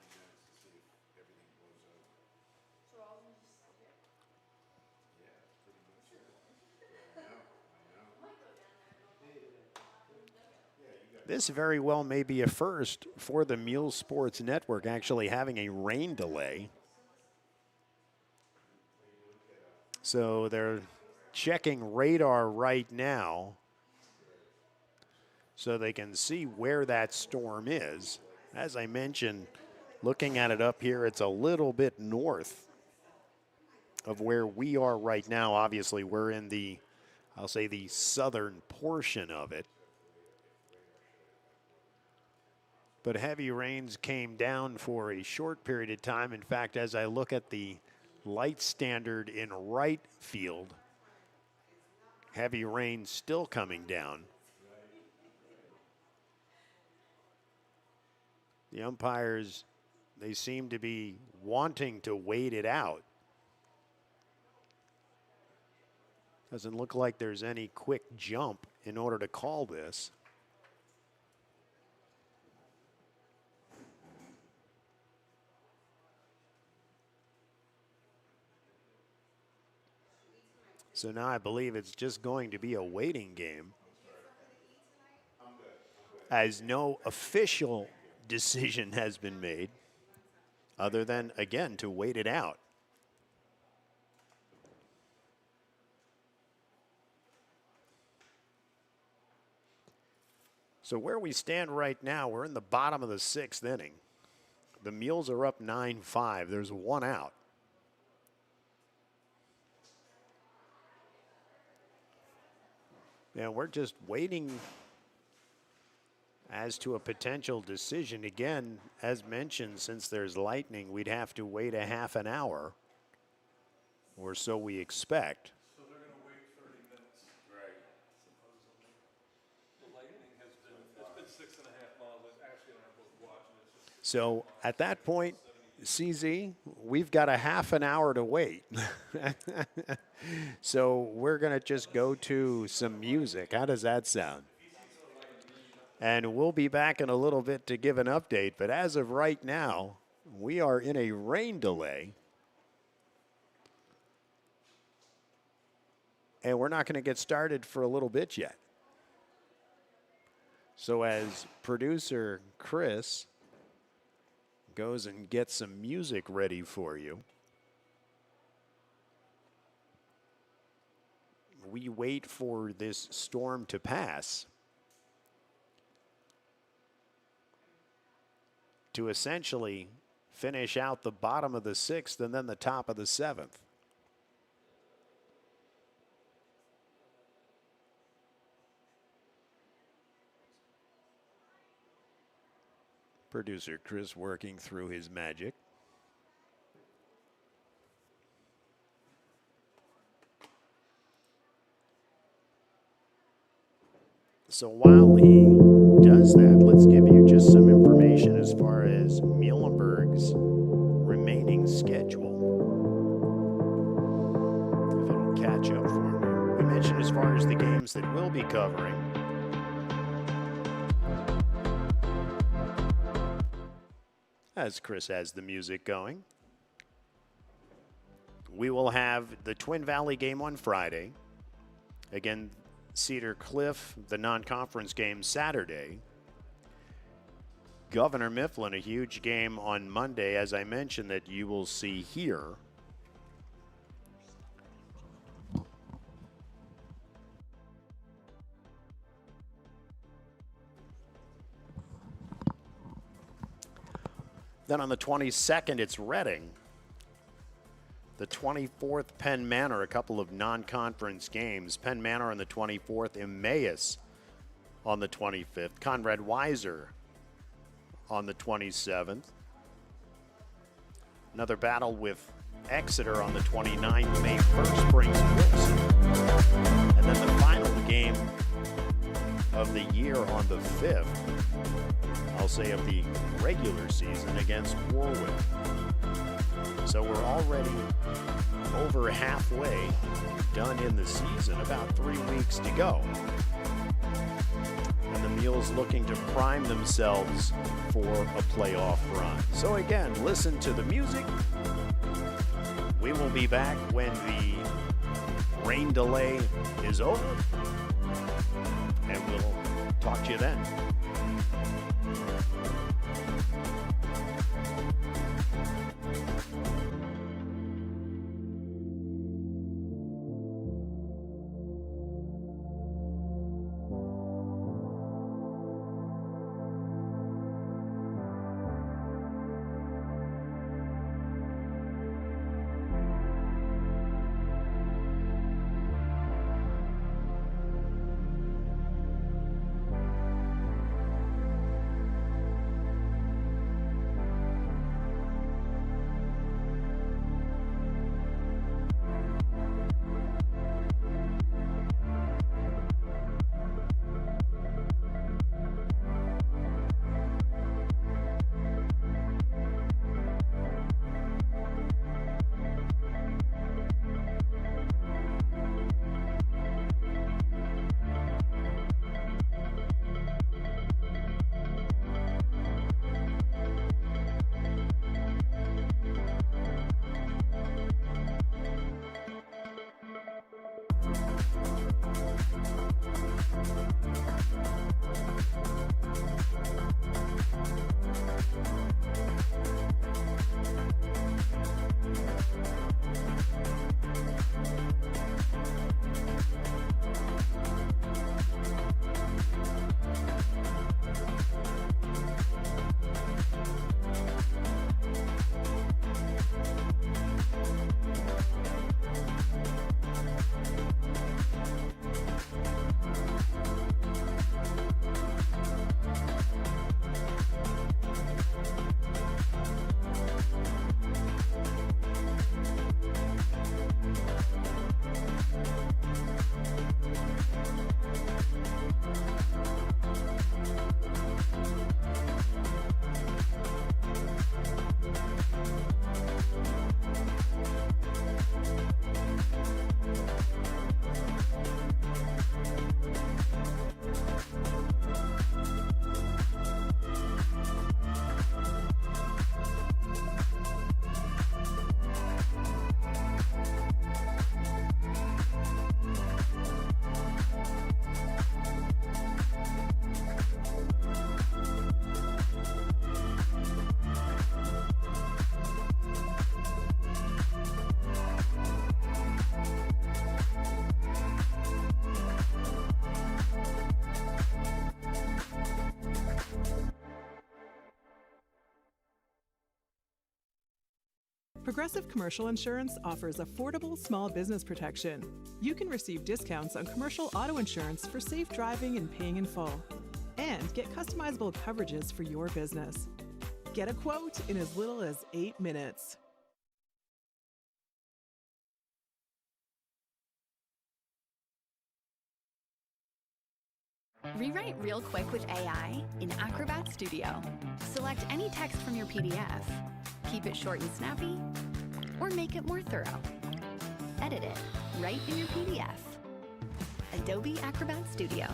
This very well may be a first for the Muhls Sports Network, actually having a rain delay. So they're checking radar right now so they can see where that storm is. As I mentioned, looking at it up here, it's a little bit north of where we are right now. Obviously, we're in the, I'll say, the southern portion of it. But heavy rains came down for a short period of time. In fact, as I look at the light standard in right field, heavy rain still coming down. The umpires, they seem to be wanting to wait it out. Doesn't look like there's any quick jump in order to call this. So now I believe it's just going to be a waiting game, as no official decision has been made other than, again, to wait it out. So where we stand right now, we're in the bottom of the sixth inning. The Muhls are up 9-5. There's one out. Yeah, we're just waiting as to a potential decision. Again, as mentioned, since there's lightning, we'd have to wait a half an hour, or so we expect. So they're going to wait 30 minutes. Right. Supposedly. The lightning has been, it's been 6.5 miles. Ashley and I are both watching it. So at that point, CZ, we've got a half an hour to wait. So we're going to just go to some music. How does that sound? And we'll be back in a little bit to give an update. But as of right now, we are in a rain delay. And we're not going to get started for a little bit yet. So as producer Chris goes and gets some music ready for you, we wait for this storm to pass to essentially finish out the bottom of the sixth and then the top of the seventh. Producer Chris working through his magic. So while he does that, let's give you just some information as far as Muhlenberg's remaining schedule. If it'll catch up for me. We mentioned as far as the games that we'll be covering. As Chris has the music going. We will have the Twin Valley game on Friday. Again, Cedar Cliff, the non-conference game Saturday. Governor Mifflin, a huge game on Monday, as I mentioned, that you will see here. Then on the 22nd, it's Reading. The 24th, Penn Manor, a couple of non-conference games. Penn Manor on the 24th, Emmaus on the 25th. Conrad Weiser on the 27th. Another battle with Exeter on the 29th. May 1st brings Wilson. And then the final game of the year on the 5th, I'll say of the regular season, against Warwick. So we're already over halfway done in the season, about 3 weeks to go. And the Mules looking to prime themselves for a playoff run. So again, listen to the music. We will be back when the rain delay is over, and we'll talk to you then. Progressive Commercial Insurance offers affordable small business protection. You can receive discounts on commercial auto insurance for safe driving and paying in full. And get customizable coverages for your business. Get a quote in as little as 8 minutes. Rewrite real quick with AI in Acrobat Studio. Select any text from your PDF, keep it short and snappy, or make it more thorough. Edit it right in your PDF. Adobe Acrobat Studio.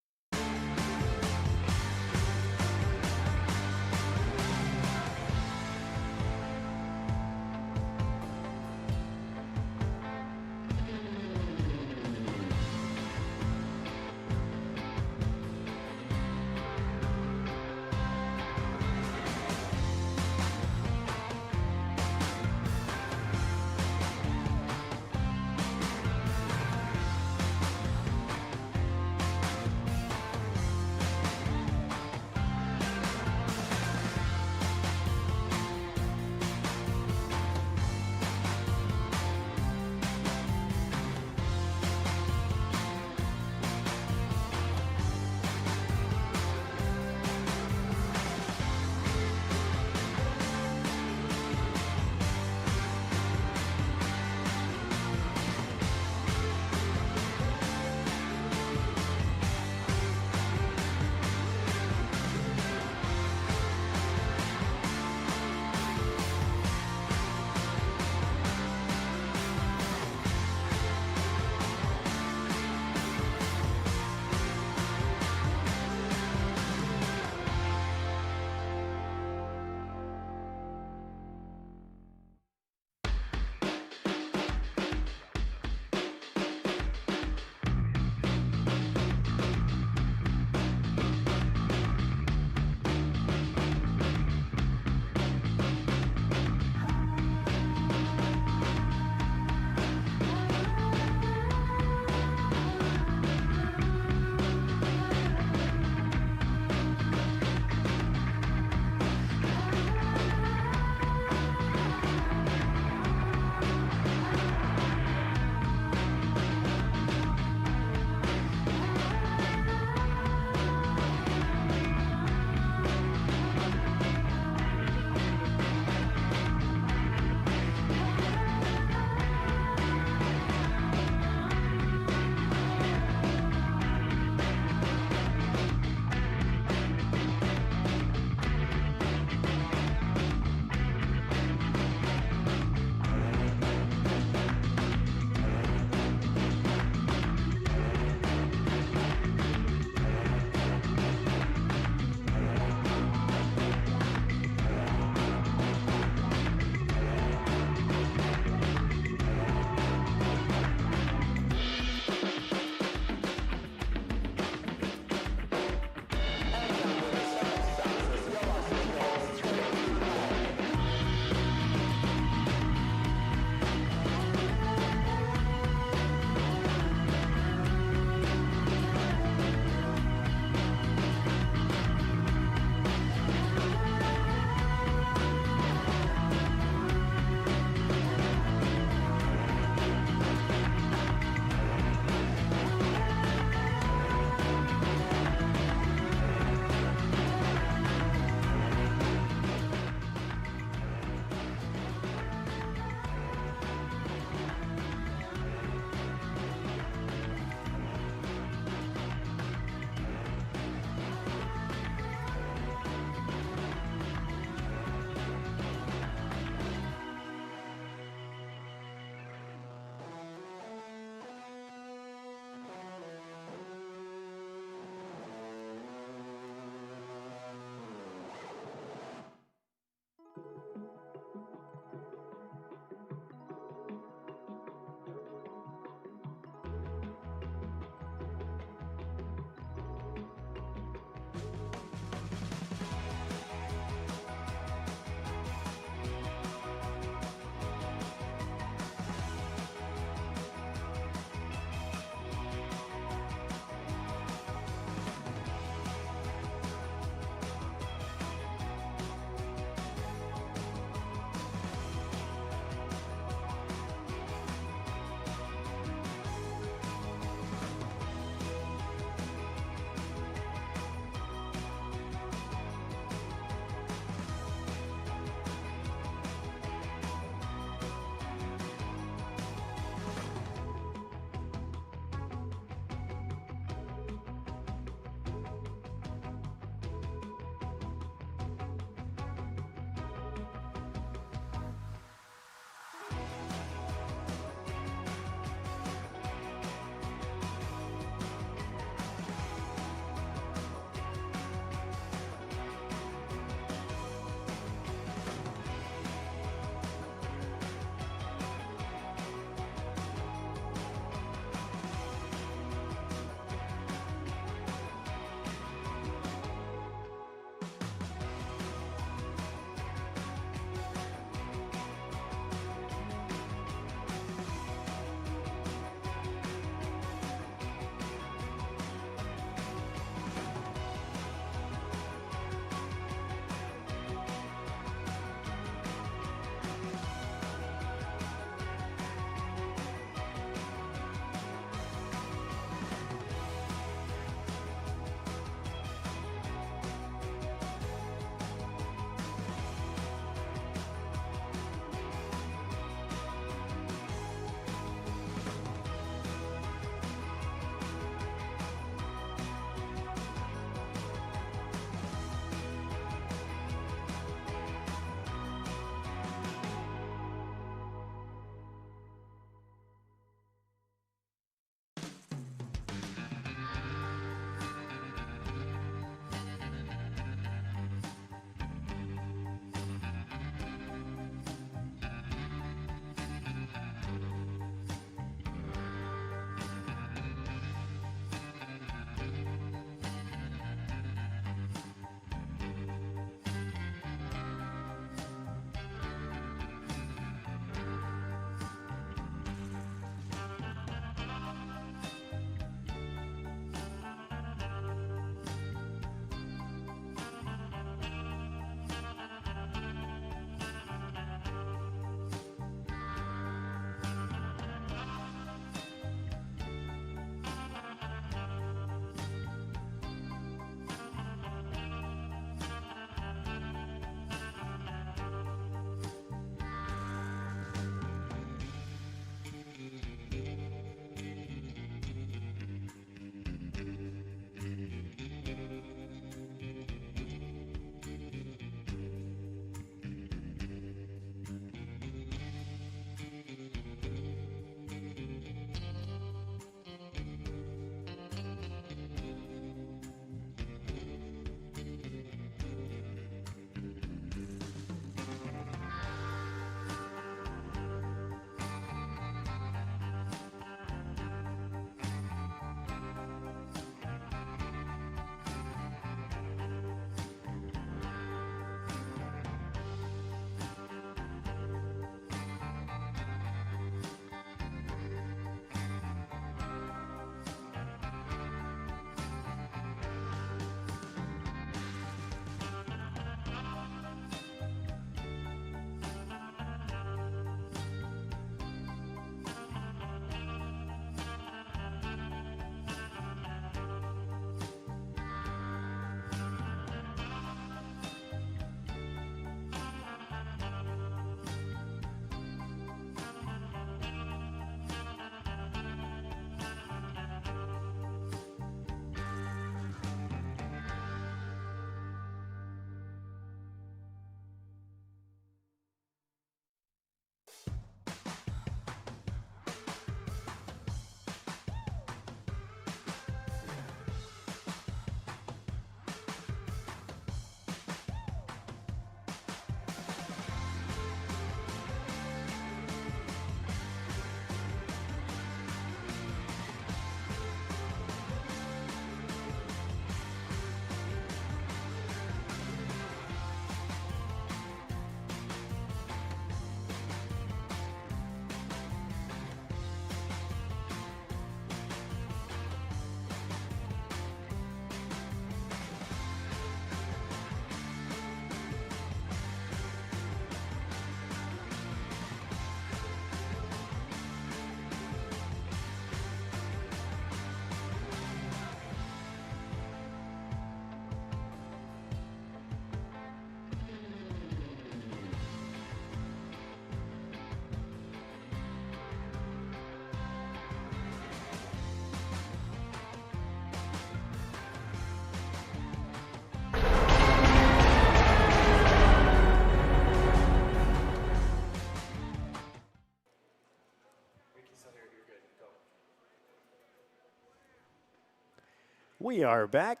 We are back.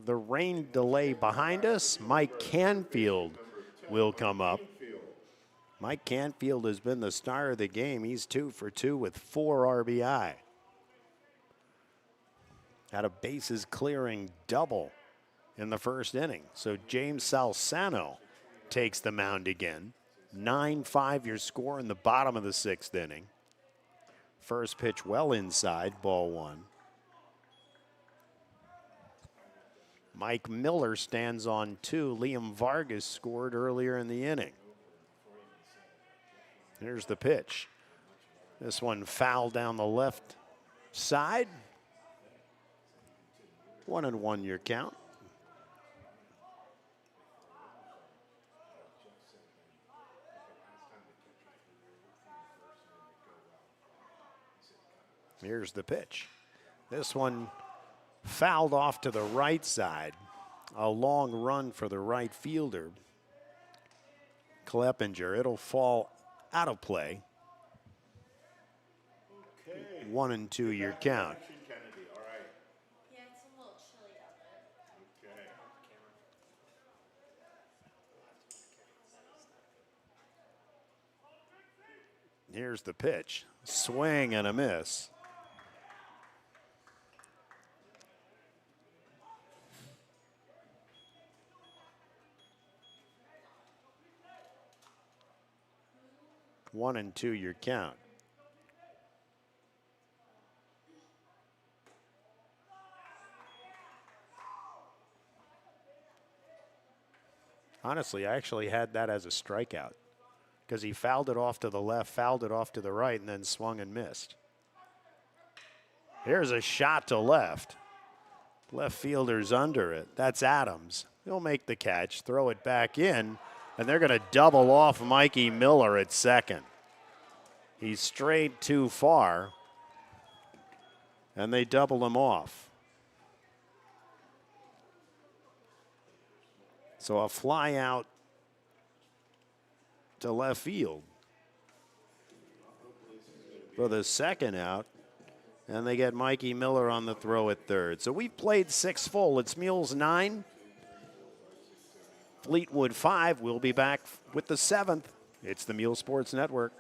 The rain delay behind us. Mike Canfield will come up. Mike Canfield has been the star of the game. He's 2 for 2 with 4 RBI. Had a bases clearing double in the first inning. So James Salsano takes the mound again. 9-5 your score in the bottom of the 6th inning. First pitch well inside, ball 1. Mike Miller stands on 2. Liam Vargas scored earlier in the inning. Here's the pitch. This one foul down the left side. 1-1 your count. Here's the pitch. This one fouled off to the right side. A long run for the right fielder, Kleppinger. It'll fall out of play. 1-2 your count. Here's the pitch. Swing and a miss. One and two your count. Honestly, I actually had that as a strikeout because he fouled it off to the left, fouled it off to the right, and then swung and missed. Here's a shot to left. Left fielder's under it. That's Adams. He'll make the catch, throw it back in, and they're going to double off Mikey Miller at second. He strayed too far, and they double him off. So a fly out to left field for the second out, and they get Mikey Miller on the throw at third. So we've played 6 full. It's Muhls 9, Fleetwood 5. We'll be back with the 7th. It's the Muhls Sports Network.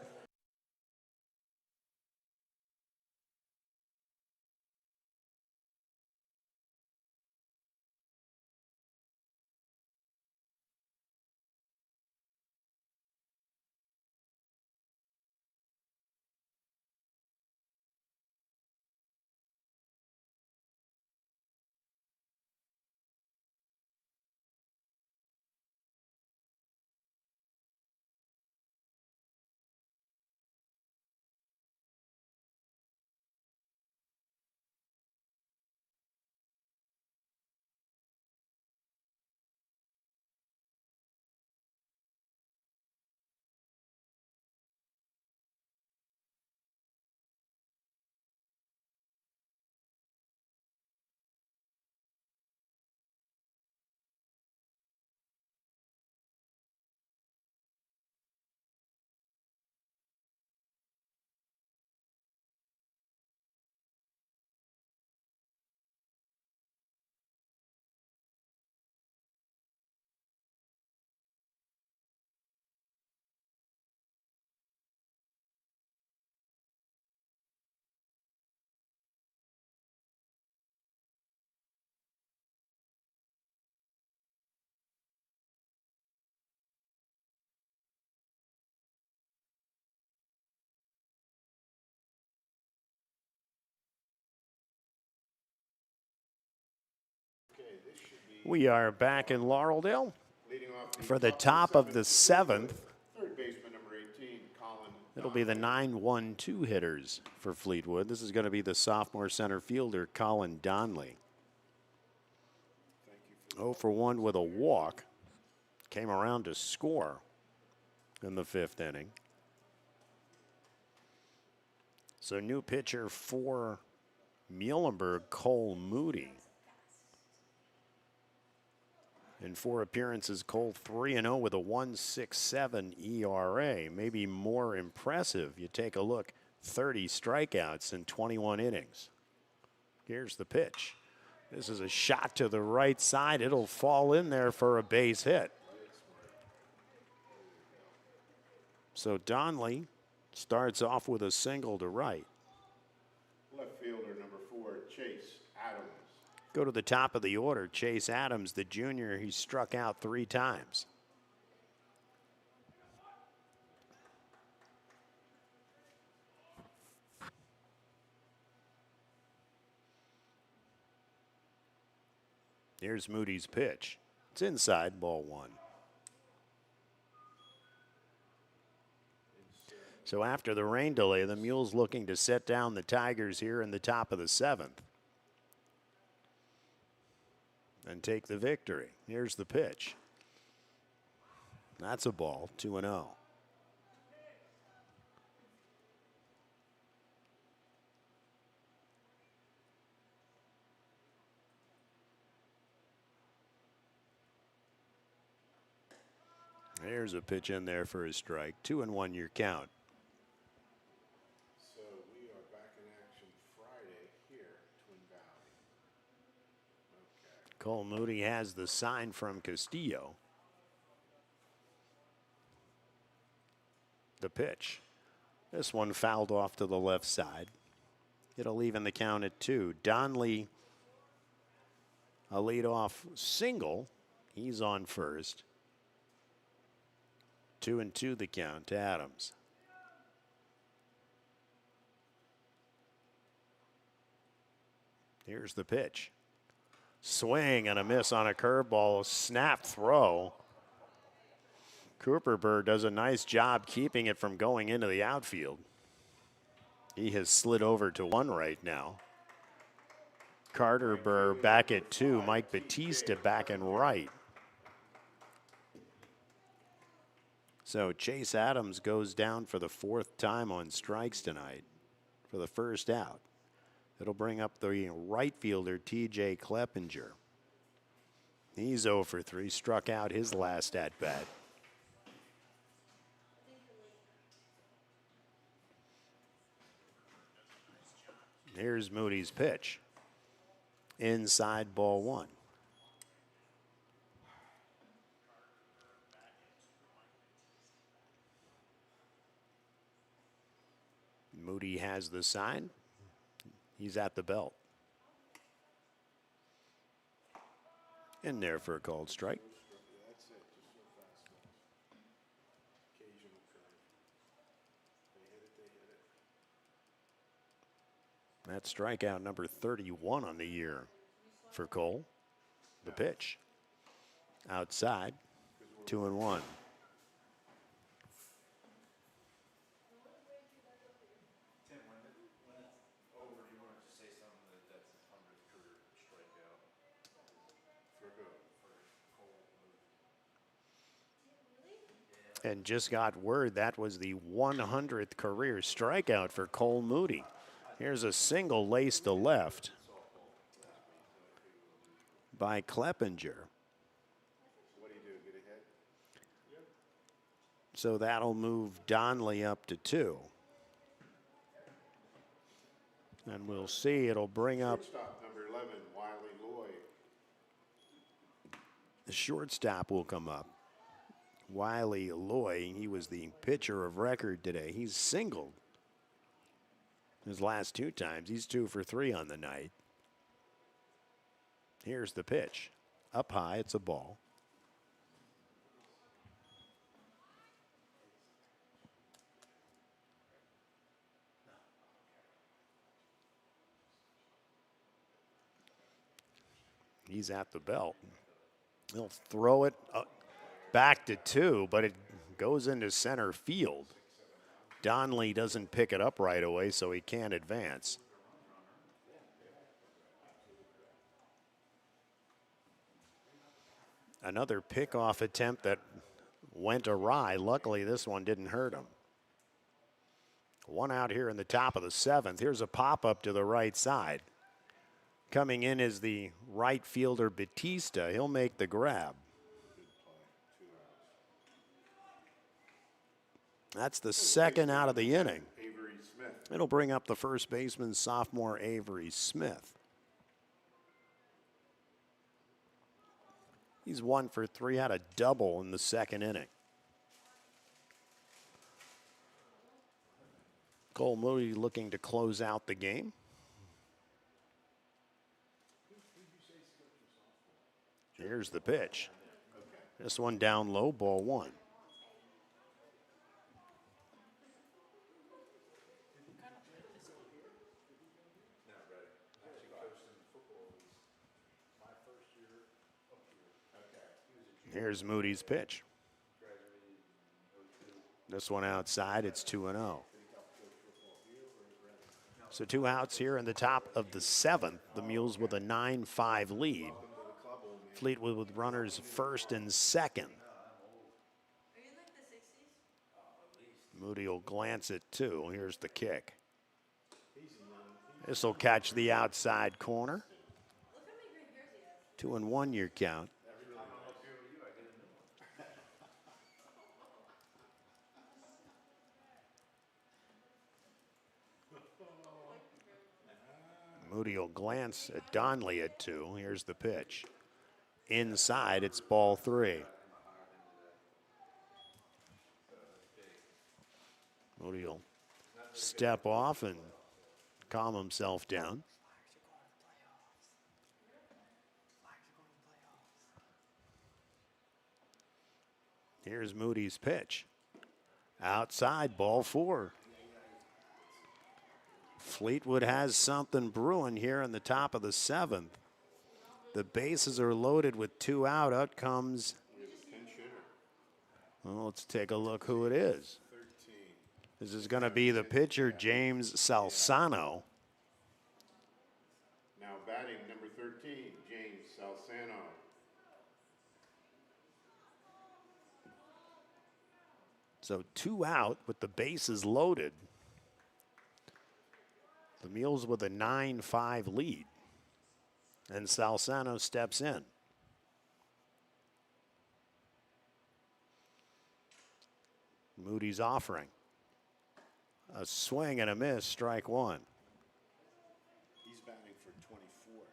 We are back in Laureldale for the top of the 7th. Third baseman number 18, Colin. It'll be the 9-1-2 hitters for Fleetwood. This is going to be the sophomore center fielder, Colin Donnelly. 0 for 1 with a walk. Came around to score in the 5th inning. So new pitcher for Muhlenberg, Cole Moody. In 4 appearances, Cole 3-0 with a 1.67 ERA. Maybe more impressive. You take a look, 30 strikeouts in 21 innings. Here's the pitch. This is a shot to the right side. It'll fall in there for a base hit. So Donley starts off with a single to right. Left fielder number 4, Chase Adams. Go to the top of the order. Chase Adams, the junior, he struck out 3 times. Here's Moody's pitch. It's inside, ball 1. So after the rain delay, the Mules looking to set down the Tigers here in the top of the 7th and take the victory. Here's the pitch. That's a ball, 2-0. There's a pitch in there for a strike. 2-1 your count. So we are back in action Friday here, Twin Valley. Okay. Cole Moody has the sign from Castillo. The pitch. This one fouled off to the left side. It'll even the count at 2. Donley, a leadoff single. He's on first. 2-2 the count to Adams. Here's the pitch. Swing and a miss on a curveball. Snap throw. Cooper Burr does a nice job keeping it from going into the outfield. He has slid over to 1 right now. Carter Burr back at 2. Mike Batista back in right. So Chase Adams goes down for the 4th time on strikes tonight for the first out. It'll bring up the right fielder, TJ Kleppinger. He's 0 for 3, struck out his last at bat. Here's Moody's pitch. Inside, ball 1. Moody has the sign. He's at the belt. In there for a called strike. That's it, just so fast. Occasional curve. They hit it. That's strikeout number 31 on the year for Cole. The pitch. Outside, 2-1. And just got word that was the 100th career strikeout for Cole Moody. Here's a single laced to left by Kleppinger. What do you do, get ahead? So that'll move Donley up to 2. And we'll see, it'll bring up Shortstop number 11, Wiley Lloyd. the shortstop will come up. Wiley Lloyd, he was the pitcher of record today. He's singled his last 2 times. He's 2 for 3 on the night. Here's the pitch. Up high, it's a ball. He's at the belt. He'll throw it back to 2, but it goes into center field. Donley doesn't pick it up right away, so he can't advance. Another pickoff attempt that went awry. Luckily, this one didn't hurt him. 1 out here in the top of the 7th. Here's a pop-up to the right side. Coming in is the right fielder, Batista. He'll make the grab. That's the 2nd out of the inning. Avery Smith. It'll bring up the first baseman, sophomore Avery Smith. He's 1 for 3, had a double in the second inning. Cole Moody looking to close out the game. Here's the pitch. This one down low, ball 1. Here's Moody's pitch. This one outside, it's 2-0. So 2 outs here in the top of the 7th. The Mules with a 9-5 lead. Fleetwood with runners first and second. Moody will glance it too. Here's the kick. This will catch the outside corner. 2-1 your count. Moody will glance at Donley at 2. Here's the pitch. Inside, it's ball 3. Moody will step off and calm himself down. Here's Moody's pitch. Outside, ball 4. Fleetwood has something brewing here in the top of the 7th. The bases are loaded with 2 out. Out comes. Well, let's take a look who it is. This is going to be the pitcher, James Salsano. Now batting number 13, James Salsano. So 2 out with the bases loaded. The Mules with a 9-5 lead. And Salsano steps in. Moody's offering. A swing and a miss, strike 1. He's batting for 24.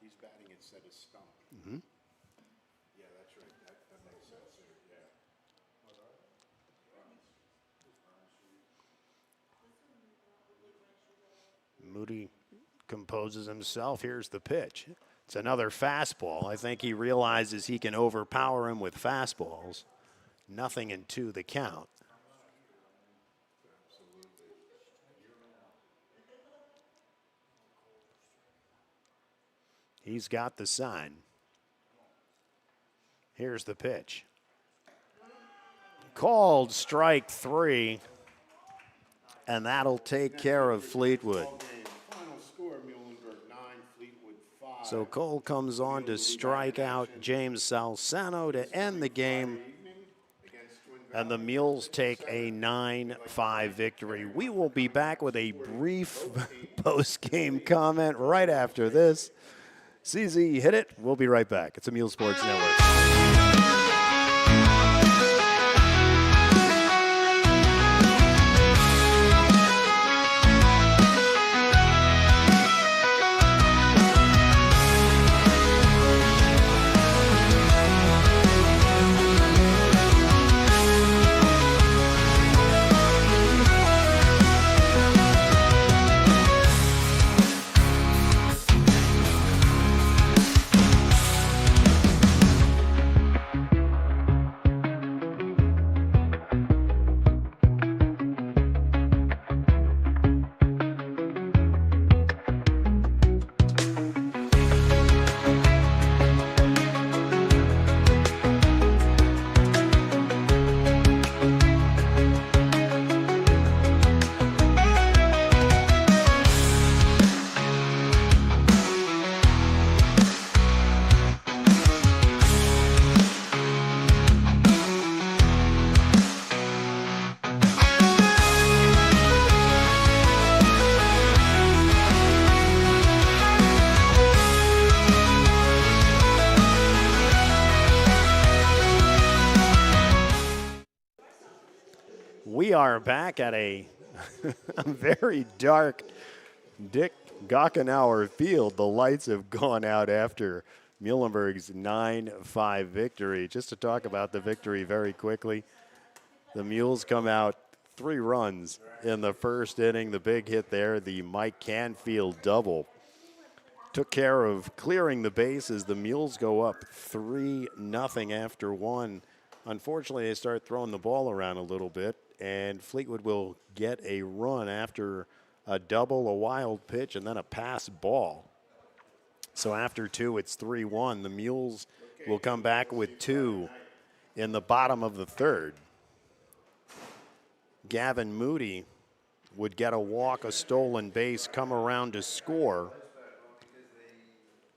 He's batting instead of stump. Mm-hmm. Yeah, that's right. That makes sense there, yeah. Moody composes himself. Here's the pitch. It's another fastball. I think he realizes he can overpower him with fastballs. 0-2 the count. He's got the sign. Here's the pitch. Called strike 3. And that'll take care of Fleetwood. Final score, Muhlenberg 9, Fleetwood 5. So Cole comes on to strike out James Salsano to end the game. And the Mules take a 9-5 victory. We will be back with a brief post-game comment right after this. CZ, hit it. We'll be right back. It's a Mule Sports Network. We are back at a very dark Dick Gockenauer field. The lights have gone out after Muhlenberg's 9-5 victory. Just to talk about the victory very quickly, the Mules come out 3 runs in the first inning. The big hit there, the Mike Canfield double, took care of clearing the bases. The Mules go up 3-0 after 1. Unfortunately, they start throwing the ball around a little bit, and Fleetwood will get a run after a double, a wild pitch, and then a pass ball. So after 2, it's 3-1. The Mules will come back with 2 in the bottom of the 3rd. Gavin Moody would get a walk, a stolen base, come around to score.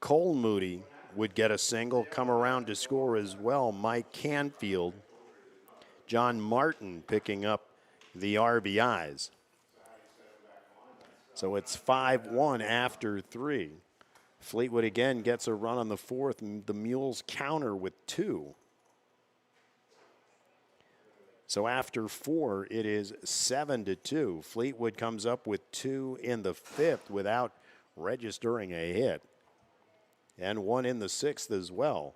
Cole Moody would get a single, come around to score as well. Mike Canfield, John Martin picking up the RBIs. So it's 5-1 after 3. Fleetwood again gets a run on the 4th, and the Mules counter with 2. So after 4, it is 7-2. Fleetwood comes up with 2 in the 5th without registering a hit, and 1 in the 6th as well.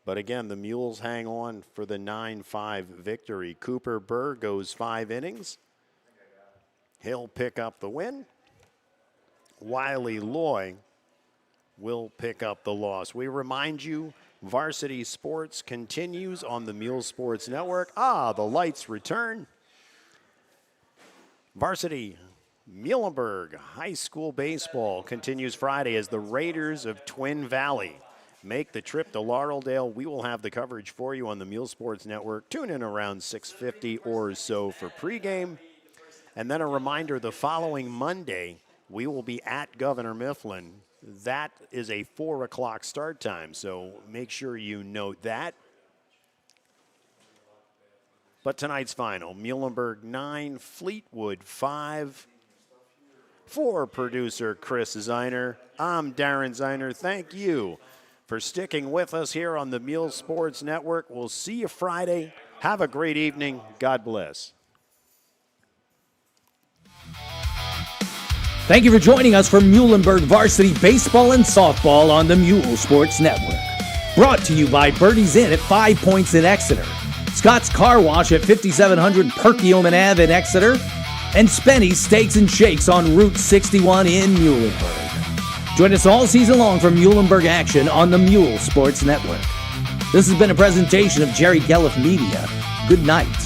But again, the Mules hang on for the 9-5 victory. Cooper Burr goes 5 innings. He'll pick up the win. Wiley Loy will pick up the loss. We remind you, Varsity Sports continues on the Muhls Sports Network. The lights return. Varsity Muhlenberg High School Baseball continues Friday as the Raiders of Twin Valley make the trip to Laureldale. We will have the coverage for you on the Muhls Sports Network. Tune in around 6:50 or so for pregame. And then a reminder, the following Monday, we will be at Governor Mifflin. That is a 4 o'clock start time, so make sure you note that. But tonight's final, Muhlenberg 9, Fleetwood 5. For producer Chris Zeiner, I'm Darren Zeiner. Thank you for sticking with us here on the Muhls Sports Network. We'll see you Friday. Have a great evening. God bless. Thank you for joining us for Muhlenberg Varsity Baseball and Softball on the Muhls Sports Network. Brought to you by Birdie's Inn at 5 Points in Exeter, Scott's Car Wash at 5700 Perkiomen Ave in Exeter, and Spenny's Steaks and Shakes on Route 61 in Muhlenberg. Join us all season long for Muhlenberg action on the Muhls Sports Network. This has been a presentation of Jerry Gelliff Media. Good night.